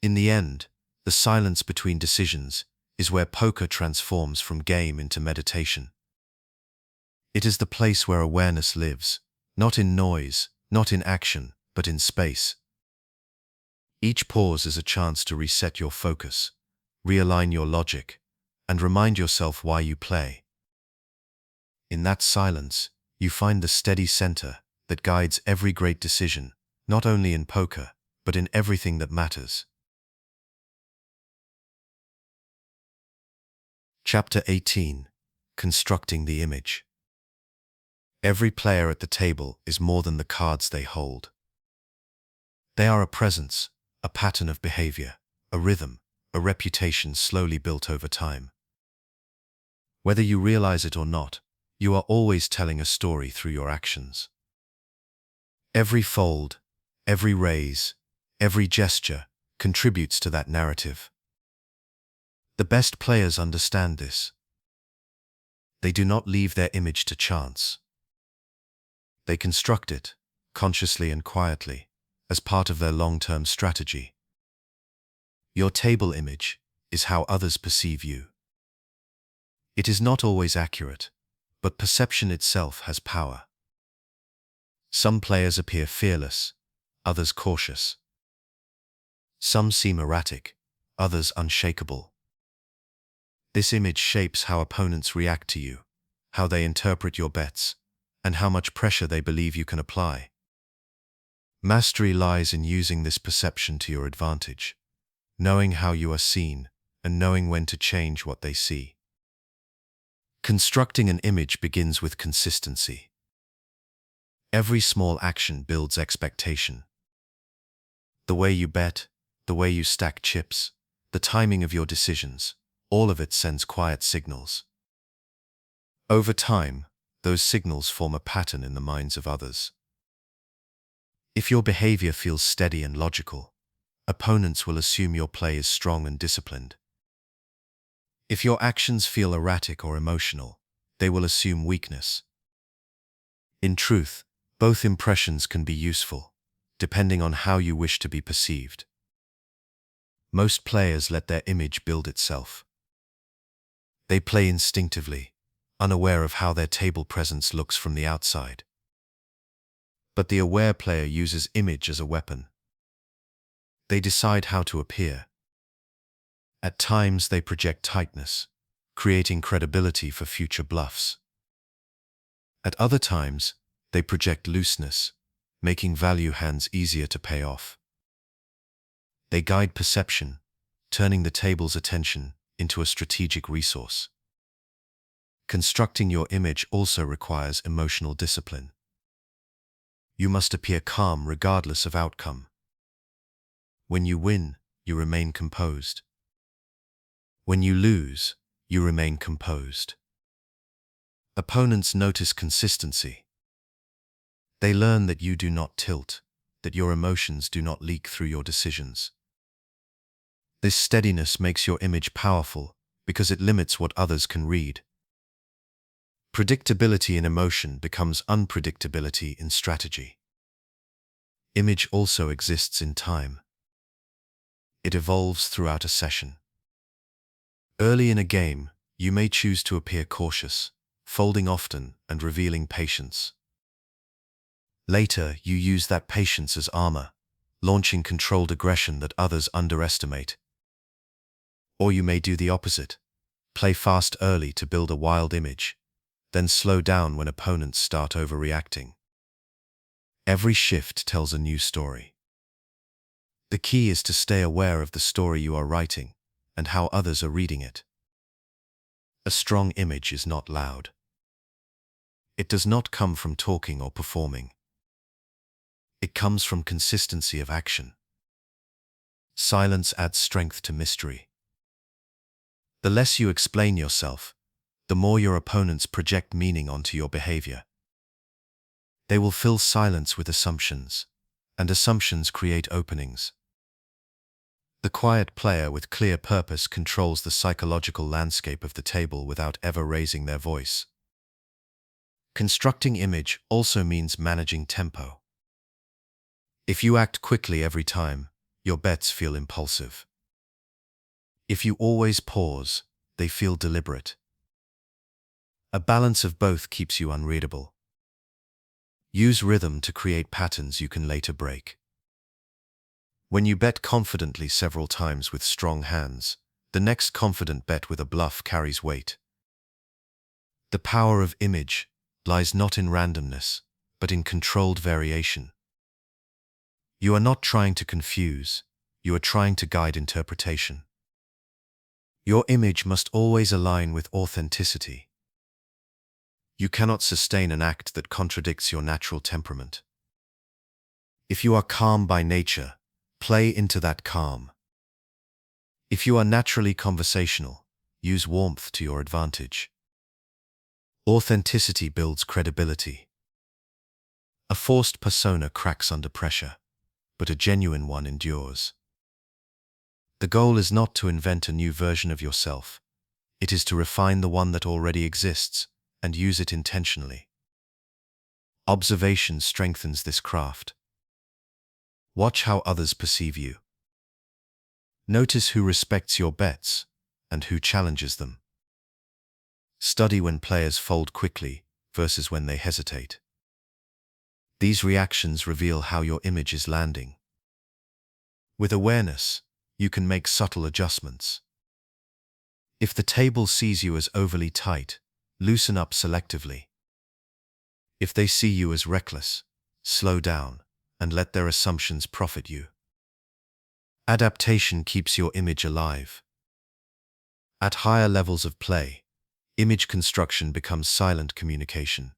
In the end, the silence between decisions is where poker transforms from game into meditation. It is the place where awareness lives, not in noise, not in action, but in space. Each pause is a chance to reset your focus, realign your logic, and remind yourself why you play. In that silence, you find the steady center that guides every great decision, not only in poker, but in everything that matters. Chapter 18: Constructing the Image. Every player at the table is more than the cards they hold. They are a presence, a pattern of behavior, a rhythm, a reputation slowly built over time. Whether you realize it or not, you are always telling a story through your actions. Every fold, every raise, every gesture contributes to that narrative. The best players understand this. They do not leave their image to chance. They construct it, consciously and quietly, as part of their long-term strategy. Your table image is how others perceive you. It is not always accurate, but perception itself has power. Some players appear fearless, others cautious. Some seem erratic, others unshakable. This image shapes how opponents react to you, how they interpret your bets, and how much pressure they believe you can apply. Mastery lies in using this perception to your advantage, knowing how you are seen and knowing when to change what they see. Constructing an image begins with consistency. Every small action builds expectation. The way you bet, the way you stack chips, the timing of your decisions, all of it sends quiet signals. Over time, those signals form a pattern in the minds of others. If your behavior feels steady and logical, opponents will assume your play is strong and disciplined. If your actions feel erratic or emotional, they will assume weakness. In truth, both impressions can be useful, depending on how you wish to be perceived. Most players let their image build itself. They play instinctively, unaware of how their table presence looks from the outside. But the aware player uses image as a weapon. They decide how to appear. At times they project tightness, creating credibility for future bluffs. At other times, they project looseness, making value hands easier to pay off. They guide perception, turning the table's attention into a strategic resource. Constructing your image also requires emotional discipline. You must appear calm regardless of outcome. When you win, you remain composed. When you lose, you remain composed. Opponents notice consistency. They learn that you do not tilt, that your emotions do not leak through your decisions. This steadiness makes your image powerful because it limits what others can read. Predictability in emotion becomes unpredictability in strategy. Image also exists in time. It evolves throughout a session. Early in a game, you may choose to appear cautious, folding often and revealing patience. Later, you use that patience as armor, launching controlled aggression that others underestimate. Or you may do the opposite, play fast early to build a wild image, then slow down when opponents start overreacting. Every shift tells a new story. The key is to stay aware of the story you are writing and how others are reading it. A strong image is not loud. It does not come from talking or performing. It comes from consistency of action. Silence adds strength to mystery. The less you explain yourself, the more your opponents project meaning onto your behavior. They will fill silence with assumptions, and assumptions create openings. The quiet player with clear purpose controls the psychological landscape of the table without ever raising their voice. Constructing image also means managing tempo. If you act quickly every time, your bets feel impulsive. If you always pause, they feel deliberate. A balance of both keeps you unreadable. Use rhythm to create patterns you can later break. When you bet confidently several times with strong hands, the next confident bet with a bluff carries weight. The power of image lies not in randomness, but in controlled variation. You are not trying to confuse, you are trying to guide interpretation. Your image must always align with authenticity. You cannot sustain an act that contradicts your natural temperament. If you are calm by nature, play into that calm. If you are naturally conversational, use warmth to your advantage. Authenticity builds credibility. A forced persona cracks under pressure, but a genuine one endures. The goal is not to invent a new version of yourself. It is to refine the one that already exists and use it intentionally. Observation strengthens this craft. Watch how others perceive you. Notice who respects your bets and who challenges them. Study when players fold quickly versus when they hesitate. These reactions reveal how your image is landing. With awareness, you can make subtle adjustments. If the table sees you as overly tight, loosen up selectively. If they see you as reckless, slow down and let their assumptions profit you. Adaptation keeps your image alive. At higher levels of play, image construction becomes silent communication.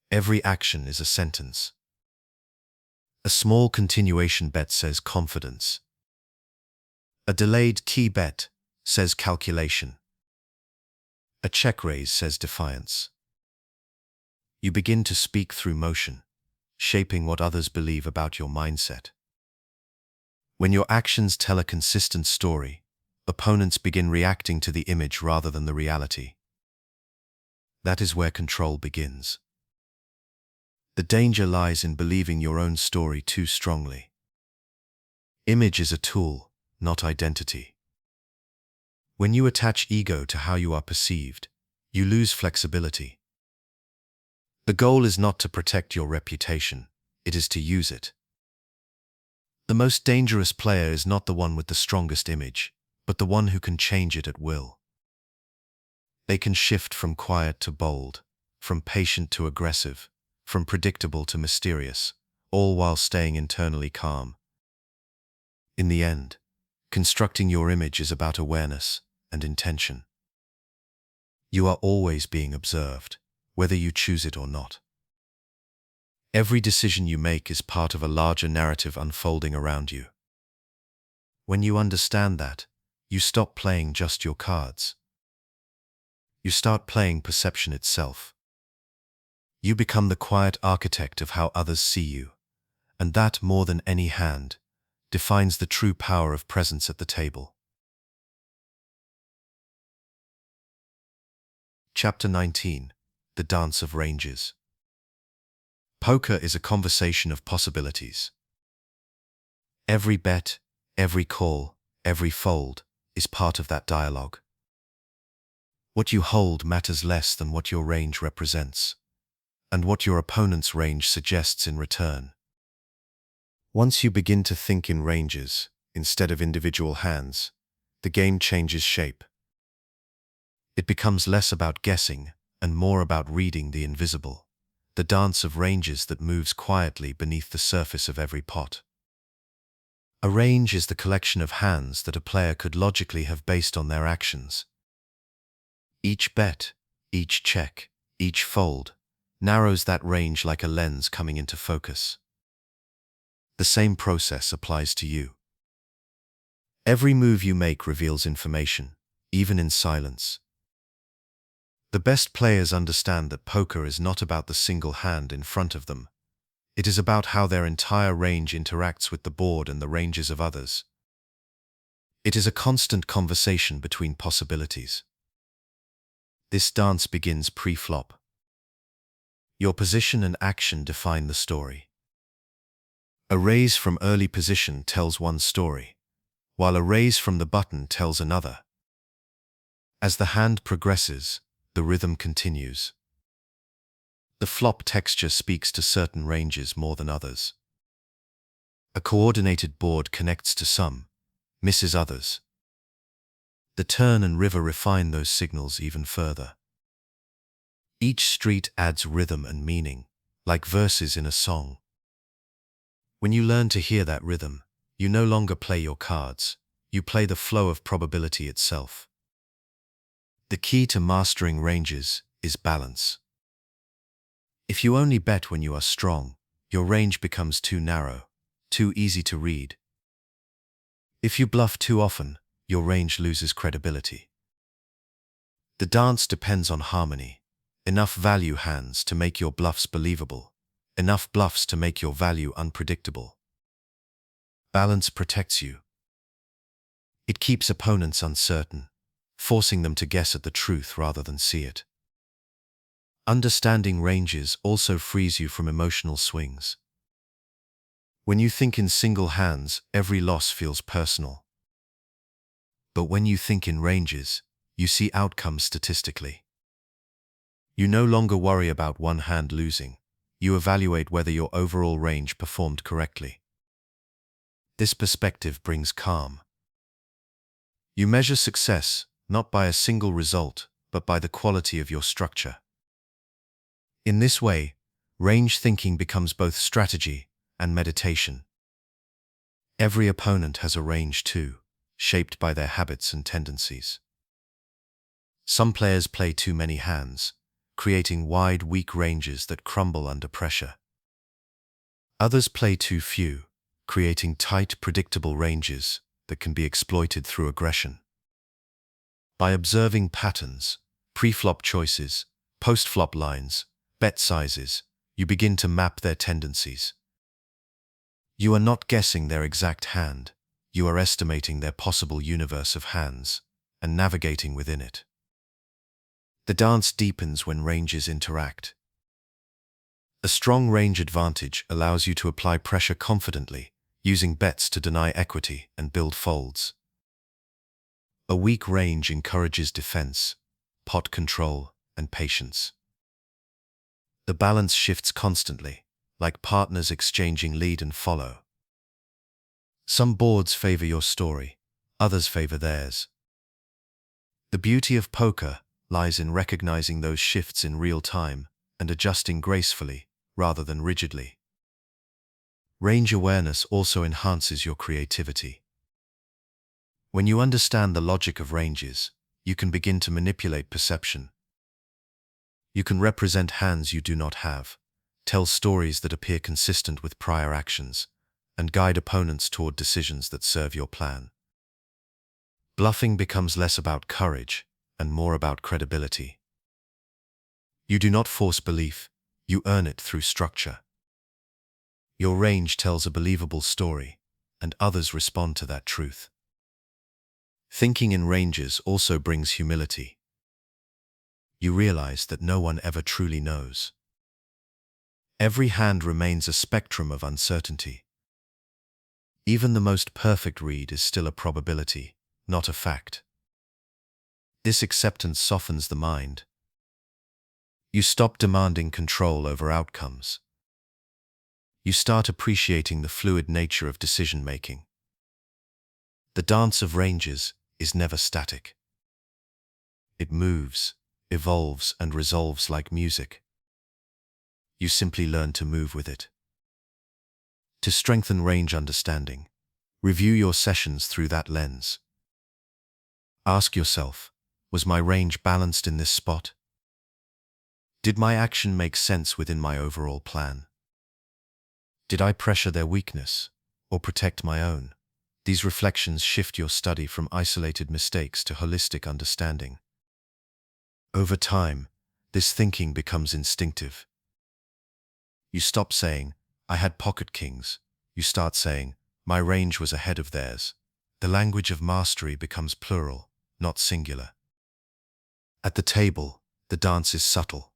Every action is a sentence. A small continuation bet says confidence. A delayed key bet says calculation. A check raise says defiance. You begin to speak through motion, shaping what others believe about your mindset. When your actions tell a consistent story, opponents begin reacting to the image rather than the reality. That is where control begins. The danger lies in believing your own story too strongly. Image is a tool, not identity. When you attach ego to how you are perceived, you lose flexibility. The goal is not to protect your reputation, it is to use it. The most dangerous player is not the one with the strongest image, but the one who can change it at will. They can shift from quiet to bold, from patient to aggressive, from predictable to mysterious, all while staying internally calm. In the end, constructing your image is about awareness and intention. You are always being observed, whether you choose it or not. Every decision you make is part of a larger narrative unfolding around you. When you understand that, you stop playing just your cards. You start playing perception itself. You become the quiet architect of how others see you, and that, more than any hand, defines the true power of presence at the table. Chapter 19. The Dance of Ranges. Poker is a conversation of possibilities. Every bet, every call, every fold is part of that dialogue. What you hold matters less than what your range represents, and what your opponent's range suggests in return. Once you begin to think in ranges, instead of individual hands, the game changes shape. It becomes less about guessing and more about reading the invisible, the dance of ranges that moves quietly beneath the surface of every pot. A range is the collection of hands that a player could logically have based on their actions. Each bet, each check, each fold narrows that range like a lens coming into focus. The same process applies to you. Every move you make reveals information, even in silence. The best players understand that poker is not about the single hand in front of them. It is about how their entire range interacts with the board and the ranges of others. It is a constant conversation between possibilities. This dance begins pre-flop. Your position and action define the story. A raise from early position tells one story, while a raise from the button tells another. As the hand progresses, the rhythm continues. The flop texture speaks to certain ranges more than others. A coordinated board connects to some, misses others. The turn and river refine those signals even further. Each street adds rhythm and meaning, like verses in a song. When you learn to hear that rhythm, you no longer play your cards, you play the flow of probability itself. The key to mastering ranges is balance. If you only bet when you are strong, your range becomes too narrow, too easy to read. If you bluff too often, your range loses credibility. The dance depends on harmony. Enough value hands to make your bluffs believable, enough bluffs to make your value unpredictable. Balance protects you. It keeps opponents uncertain, forcing them to guess at the truth rather than see it. Understanding ranges also frees you from emotional swings. When you think in single hands, every loss feels personal. But when you think in ranges, you see outcomes statistically. You no longer worry about one hand losing. You evaluate whether your overall range performed correctly. This perspective brings calm. You measure success not by a single result, but by the quality of your structure. In this way, range thinking becomes both strategy and meditation. Every opponent has a range too, shaped by their habits and tendencies. Some players play too many hands, creating wide, weak ranges that crumble under pressure. Others play too few, creating tight, predictable ranges that can be exploited through aggression. By observing patterns, pre-flop choices, post-flop lines, bet sizes, you begin to map their tendencies. You are not guessing their exact hand, you are estimating their possible universe of hands and navigating within it. The dance deepens when ranges interact. A strong range advantage allows you to apply pressure confidently, using bets to deny equity and build folds. A weak range encourages defense, pot control, and patience. The balance shifts constantly, like partners exchanging lead and follow. Some boards favor your story, others favor theirs. The beauty of poker lies in recognizing those shifts in real time and adjusting gracefully rather than rigidly. Range awareness also enhances your creativity. When you understand the logic of ranges, you can begin to manipulate perception. You can represent hands you do not have, tell stories that appear consistent with prior actions, and guide opponents toward decisions that serve your plan. Bluffing becomes less about courage and more about credibility. You do not force belief, you earn it through structure. Your range tells a believable story, and others respond to that truth. Thinking in ranges also brings humility. You realize that no one ever truly knows. Every hand remains a spectrum of uncertainty. Even the most perfect read is still a probability, not a fact. This acceptance softens the mind. You stop demanding control over outcomes. You start appreciating the fluid nature of decision-making. The dance of ranges is never static. It moves, evolves, and resolves like music. You simply learn to move with it. To strengthen range understanding, review your sessions through that lens. Ask yourself, was my range balanced in this spot? Did my action make sense within my overall plan? Did I pressure their weakness or protect my own? These reflections shift your study from isolated mistakes to holistic understanding. Over time, this thinking becomes instinctive. You stop saying, I had pocket kings. You start saying, my range was ahead of theirs. The language of mastery becomes plural, not singular. At the table, the dance is subtle.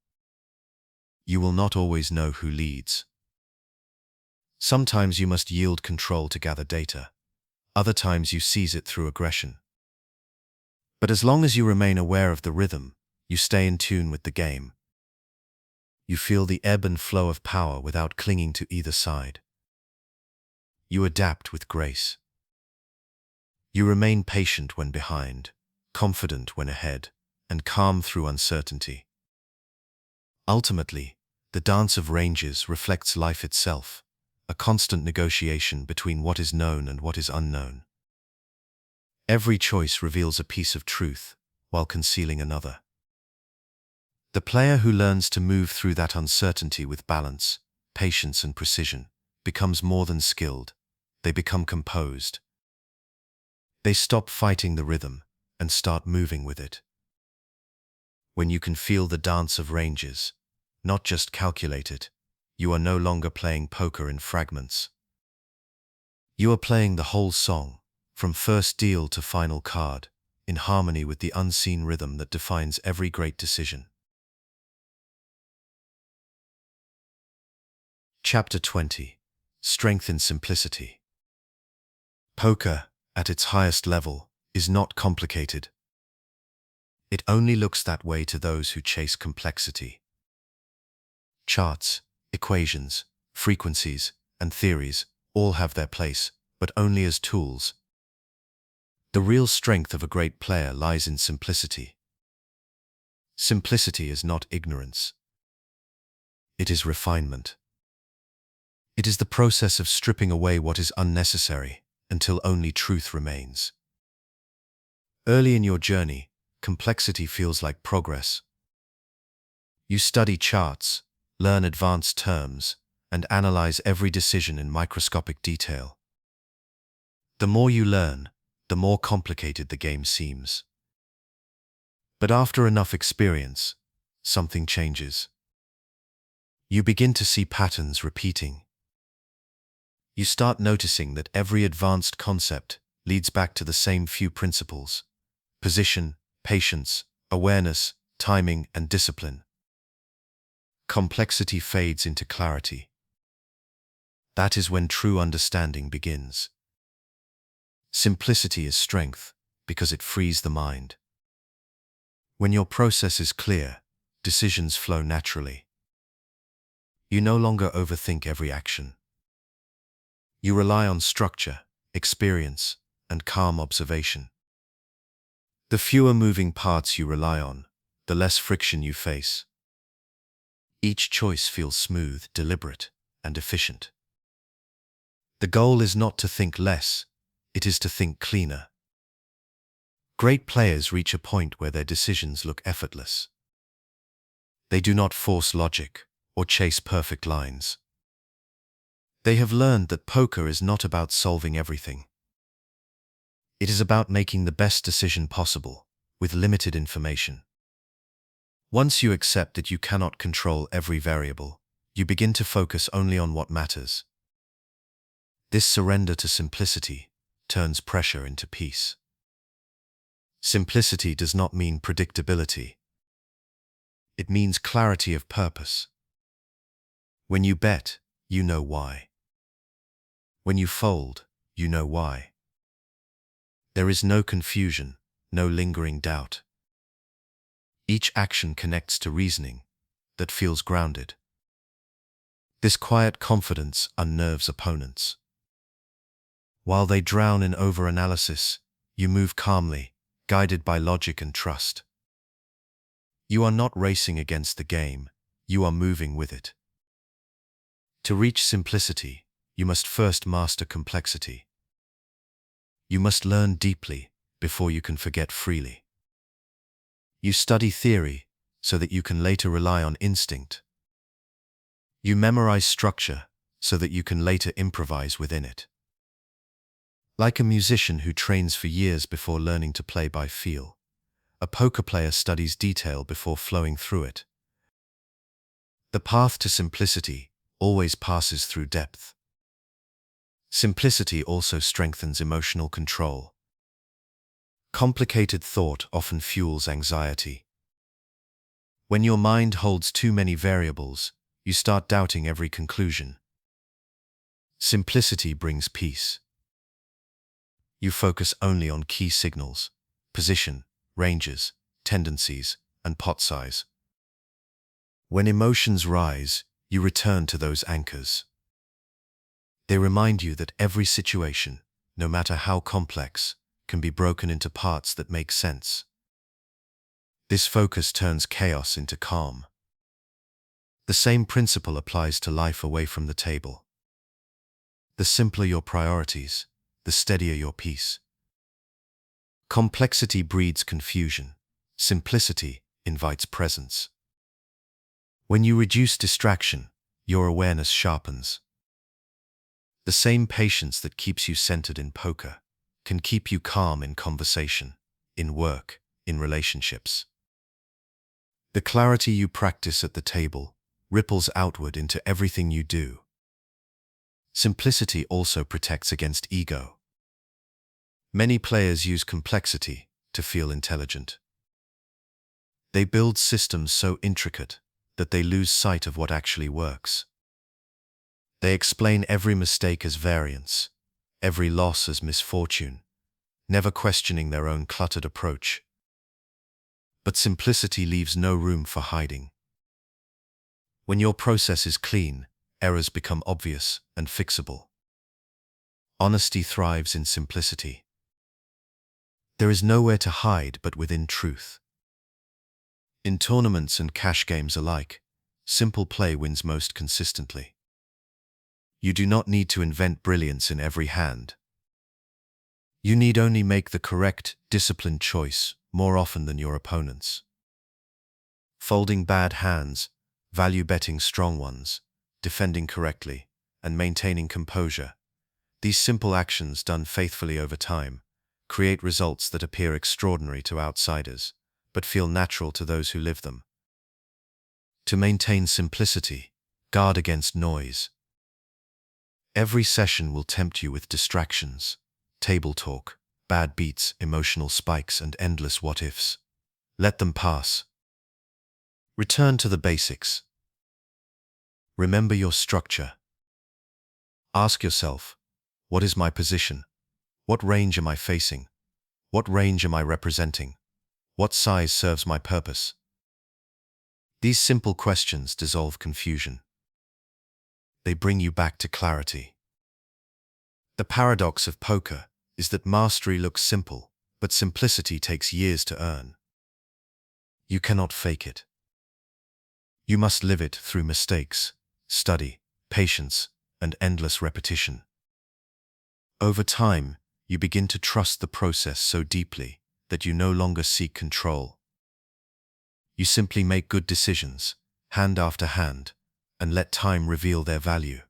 You will not always know who leads. Sometimes you must yield control to gather data. Other times you seize it through aggression. But as long as you remain aware of the rhythm, you stay in tune with the game. You feel the ebb and flow of power without clinging to either side. You adapt with grace. You remain patient when behind, confident when ahead, and calm through uncertainty. Ultimately, the dance of ranges reflects life itself, a constant negotiation between what is known and what is unknown. Every choice reveals a piece of truth, while concealing another. The player who learns to move through that uncertainty with balance, patience, and precision becomes more than skilled. They become composed. They stop fighting the rhythm and start moving with it. When you can feel the dance of ranges, not just calculate it, you are no longer playing poker in fragments. You are playing the whole song, from first deal to final card, in harmony with the unseen rhythm that defines every great decision. Chapter 20. Strength in Simplicity. Poker, at its highest level, is not complicated. It only looks that way to those who chase complexity. Charts, equations, frequencies, and theories all have their place, but only as tools. The real strength of a great player lies in simplicity. Simplicity is not ignorance. It is refinement. It is the process of stripping away what is unnecessary until only truth remains. Early in your journey, complexity feels like progress. You study charts, learn advanced terms, and analyze every decision in microscopic detail. The more you learn, the more complicated the game seems. But after enough experience, something changes. You begin to see patterns repeating. You start noticing that every advanced concept leads back to the same few principles: position, patience, awareness, timing, and discipline. Complexity fades into clarity. That is when true understanding begins. Simplicity is strength because it frees the mind. When your process is clear, decisions flow naturally. You no longer overthink every action. You rely on structure, experience, and calm observation. The fewer moving parts you rely on, the less friction you face. Each choice feels smooth, deliberate, and efficient. The goal is not to think less, it is to think cleaner. Great players reach a point where their decisions look effortless. They do not force logic or chase perfect lines. They have learned that poker is not about solving everything. It is about making the best decision possible, with limited information. Once you accept that you cannot control every variable, you begin to focus only on what matters. This surrender to simplicity turns pressure into peace. Simplicity does not mean predictability. It means clarity of purpose. When you bet, you know why. When you fold, you know why. There is no confusion, no lingering doubt. Each action connects to reasoning that feels grounded. This quiet confidence unnerves opponents. While they drown in overanalysis, you move calmly, guided by logic and trust. You are not racing against the game, you are moving with it. To reach simplicity, you must first master complexity. You must learn deeply before you can forget freely. You study theory so that you can later rely on instinct. You memorize structure so that you can later improvise within it. Like a musician who trains for years before learning to play by feel, a poker player studies detail before flowing through it. The path to simplicity always passes through depth. Simplicity also strengthens emotional control. Complicated thought often fuels anxiety. When your mind holds too many variables, you start doubting every conclusion. Simplicity brings peace. You focus only on key signals: position, ranges, tendencies, and pot size. When emotions rise, you return to those anchors. They remind you that every situation, no matter how complex, can be broken into parts that make sense. This focus turns chaos into calm. The same principle applies to life away from the table. The simpler your priorities, the steadier your peace. Complexity breeds confusion. Simplicity invites presence. When you reduce distraction, your awareness sharpens. The same patience that keeps you centered in poker can keep you calm in conversation, in work, in relationships. The clarity you practice at the table ripples outward into everything you do. Simplicity also protects against ego. Many players use complexity to feel intelligent. They build systems so intricate that they lose sight of what actually works. They explain every mistake as variance, every loss as misfortune, never questioning their own cluttered approach. But simplicity leaves no room for hiding. When your process is clean, errors become obvious and fixable. Honesty thrives in simplicity. There is nowhere to hide but within truth. In tournaments and cash games alike, simple play wins most consistently. You do not need to invent brilliance in every hand. You need only make the correct, disciplined choice more often than your opponents. Folding bad hands, value betting strong ones, defending correctly, and maintaining composure. These simple actions done faithfully over time create results that appear extraordinary to outsiders, but feel natural to those who live them. To maintain simplicity, guard against noise. Every session will tempt you with distractions, table talk, bad beats, emotional spikes, and endless what-ifs. Let them pass. Return to the basics. Remember your structure. Ask yourself, what is my position? What range am I facing? What range am I representing? What size serves my purpose? These simple questions dissolve confusion. They bring you back to clarity. The paradox of poker is that mastery looks simple, but simplicity takes years to earn. You cannot fake it. You must live it through mistakes, study, patience, and endless repetition. Over time, you begin to trust the process so deeply that you no longer seek control. You simply make good decisions, hand after hand, and let time reveal their value.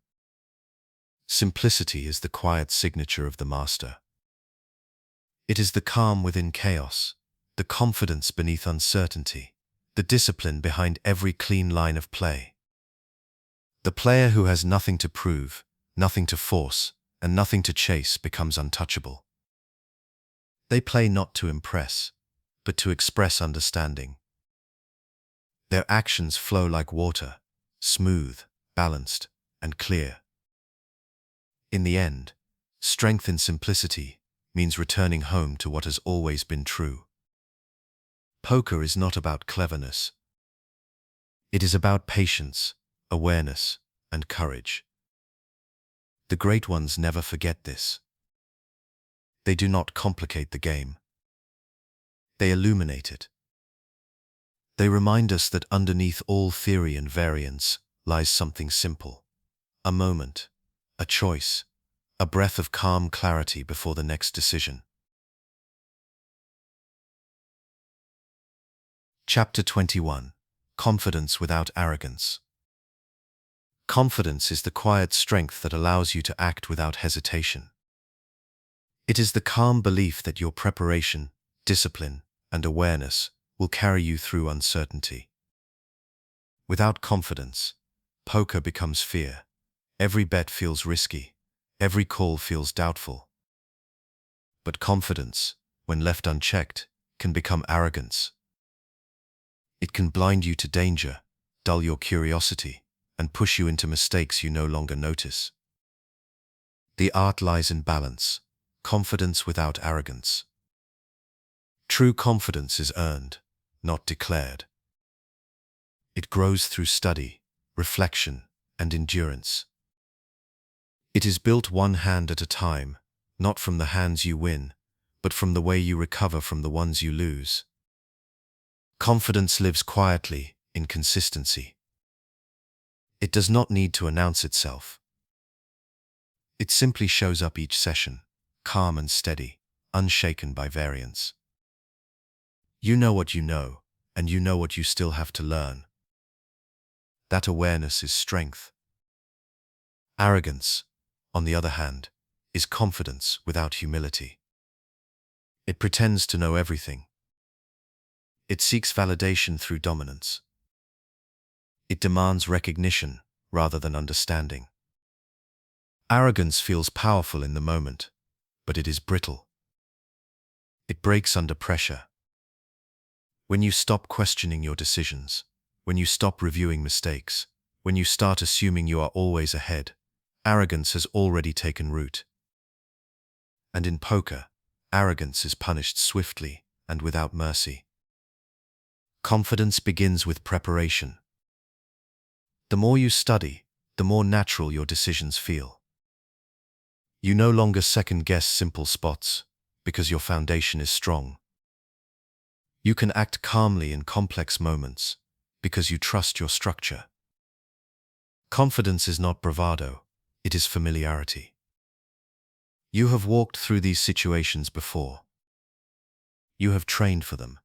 Simplicity is the quiet signature of the master. It is the calm within chaos, the confidence beneath uncertainty, the discipline behind every clean line of play. The player who has nothing to prove, nothing to force, and nothing to chase becomes untouchable. They play not to impress, but to express understanding. Their actions flow like water, smooth, balanced, and clear. In the end, strength in simplicity means returning home to what has always been true. Poker is not about cleverness. It is about patience, awareness, and courage. The great ones never forget this. They do not complicate the game. They illuminate it. They remind us that underneath all theory and variance lies something simple. A moment, a choice, a breath of calm clarity before the next decision. Chapter 21. Confidence without arrogance. Confidence is the quiet strength that allows you to act without hesitation. It is the calm belief that your preparation, discipline, and awareness will carry you through uncertainty. Without confidence, poker becomes fear. Every bet feels risky. Every call feels doubtful. But confidence, when left unchecked, can become arrogance. It can blind you to danger, dull your curiosity, and push you into mistakes you no longer notice. The art lies in balance, confidence without arrogance. True confidence is earned, not declared. It grows through study, reflection, and endurance. It is built one hand at a time, not from the hands you win, but from the way you recover from the ones you lose. Confidence lives quietly in consistency. It does not need to announce itself. It simply shows up each session, calm and steady, unshaken by variance. You know what you know, and you know what you still have to learn. That awareness is strength. Arrogance, on the other hand, is confidence without humility. It pretends to know everything. It seeks validation through dominance. It demands recognition rather than understanding. Arrogance feels powerful in the moment, but it is brittle. It breaks under pressure. When you stop questioning your decisions, when you stop reviewing mistakes, when you start assuming you are always ahead, arrogance has already taken root. And in poker, arrogance is punished swiftly and without mercy. Confidence begins with preparation. The more you study, the more natural your decisions feel. You no longer second-guess simple spots because your foundation is strong. You can act calmly in complex moments because you trust your structure. Confidence is not bravado, it is familiarity. You have walked through these situations before. You have trained for them.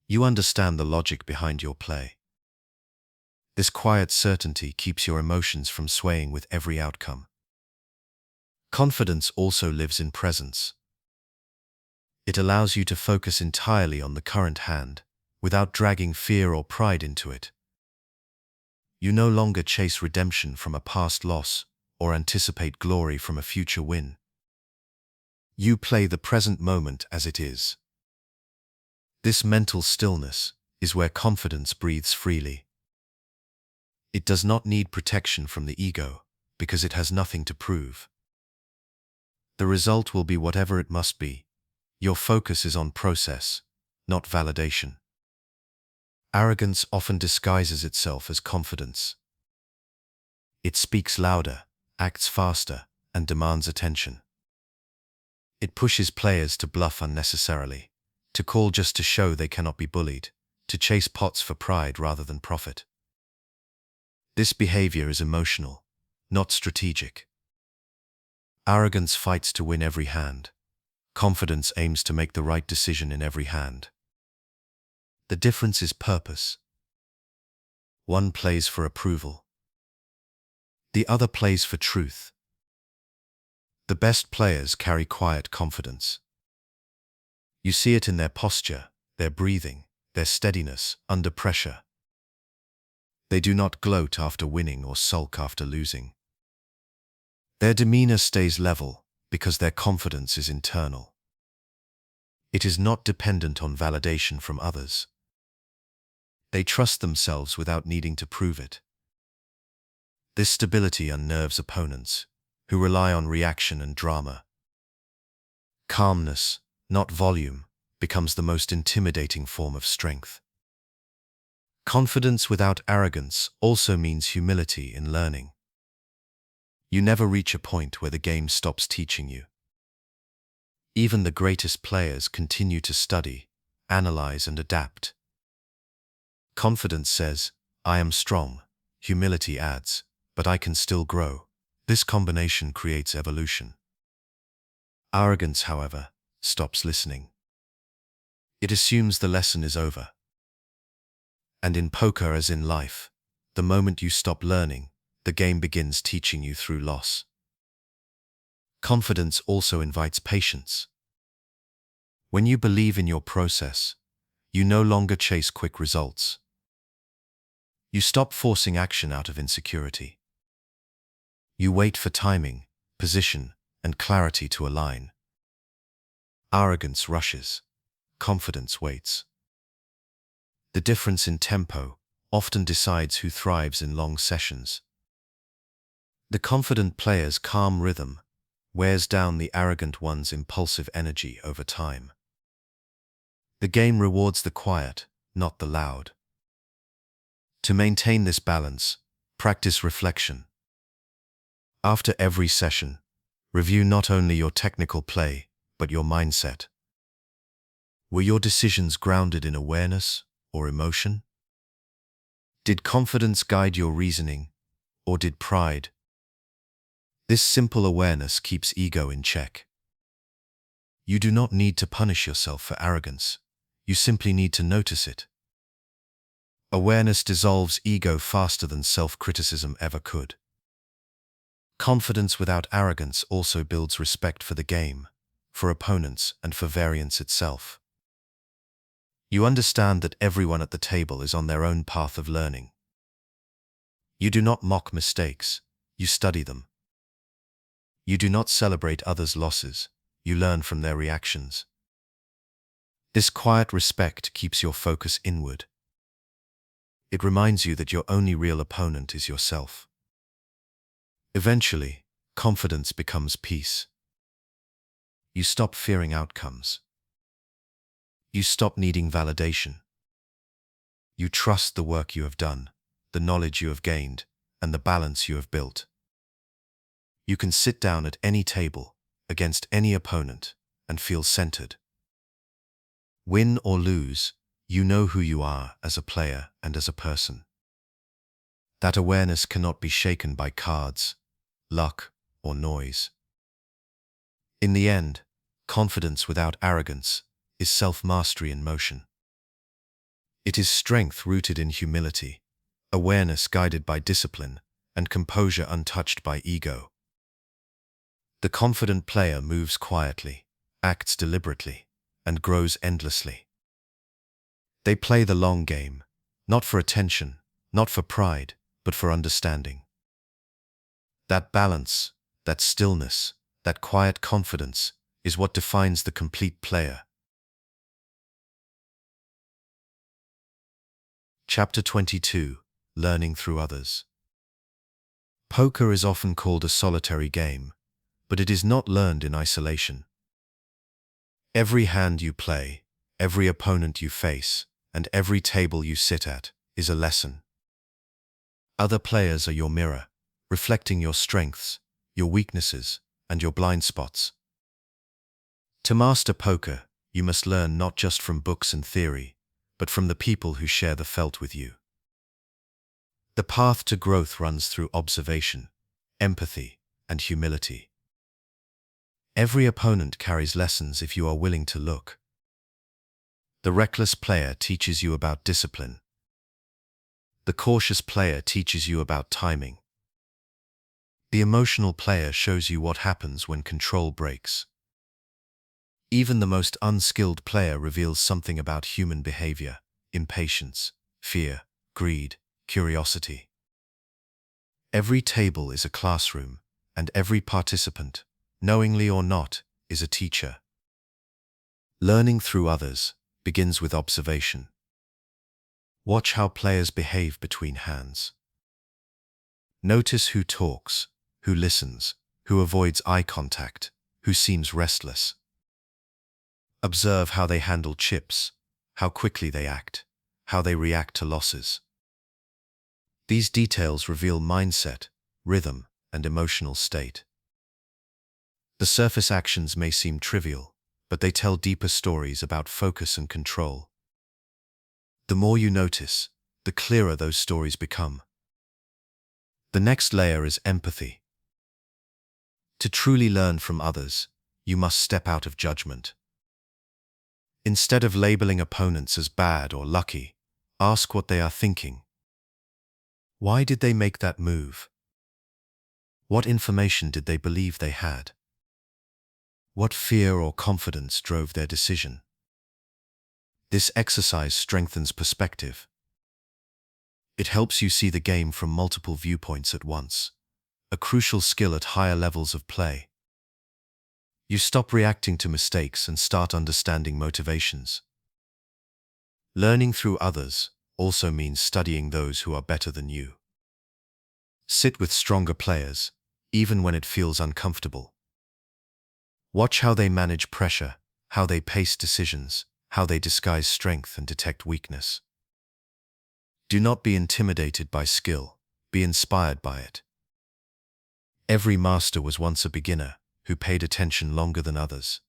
You understand the logic behind your play. This quiet certainty keeps your emotions from swaying with every outcome. Confidence also lives in presence. It allows you to focus entirely on the current hand, without dragging fear or pride into it. You no longer chase redemption from a past loss or anticipate glory from a future win. You play the present moment as it is. This mental stillness is where confidence breathes freely. It does not need protection from the ego because it has nothing to prove. The result will be whatever it must be. Your focus is on process, not validation. Arrogance often disguises itself as confidence. It speaks louder, acts faster, and demands attention. It pushes players to bluff unnecessarily, to call just to show they cannot be bullied, to chase pots for pride rather than profit. This behavior is emotional, not strategic. Arrogance fights to win every hand. Confidence aims to make the right decision in every hand. The difference is purpose. One plays for approval. The other plays for truth. The best players carry quiet confidence. You see it in their posture, their breathing, their steadiness under pressure. They do not gloat after winning or sulk after losing. Their demeanor stays level because their confidence is internal. It is not dependent on validation from others. They trust themselves without needing to prove it. This stability unnerves opponents, who rely on reaction and drama. Calmness, not volume, becomes the most intimidating form of strength. Confidence without arrogance also means humility in learning. You never reach a point where the game stops teaching you. Even the greatest players continue to study, analyze, and adapt. Confidence says, I am strong. Humility adds, but I can still grow. This combination creates evolution. Arrogance, however, stops listening. It assumes the lesson is over. And in poker as in life, the moment you stop learning, the game begins teaching you through loss. Confidence also invites patience. When you believe in your process, you no longer chase quick results. You stop forcing action out of insecurity. You wait for timing, position, and clarity to align. Arrogance rushes. Confidence waits. The difference in tempo often decides who thrives in long sessions. The confident player's calm rhythm wears down the arrogant one's impulsive energy over time. The game rewards the quiet, not the loud. To maintain this balance, practice reflection. After every session, review not only your technical play, but your mindset. Were your decisions grounded in awareness or emotion? Did confidence guide your reasoning, or did pride? This simple awareness keeps ego in check. You do not need to punish yourself for arrogance. You simply need to notice it. Awareness dissolves ego faster than self-criticism ever could. Confidence without arrogance also builds respect for the game, for opponents, and for variance itself. You understand that everyone at the table is on their own path of learning. You do not mock mistakes, you study them. You do not celebrate others' losses, you learn from their reactions. This quiet respect keeps your focus inward. It reminds you that your only real opponent is yourself. Eventually, confidence becomes peace. You stop fearing outcomes. You stop needing validation. You trust the work you have done, the knowledge you have gained, and the balance you have built. You can sit down at any table, against any opponent, and feel centered. Win or lose, you know who you are as a player and as a person. That awareness cannot be shaken by cards, luck, or noise. In the end, confidence without arrogance is self-mastery in motion. It is strength rooted in humility, awareness guided by discipline, and composure untouched by ego. The confident player moves quietly, acts deliberately, and grows endlessly. They play the long game, not for attention, not for pride, but for understanding. That balance, that stillness, that quiet confidence is what defines the complete player. Chapter 22: Learning through others. Poker is often called a solitary game, but it is not learned in isolation. Every hand you play, every opponent you face, and every table you sit at is a lesson. Other players are your mirror, reflecting your strengths, your weaknesses, and your blind spots. To master poker, you must learn not just from books and theory, but from the people who share the felt with you. The path to growth runs through observation, empathy, and humility. Every opponent carries lessons if you are willing to look. The reckless player teaches you about discipline. The cautious player teaches you about timing. The emotional player shows you what happens when control breaks. Even the most unskilled player reveals something about human behavior, impatience, fear, greed, curiosity. Every table is a classroom, and every participant, knowingly or not, is a teacher. Learning through others begins with observation. Watch how players behave between hands. Notice who talks, who listens, who avoids eye contact, who seems restless. Observe how they handle chips, how quickly they act, how they react to losses. These details reveal mindset, rhythm, and emotional state. The surface actions may seem trivial, but they tell deeper stories about focus and control. The more you notice, the clearer those stories become. The next layer is empathy. To truly learn from others, you must step out of judgment. Instead of labeling opponents as bad or lucky, ask what they are thinking. Why did they make that move? What information did they believe they had? What fear or confidence drove their decision? This exercise strengthens perspective. It helps you see the game from multiple viewpoints at once, a crucial skill at higher levels of play. You stop reacting to mistakes and start understanding motivations. Learning through others also means studying those who are better than you. Sit with stronger players, even when it feels uncomfortable. Watch how they manage pressure, how they pace decisions, how they disguise strength and detect weakness. Do not be intimidated by skill, be inspired by it. Every master was once a beginner who paid attention longer than others.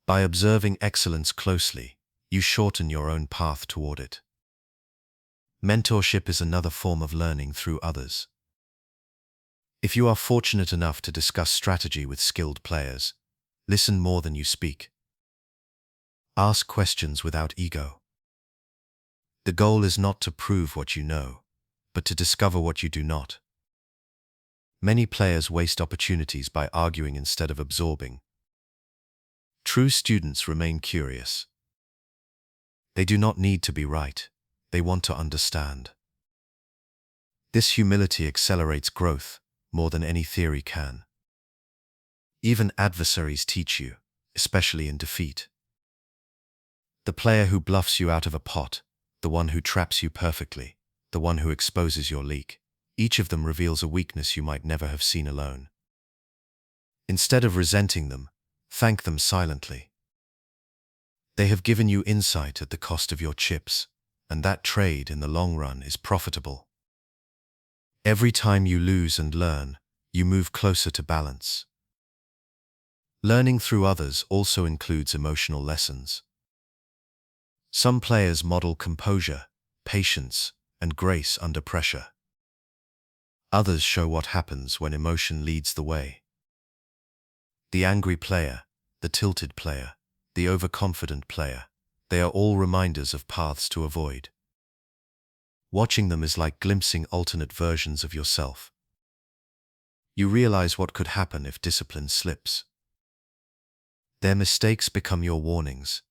By observing excellence closely, you shorten your own path toward it. Mentorship is another form of learning through others. If you are fortunate enough to discuss strategy with skilled players, listen more than you speak. Ask questions without ego. The goal is not to prove what you know, but to discover what you do not. Many players waste opportunities by arguing instead of absorbing. True students remain curious. They do not need to be right, they want to understand. This humility accelerates growth more than any theory can. Even adversaries teach you, especially in defeat. The player who bluffs you out of a pot, the one who traps you perfectly, the one who exposes your leak. Each of them reveals a weakness you might never have seen alone. Instead of resenting them, thank them silently. They have given you insight at the cost of your chips, and that trade in the long run is profitable. Every time you lose and learn, you move closer to balance. Learning through others also includes emotional lessons. Some players model composure, patience, and grace under pressure. Others show what happens when emotion leads the way. The angry player, the tilted player, the overconfident player, they are all reminders of paths to avoid. Watching them is like glimpsing alternate versions of yourself. You realize what could happen if discipline slips. Their mistakes become your warnings.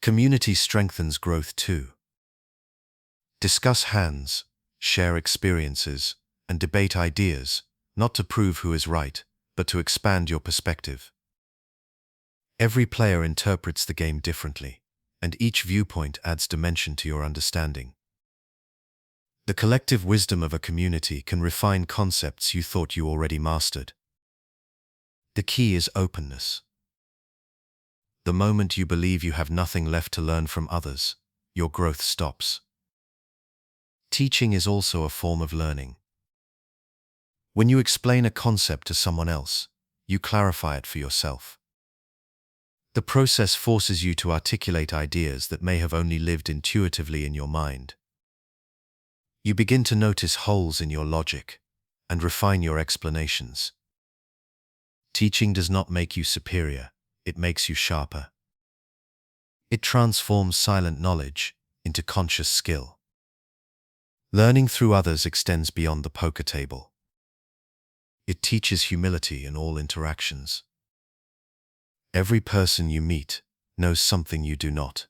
Community strengthens growth too. Discuss hands, share experiences, and debate ideas, not to prove who is right, but to expand your perspective. Every player interprets the game differently, and each viewpoint adds dimension to your understanding. The collective wisdom of a community can refine concepts you thought you already mastered. The key is openness. The moment you believe you have nothing left to learn from others, your growth stops. Teaching is also a form of learning. When you explain a concept to someone else, you clarify it for yourself. The process forces you to articulate ideas that may have only lived intuitively in your mind. You begin to notice holes in your logic and refine your explanations. Teaching does not make you superior, it makes you sharper. It transforms silent knowledge into conscious skill. Learning through others extends beyond the poker table. It teaches humility in all interactions. Every person you meet knows something you do not.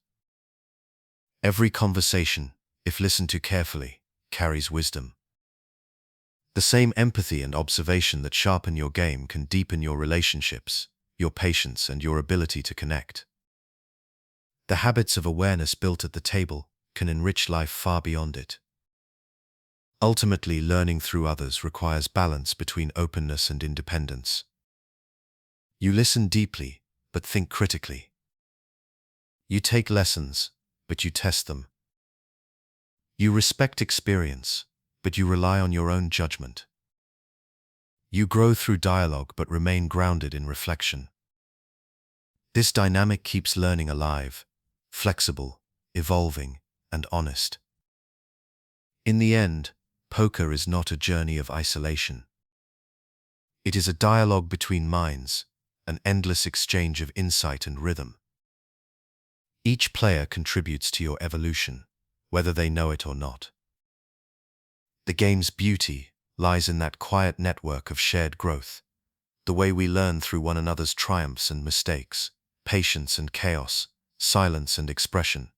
Every conversation, if listened to carefully, carries wisdom. The same empathy and observation that sharpen your game can deepen your relationships, your patience, and your ability to connect. The habits of awareness built at the table can enrich life far beyond it. Ultimately, learning through others requires balance between openness and independence. You listen deeply, but think critically. You take lessons, but you test them. You respect experience, but you rely on your own judgment. You grow through dialogue but remain grounded in reflection. This dynamic keeps learning alive, flexible, evolving, and honest. In the end, poker is not a journey of isolation. It is a dialogue between minds, an endless exchange of insight and rhythm. Each player contributes to your evolution, whether they know it or not. The game's beauty lies in that quiet network of shared growth, the way we learn through one another's triumphs and mistakes, patience and chaos, silence and expression.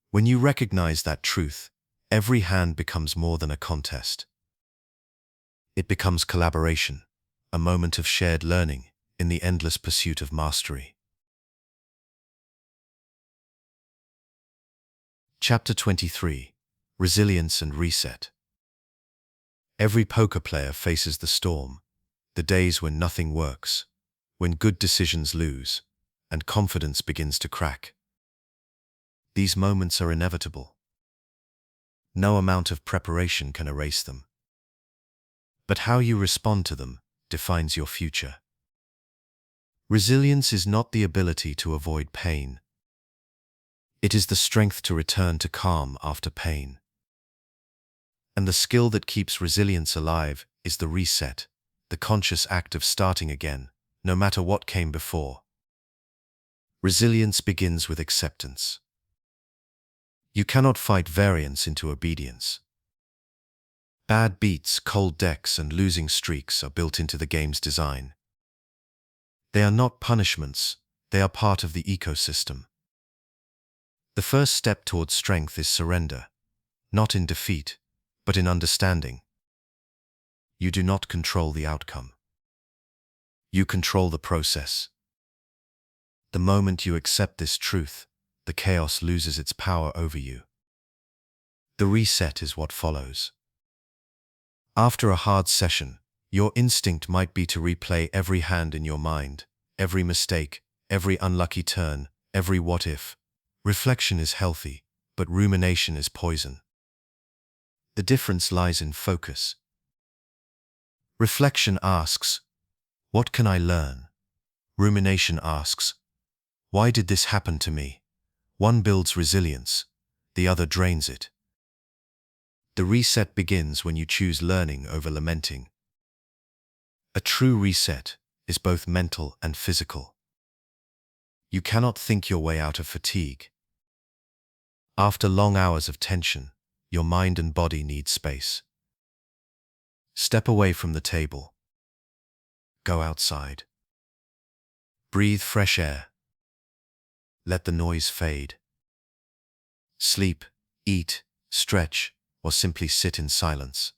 When you recognize that truth, every hand becomes more than a contest. It becomes collaboration, a moment of shared learning in the endless pursuit of mastery. Chapter 23: Resilience and Reset. Every poker player faces the storm, the days when nothing works, when good decisions lose, and confidence begins to crack. These moments are inevitable. No amount of preparation can erase them. But how you respond to them defines your future. Resilience is not the ability to avoid pain. It is the strength to return to calm after pain. And the skill that keeps resilience alive is the reset, the conscious act of starting again, no matter what came before. Resilience begins with acceptance. You cannot fight variance into obedience. Bad beats, cold decks, and losing streaks are built into the game's design. They are not punishments, they are part of the ecosystem. The first step towards strength is surrender, not in defeat, but in understanding. You do not control the outcome. You control the process. The moment you accept this truth, the chaos loses its power over you. The reset is what follows. After a hard session, your instinct might be to replay every hand in your mind, every mistake, every unlucky turn, every what if. Reflection is healthy, but rumination is poison. The difference lies in focus. Reflection asks, what can I learn? Rumination asks, why did this happen to me? One builds resilience, the other drains it. The reset begins when you choose learning over lamenting. A true reset is both mental and physical. You cannot think your way out of fatigue. After long hours of tension, your mind and body need space. Step away from the table. Go outside. Breathe fresh air. Let the noise fade. Sleep, eat, stretch, or simply sit in silence.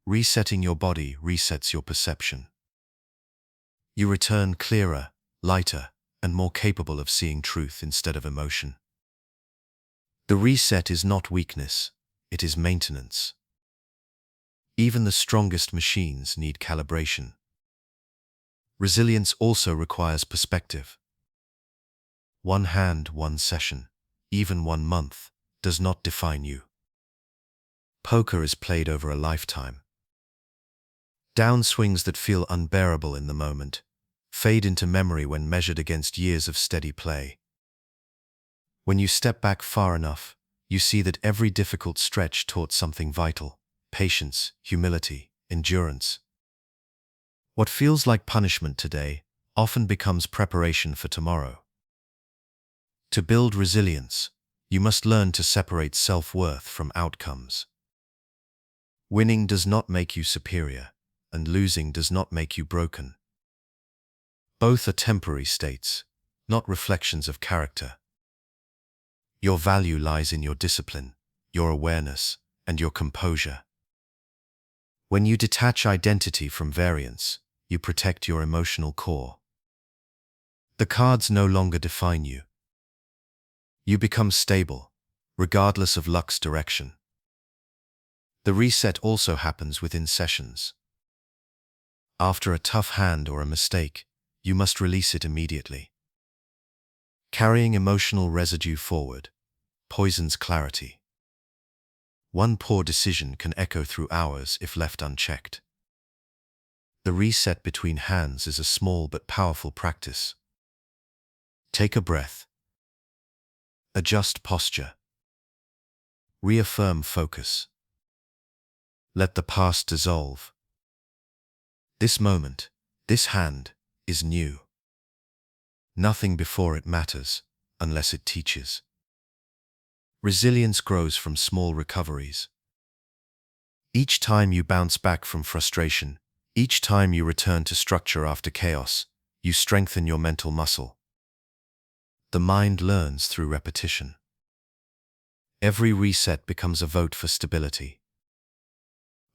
Resetting your body resets your perception. You return clearer, lighter, and more capable of seeing truth instead of emotion. The reset is not weakness, it is maintenance. Even the strongest machines need calibration. Resilience also requires perspective. One hand, one session, even 1 month, does not define you. Poker is played over a lifetime. Downswings that feel unbearable in the moment fade into memory when measured against years of steady play. When you step back far enough, you see that every difficult stretch taught something vital: patience, humility, endurance. What feels like punishment today often becomes preparation for tomorrow. To build resilience, you must learn to separate self-worth from outcomes. Winning does not make you superior, and losing does not make you broken. Both are temporary states, not reflections of character. Your value lies in your discipline, your awareness, and your composure. When you detach identity from variance, you protect your emotional core. The cards no longer define you. You become stable, regardless of luck's direction. The reset also happens within sessions. After a tough hand or a mistake, you must release it immediately. Carrying emotional residue forward poisons clarity. One poor decision can echo through hours if left unchecked. The reset between hands is a small but powerful practice. Take a breath. Adjust posture. Reaffirm focus. Let the past dissolve. This moment, this hand, is new. Nothing before it matters, unless it teaches. Resilience grows from small recoveries. Each time you bounce back from frustration, each time you return to structure after chaos, you strengthen your mental muscle. The mind learns through repetition. Every reset becomes a vote for stability.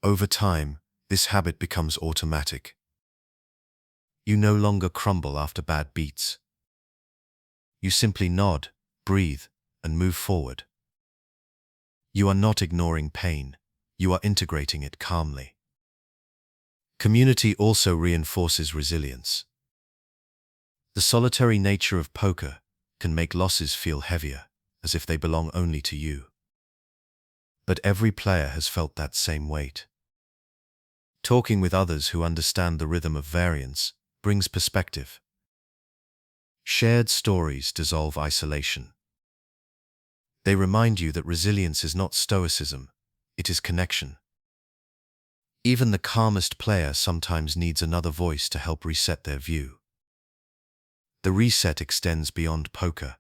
Over time, this habit becomes automatic. You no longer crumble after bad beats. You simply nod, breathe, and move forward. You are not ignoring pain, you are integrating it calmly. Community also reinforces resilience. The solitary nature of poker can make losses feel heavier, as if they belong only to you. But every player has felt that same weight. Talking with others who understand the rhythm of variance brings perspective. Shared stories dissolve isolation. They remind you that resilience is not stoicism, it is connection. Even the calmest player sometimes needs another voice to help reset their view. The reset extends beyond poker.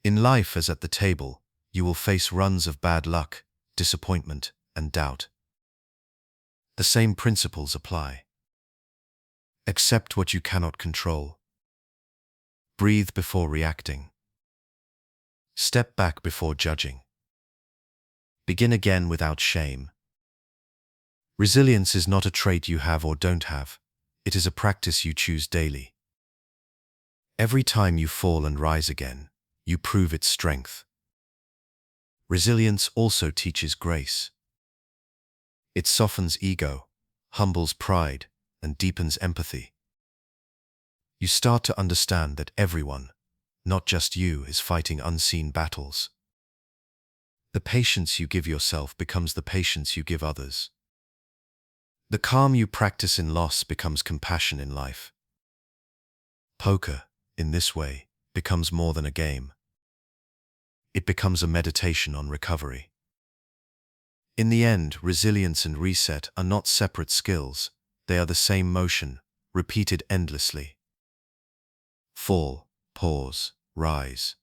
In life, as at the table, you will face runs of bad luck, disappointment, and doubt. The same principles apply. Accept what you cannot control. Breathe before reacting. Step back before judging. Begin again without shame. Resilience is not a trait you have or don't have. It is a practice you choose daily. Every time you fall and rise again, you prove its strength. Resilience also teaches grace. It softens ego, humbles pride, and deepens empathy. You start to understand that everyone, not just you, is fighting unseen battles. The patience you give yourself becomes the patience you give others. The calm you practice in loss becomes compassion in life. Poker, in this way, becomes more than a game. It becomes a meditation on recovery. In the end, resilience and reset are not separate skills, they are the same motion, repeated endlessly. Fall, pause, rise.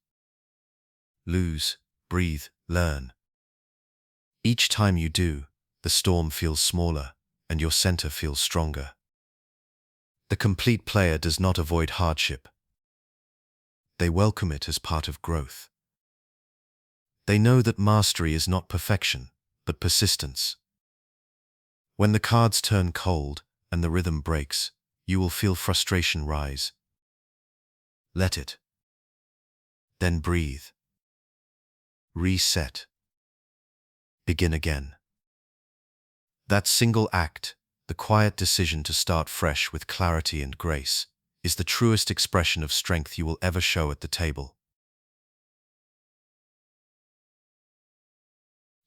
Lose, breathe, learn. Each time you do, the storm feels smaller, and your center feels stronger. The complete player does not avoid hardship. They welcome it as part of growth. They know that mastery is not perfection, but persistence. When the cards turn cold and the rhythm breaks, you will feel frustration rise. Let it. Then breathe. Reset. Begin again. That single act, the quiet decision to start fresh with clarity and grace, is the truest expression of strength you will ever show at the table.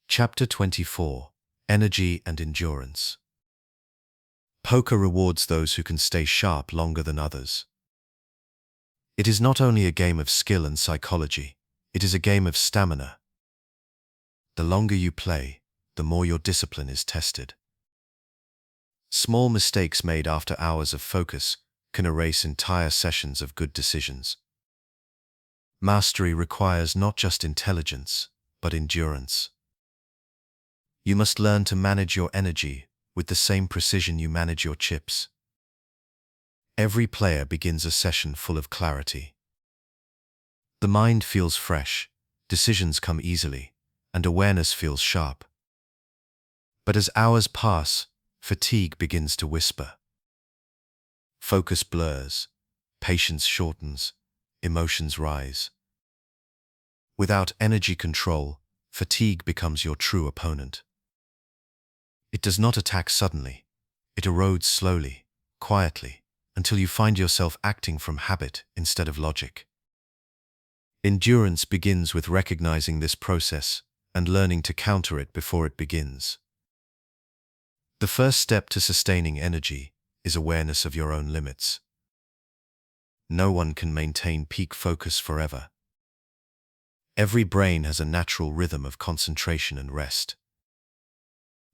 Chapter 24: Energy and Endurance. Poker rewards those who can stay sharp longer than others. It is not only a game of skill and psychology, it is a game of stamina. The longer you play, the more your discipline is tested. Small mistakes made after hours of focus can erase entire sessions of good decisions. Mastery requires not just intelligence, but endurance. You must learn to manage your energy with the same precision you manage your chips. Every player begins a session full of clarity. The mind feels fresh, decisions come easily, and awareness feels sharp. But as hours pass, fatigue begins to whisper. Focus blurs, patience shortens, emotions rise. Without energy control, fatigue becomes your true opponent. It does not attack suddenly. It erodes slowly, quietly, until you find yourself acting from habit instead of logic. Endurance begins with recognizing this process and learning to counter it before it begins. The first step to sustaining energy is awareness of your own limits. No one can maintain peak focus forever. Every brain has a natural rhythm of concentration and rest.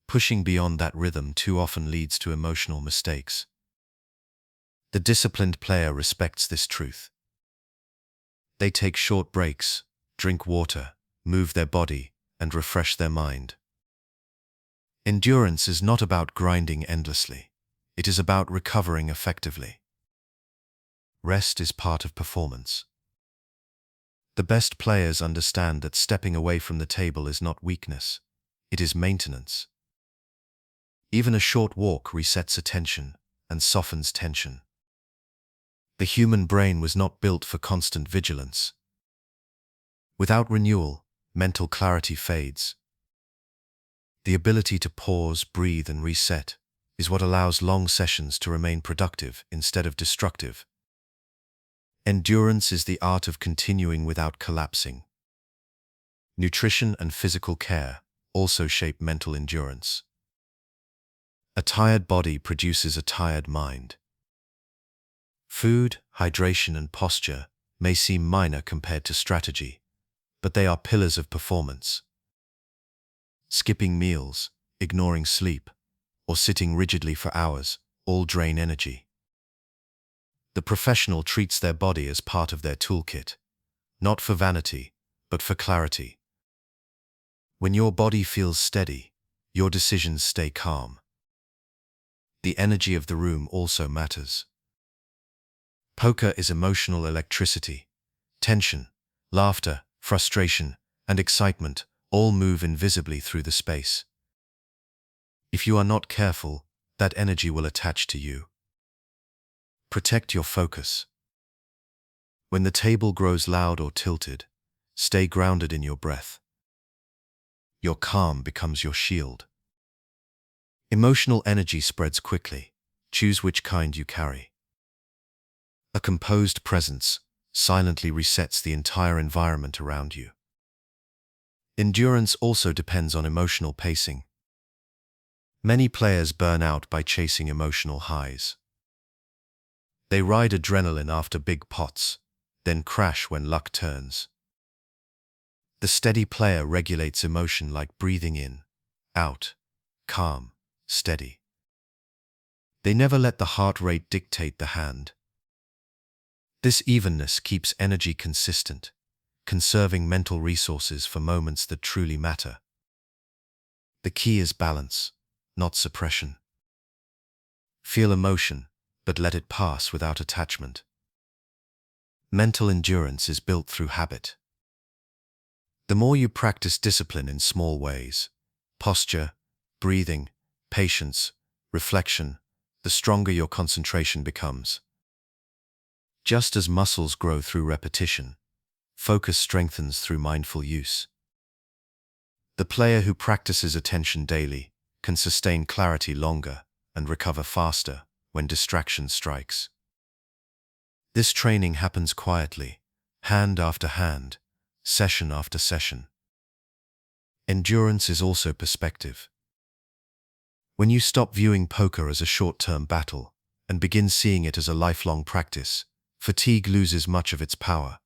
Pushing beyond that rhythm too often leads to emotional mistakes. The disciplined player respects this truth. They take short breaks, drink water, move their body, and refresh their mind. Endurance is not about grinding endlessly. It is about recovering effectively. Rest is part of performance. The best players understand that stepping away from the table is not weakness. It is maintenance. Even a short walk resets attention and softens tension. The human brain was not built for constant vigilance. Without renewal, mental clarity fades. The ability to pause, breathe, and reset is what allows long sessions to remain productive instead of destructive. Endurance is the art of continuing without collapsing. Nutrition and physical care also shape mental endurance. A tired body produces a tired mind. Food, hydration, and posture may seem minor compared to strategy, but they are pillars of performance. Skipping meals, ignoring sleep, or sitting rigidly for hours all drain energy. The professional treats their body as part of their toolkit, not for vanity, but for clarity. When your body feels steady, your decisions stay calm. The energy of the room also matters. Poker is emotional electricity. Tension, laughter, frustration, and excitement all move invisibly through the space. If you are not careful, that energy will attach to you. Protect your focus. When the table grows loud or tilted, stay grounded in your breath. Your calm becomes your shield. Emotional energy spreads quickly. Choose which kind you carry. A composed presence silently resets the entire environment around you. Endurance also depends on emotional pacing. Many players burn out by chasing emotional highs. They ride adrenaline after big pots, then crash when luck turns. The steady player regulates emotion like breathing in, out, calm, steady. They never let the heart rate dictate the hand. This evenness keeps energy consistent, conserving mental resources for moments that truly matter. The key is balance, not suppression. Feel emotion, but let it pass without attachment. Mental endurance is built through habit. The more you practice discipline in small ways, posture, breathing, patience, reflection, the stronger your concentration becomes. Just as muscles grow through repetition, focus strengthens through mindful use. The player who practices attention daily can sustain clarity longer and recover faster when distraction strikes. This training happens quietly, hand after hand, session after session. Endurance is also perspective. When you stop viewing poker as a short-term battle and begin seeing it as a lifelong practice, fatigue loses much of its power.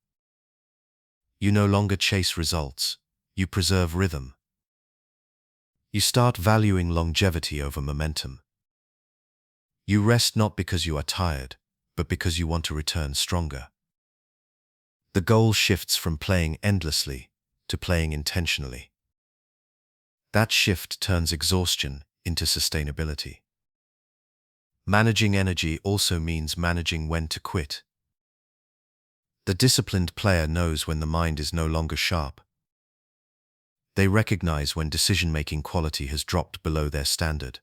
You no longer chase results, you preserve rhythm. You start valuing longevity over momentum. You rest not because you are tired, but because you want to return stronger. The goal shifts from playing endlessly to playing intentionally. That shift turns exhaustion into sustainability. Managing energy also means managing when to quit. The disciplined player knows when the mind is no longer sharp. They recognize when decision-making quality has dropped below their standard.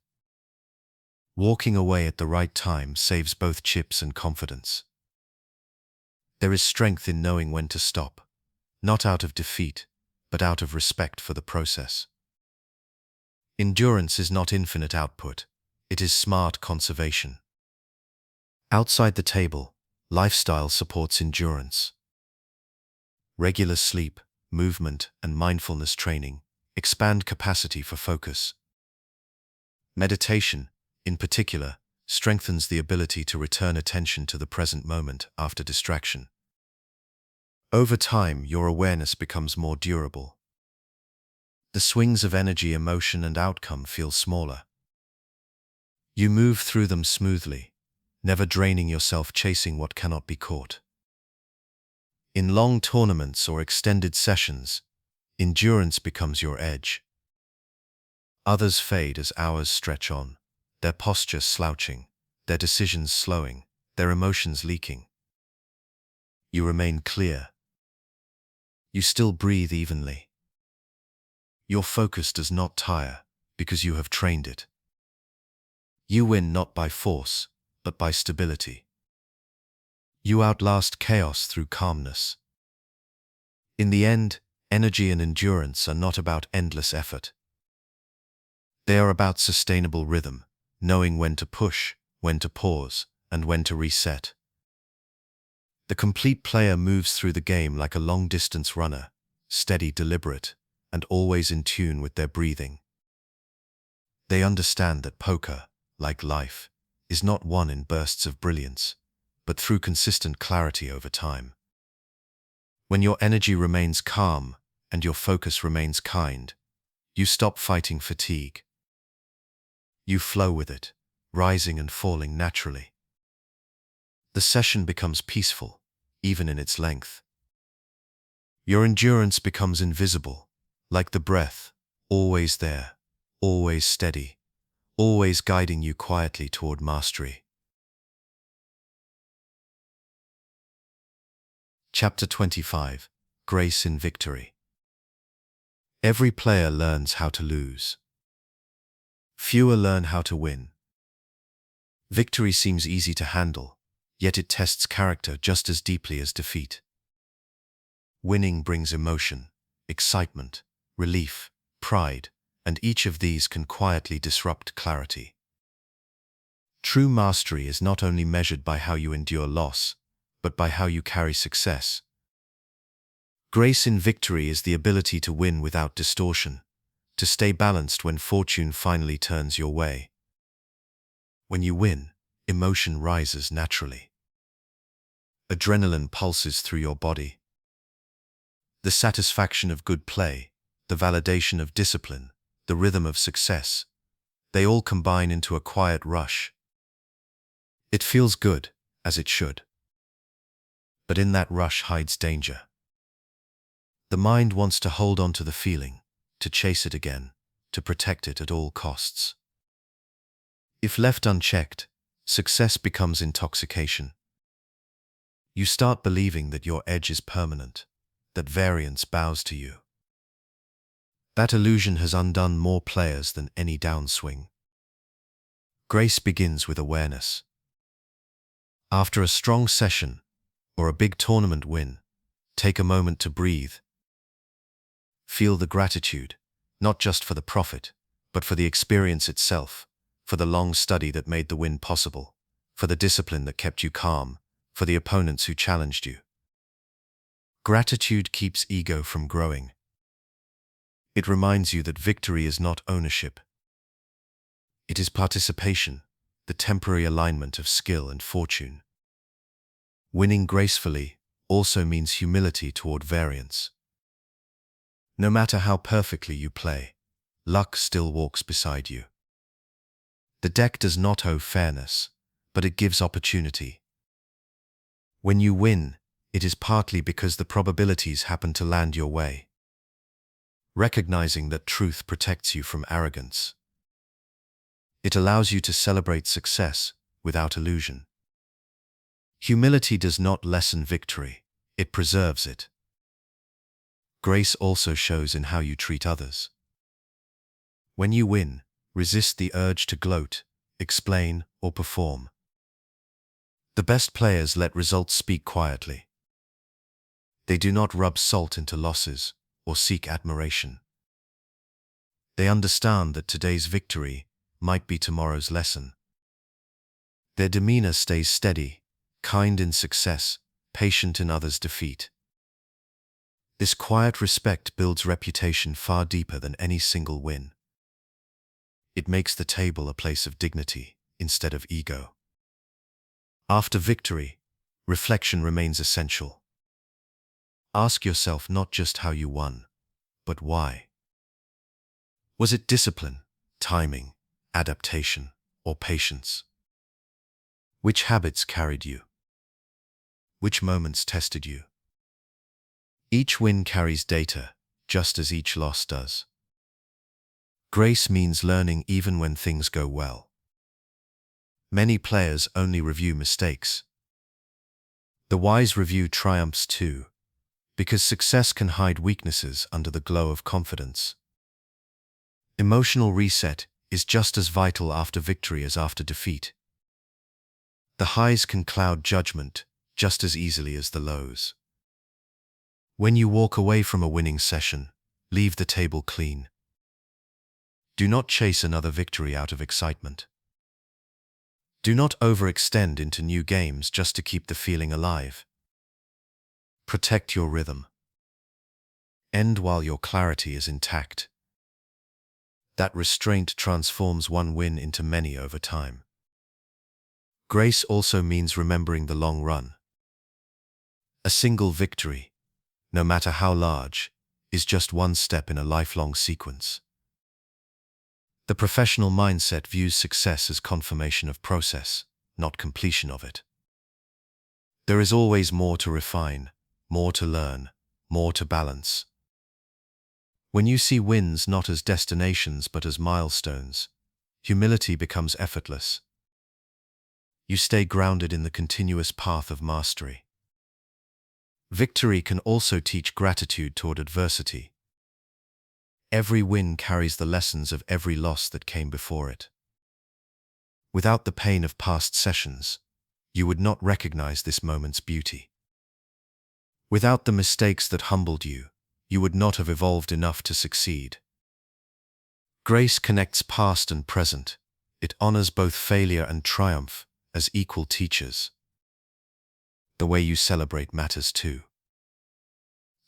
Walking away at the right time saves both chips and confidence. There is strength in knowing when to stop, not out of defeat, but out of respect for the process. Endurance is not infinite output, it is smart conservation. Outside the table, lifestyle supports endurance. Regular sleep, movement, and mindfulness training expand capacity for focus. Meditation, in particular, strengthens the ability to return attention to the present moment after distraction. Over time, your awareness becomes more durable. The swings of energy, emotion, and outcome feel smaller. You move through them smoothly, never draining yourself chasing what cannot be caught. In long tournaments or extended sessions, endurance becomes your edge. Others fade as hours stretch on, their posture slouching, their decisions slowing, their emotions leaking. You remain clear. You still breathe evenly. Your focus does not tire because you have trained it. You win not by force, but by stability. You outlast chaos through calmness. In the end, energy and endurance are not about endless effort. They are about sustainable rhythm, knowing when to push, when to pause, and when to reset. The complete player moves through the game like a long-distance runner, steady, deliberate, and always in tune with their breathing. They understand that poker, like life, is not won in bursts of brilliance, but through consistent clarity over time. When your energy remains calm and your focus remains kind, you stop fighting fatigue. You flow with it, rising and falling naturally. The session becomes peaceful, even in its length. Your endurance becomes invisible, like the breath, always there, always steady, always guiding you quietly toward mastery. Chapter 25. Grace in Victory. Every player learns how to lose. Fewer learn how to win. Victory seems easy to handle, yet it tests character just as deeply as defeat. Winning brings emotion, excitement, relief, pride, and each of these can quietly disrupt clarity. True mastery is not only measured by how you endure loss, but by how you carry success. Grace in victory is the ability to win without distortion, to stay balanced when fortune finally turns your way. When you win, emotion rises naturally. Adrenaline pulses through your body. The satisfaction of good play, the validation of discipline, the rhythm of success, they all combine into a quiet rush. It feels good, as it should. But in that rush hides danger. The mind wants to hold on to the feeling, to chase it again, to protect it at all costs. If left unchecked, success becomes intoxication. You start believing that your edge is permanent, that variance bows to you. That illusion has undone more players than any downswing. Grace begins with awareness. After a strong session or a big tournament win, take a moment to breathe. Feel the gratitude, not just for the profit, but for the experience itself, for the long study that made the win possible, for the discipline that kept you calm, for the opponents who challenged you. Gratitude keeps ego from growing. It reminds you that victory is not ownership. It is participation, the temporary alignment of skill and fortune. Winning gracefully also means humility toward variance. No matter how perfectly you play, luck still walks beside you. The deck does not owe fairness, but it gives opportunity. When you win, it is partly because the probabilities happen to land your way. Recognizing that truth protects you from arrogance. It allows you to celebrate success without illusion. Humility does not lessen victory, it preserves it. Grace also shows in how you treat others. When you win, resist the urge to gloat, explain, or perform. The best players let results speak quietly. They do not rub salt into losses or seek admiration. They understand that today's victory might be tomorrow's lesson. Their demeanor stays steady, kind in success, patient in others' defeat. This quiet respect builds reputation far deeper than any single win. It makes the table a place of dignity instead of ego. After victory, reflection remains essential. Ask yourself not just how you won, but why. Was it discipline, timing, adaptation, or patience? Which habits carried you? Which moments tested you? Each win carries data, just as each loss does. Grace means learning even when things go well. Many players only review mistakes. The wise review triumphs too, because success can hide weaknesses under the glow of confidence. Emotional reset is just as vital after victory as after defeat. The highs can cloud judgment just as easily as the lows. When you walk away from a winning session, leave the table clean. Do not chase another victory out of excitement. Do not overextend into new games just to keep the feeling alive. Protect your rhythm. End while your clarity is intact. That restraint transforms one win into many over time. Grace also means remembering the long run. A single victory, no matter how large, is just one step in a lifelong sequence. The professional mindset views success as confirmation of process, not completion of it. There is always more to refine, more to learn, more to balance. When you see wins not as destinations but as milestones, humility becomes effortless. You stay grounded in the continuous path of mastery. Victory can also teach gratitude toward adversity. Every win carries the lessons of every loss that came before it. Without the pain of past sessions, you would not recognize this moment's beauty. Without the mistakes that humbled you, you would not have evolved enough to succeed. Grace connects past and present. It honors both failure and triumph as equal teachers. The way you celebrate matters too.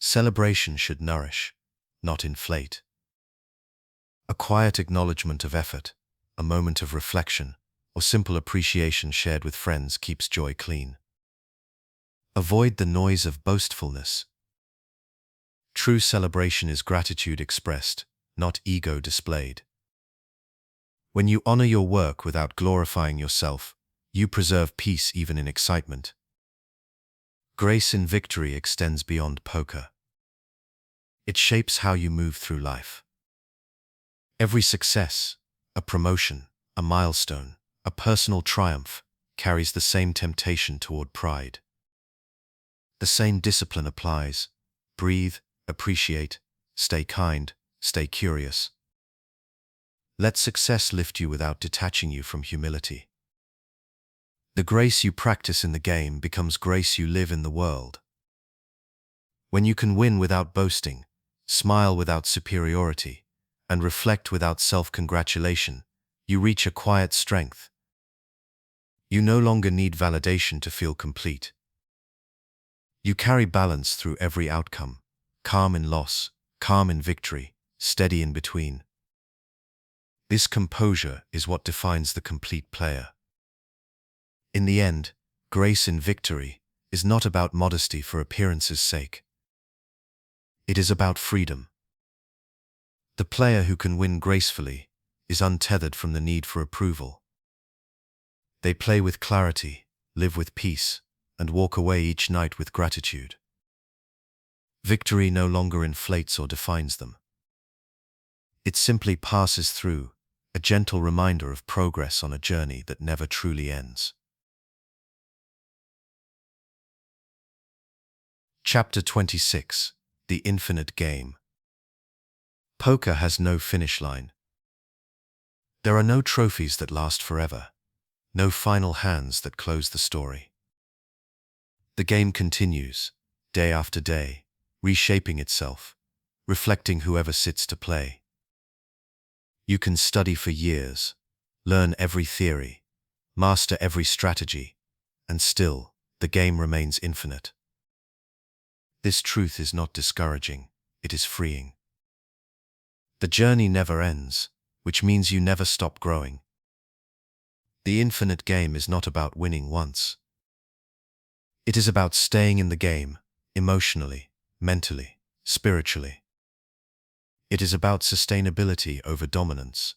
Celebration should nourish, not inflate. A quiet acknowledgement of effort, a moment of reflection, or simple appreciation shared with friends keeps joy clean. Avoid the noise of boastfulness. True celebration is gratitude expressed, not ego displayed. When you honor your work without glorifying yourself, you preserve peace even in excitement. Grace in victory extends beyond poker. It shapes how you move through life. Every success, a promotion, a milestone, a personal triumph, carries the same temptation toward pride. The same discipline applies. Breathe, appreciate, stay kind, stay curious. Let success lift you without detaching you from humility. The grace you practice in the game becomes grace you live in the world. When you can win without boasting, smile without superiority, and reflect without self-congratulation, you reach a quiet strength. You no longer need validation to feel complete. You carry balance through every outcome, calm in loss, calm in victory, steady in between. This composure is what defines the complete player. In the end, grace in victory is not about modesty for appearance's sake. It is about freedom. The player who can win gracefully is untethered from the need for approval. They play with clarity, live with peace, and walk away each night with gratitude. Victory no longer inflates or defines them. It simply passes through, a gentle reminder of progress on a journey that never truly ends. Chapter 26: The Infinite Game. Poker has no finish line. There are no trophies that last forever, no final hands that close the story. The game continues, day after day, reshaping itself, reflecting whoever sits to play. You can study for years, learn every theory, master every strategy, and still, the game remains infinite. This truth is not discouraging, it is freeing. The journey never ends, which means you never stop growing. The infinite game is not about winning once. It is about staying in the game, emotionally, mentally, spiritually. It is about sustainability over dominance,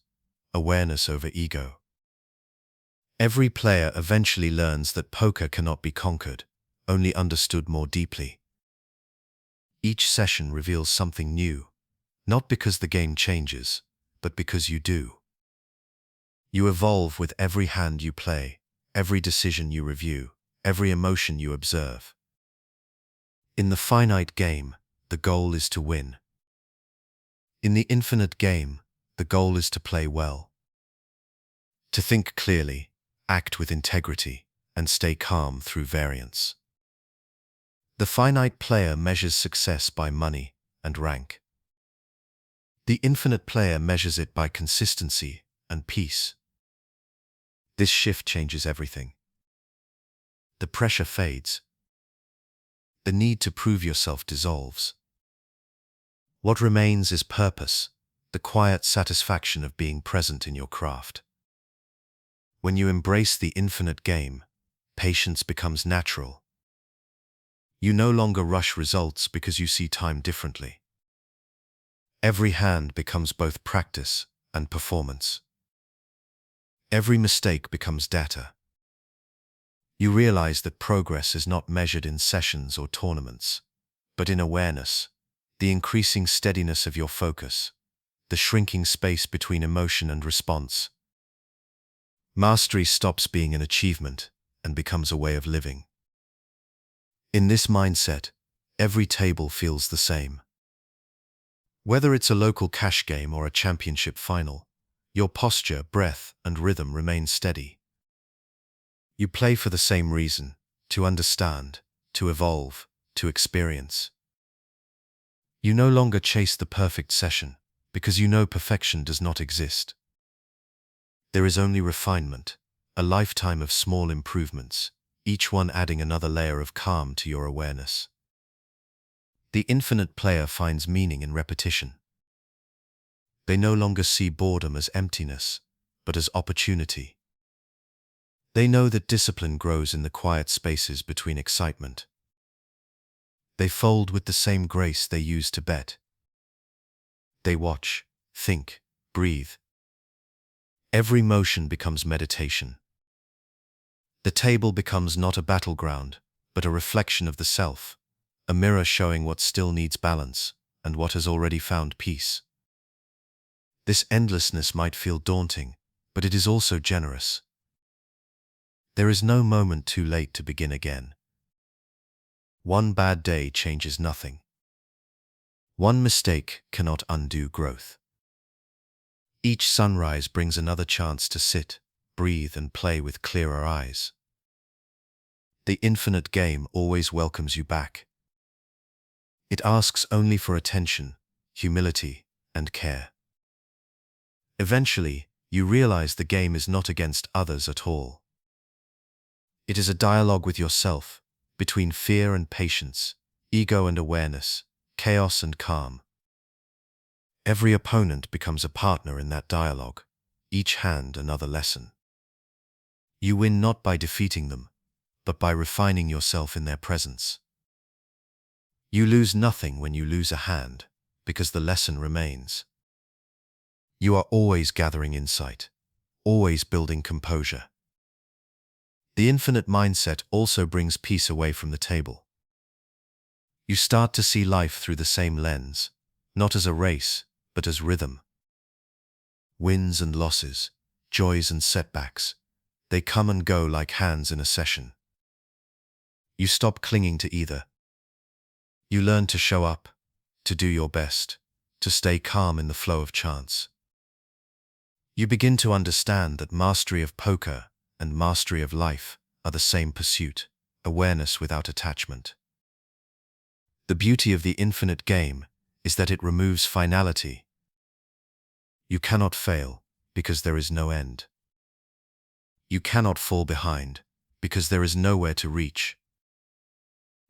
awareness over ego. Every player eventually learns that poker cannot be conquered, only understood more deeply. Each session reveals something new, not because the game changes, but because you do. You evolve with every hand you play, every decision you review, every emotion you observe. In the finite game, the goal is to win. In the infinite game, the goal is to play well. To think clearly, act with integrity, and stay calm through variance. The finite player measures success by money and rank. The infinite player measures it by consistency and peace. This shift changes everything. The pressure fades. The need to prove yourself dissolves. What remains is purpose, the quiet satisfaction of being present in your craft. When you embrace the infinite game, patience becomes natural. You no longer rush results because you see time differently. Every hand becomes both practice and performance. Every mistake becomes data. You realize that progress is not measured in sessions or tournaments, but in awareness, the increasing steadiness of your focus, the shrinking space between emotion and response. Mastery stops being an achievement and becomes a way of living. In this mindset, every table feels the same. Whether it's a local cash game or a championship final, your posture, breath, and rhythm remain steady. You play for the same reason: to understand, to evolve, to experience. You no longer chase the perfect session, because you know perfection does not exist. There is only refinement, a lifetime of small improvements, each one adding another layer of calm to your awareness. The infinite player finds meaning in repetition. They no longer see boredom as emptiness, but as opportunity. They know that discipline grows in the quiet spaces between excitement. They fold with the same grace they use to bet. They watch, think, breathe. Every motion becomes meditation. The table becomes not a battleground, but a reflection of the self, a mirror showing what still needs balance and what has already found peace. This endlessness might feel daunting, but it is also generous. There is no moment too late to begin again. One bad day changes nothing. One mistake cannot undo growth. Each sunrise brings another chance to sit, breathe, and play with clearer eyes. The infinite game always welcomes you back. It asks only for attention, humility, and care. Eventually, you realize the game is not against others at all. It is a dialogue with yourself, between fear and patience, ego and awareness, chaos and calm. Every opponent becomes a partner in that dialogue, each hand another lesson. You win not by defeating them, but by refining yourself in their presence. You lose nothing when you lose a hand, because the lesson remains. You are always gathering insight, always building composure. The infinite mindset also brings peace away from the table. You start to see life through the same lens, not as a race, but as rhythm. Wins and losses, joys and setbacks, they come and go like hands in a session. You stop clinging to either. You learn to show up, to do your best, to stay calm in the flow of chance. You begin to understand that mastery of poker and mastery of life are the same pursuit, awareness without attachment. The beauty of the infinite game is that it removes finality. You cannot fail because there is no end. You cannot fall behind because there is nowhere to reach.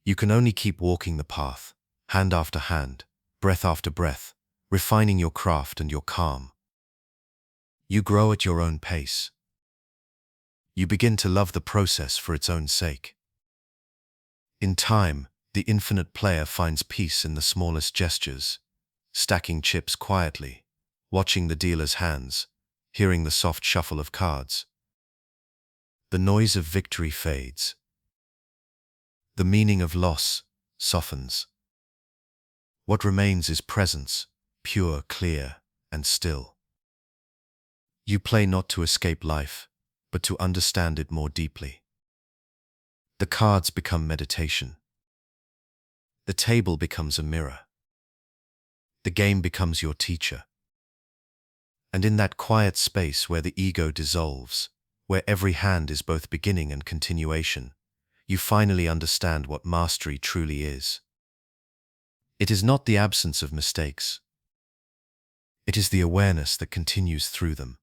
You can only keep walking the path, hand after hand, breath after breath, refining your craft and your calm. You grow at your own pace. You begin to love the process for its own sake. In time, the infinite player finds peace in the smallest gestures, stacking chips quietly, watching the dealer's hands, hearing the soft shuffle of cards. The noise of victory fades. The meaning of loss softens. What remains is presence, pure, clear, and still. You play not to escape life, but to understand it more deeply. The cards become meditation. The table becomes a mirror. The game becomes your teacher. And in that quiet space where the ego dissolves, where every hand is both beginning and continuation, you finally understand what mastery truly is. It is not the absence of mistakes. It is the awareness that continues through them.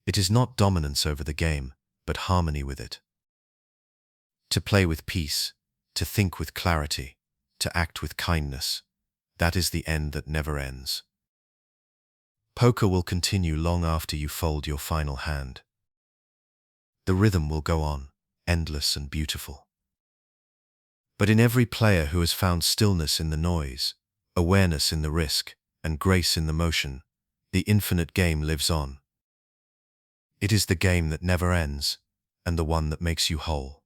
It is not dominance over the game, but harmony with it. To play with peace, to think with clarity, to act with kindness, that is the end that never ends. Poker will continue long after you fold your final hand. The rhythm will go on, endless and beautiful. But in every player who has found stillness in the noise, awareness in the risk, and grace in the motion, the infinite game lives on. It is the game that never ends, and the one that makes you whole.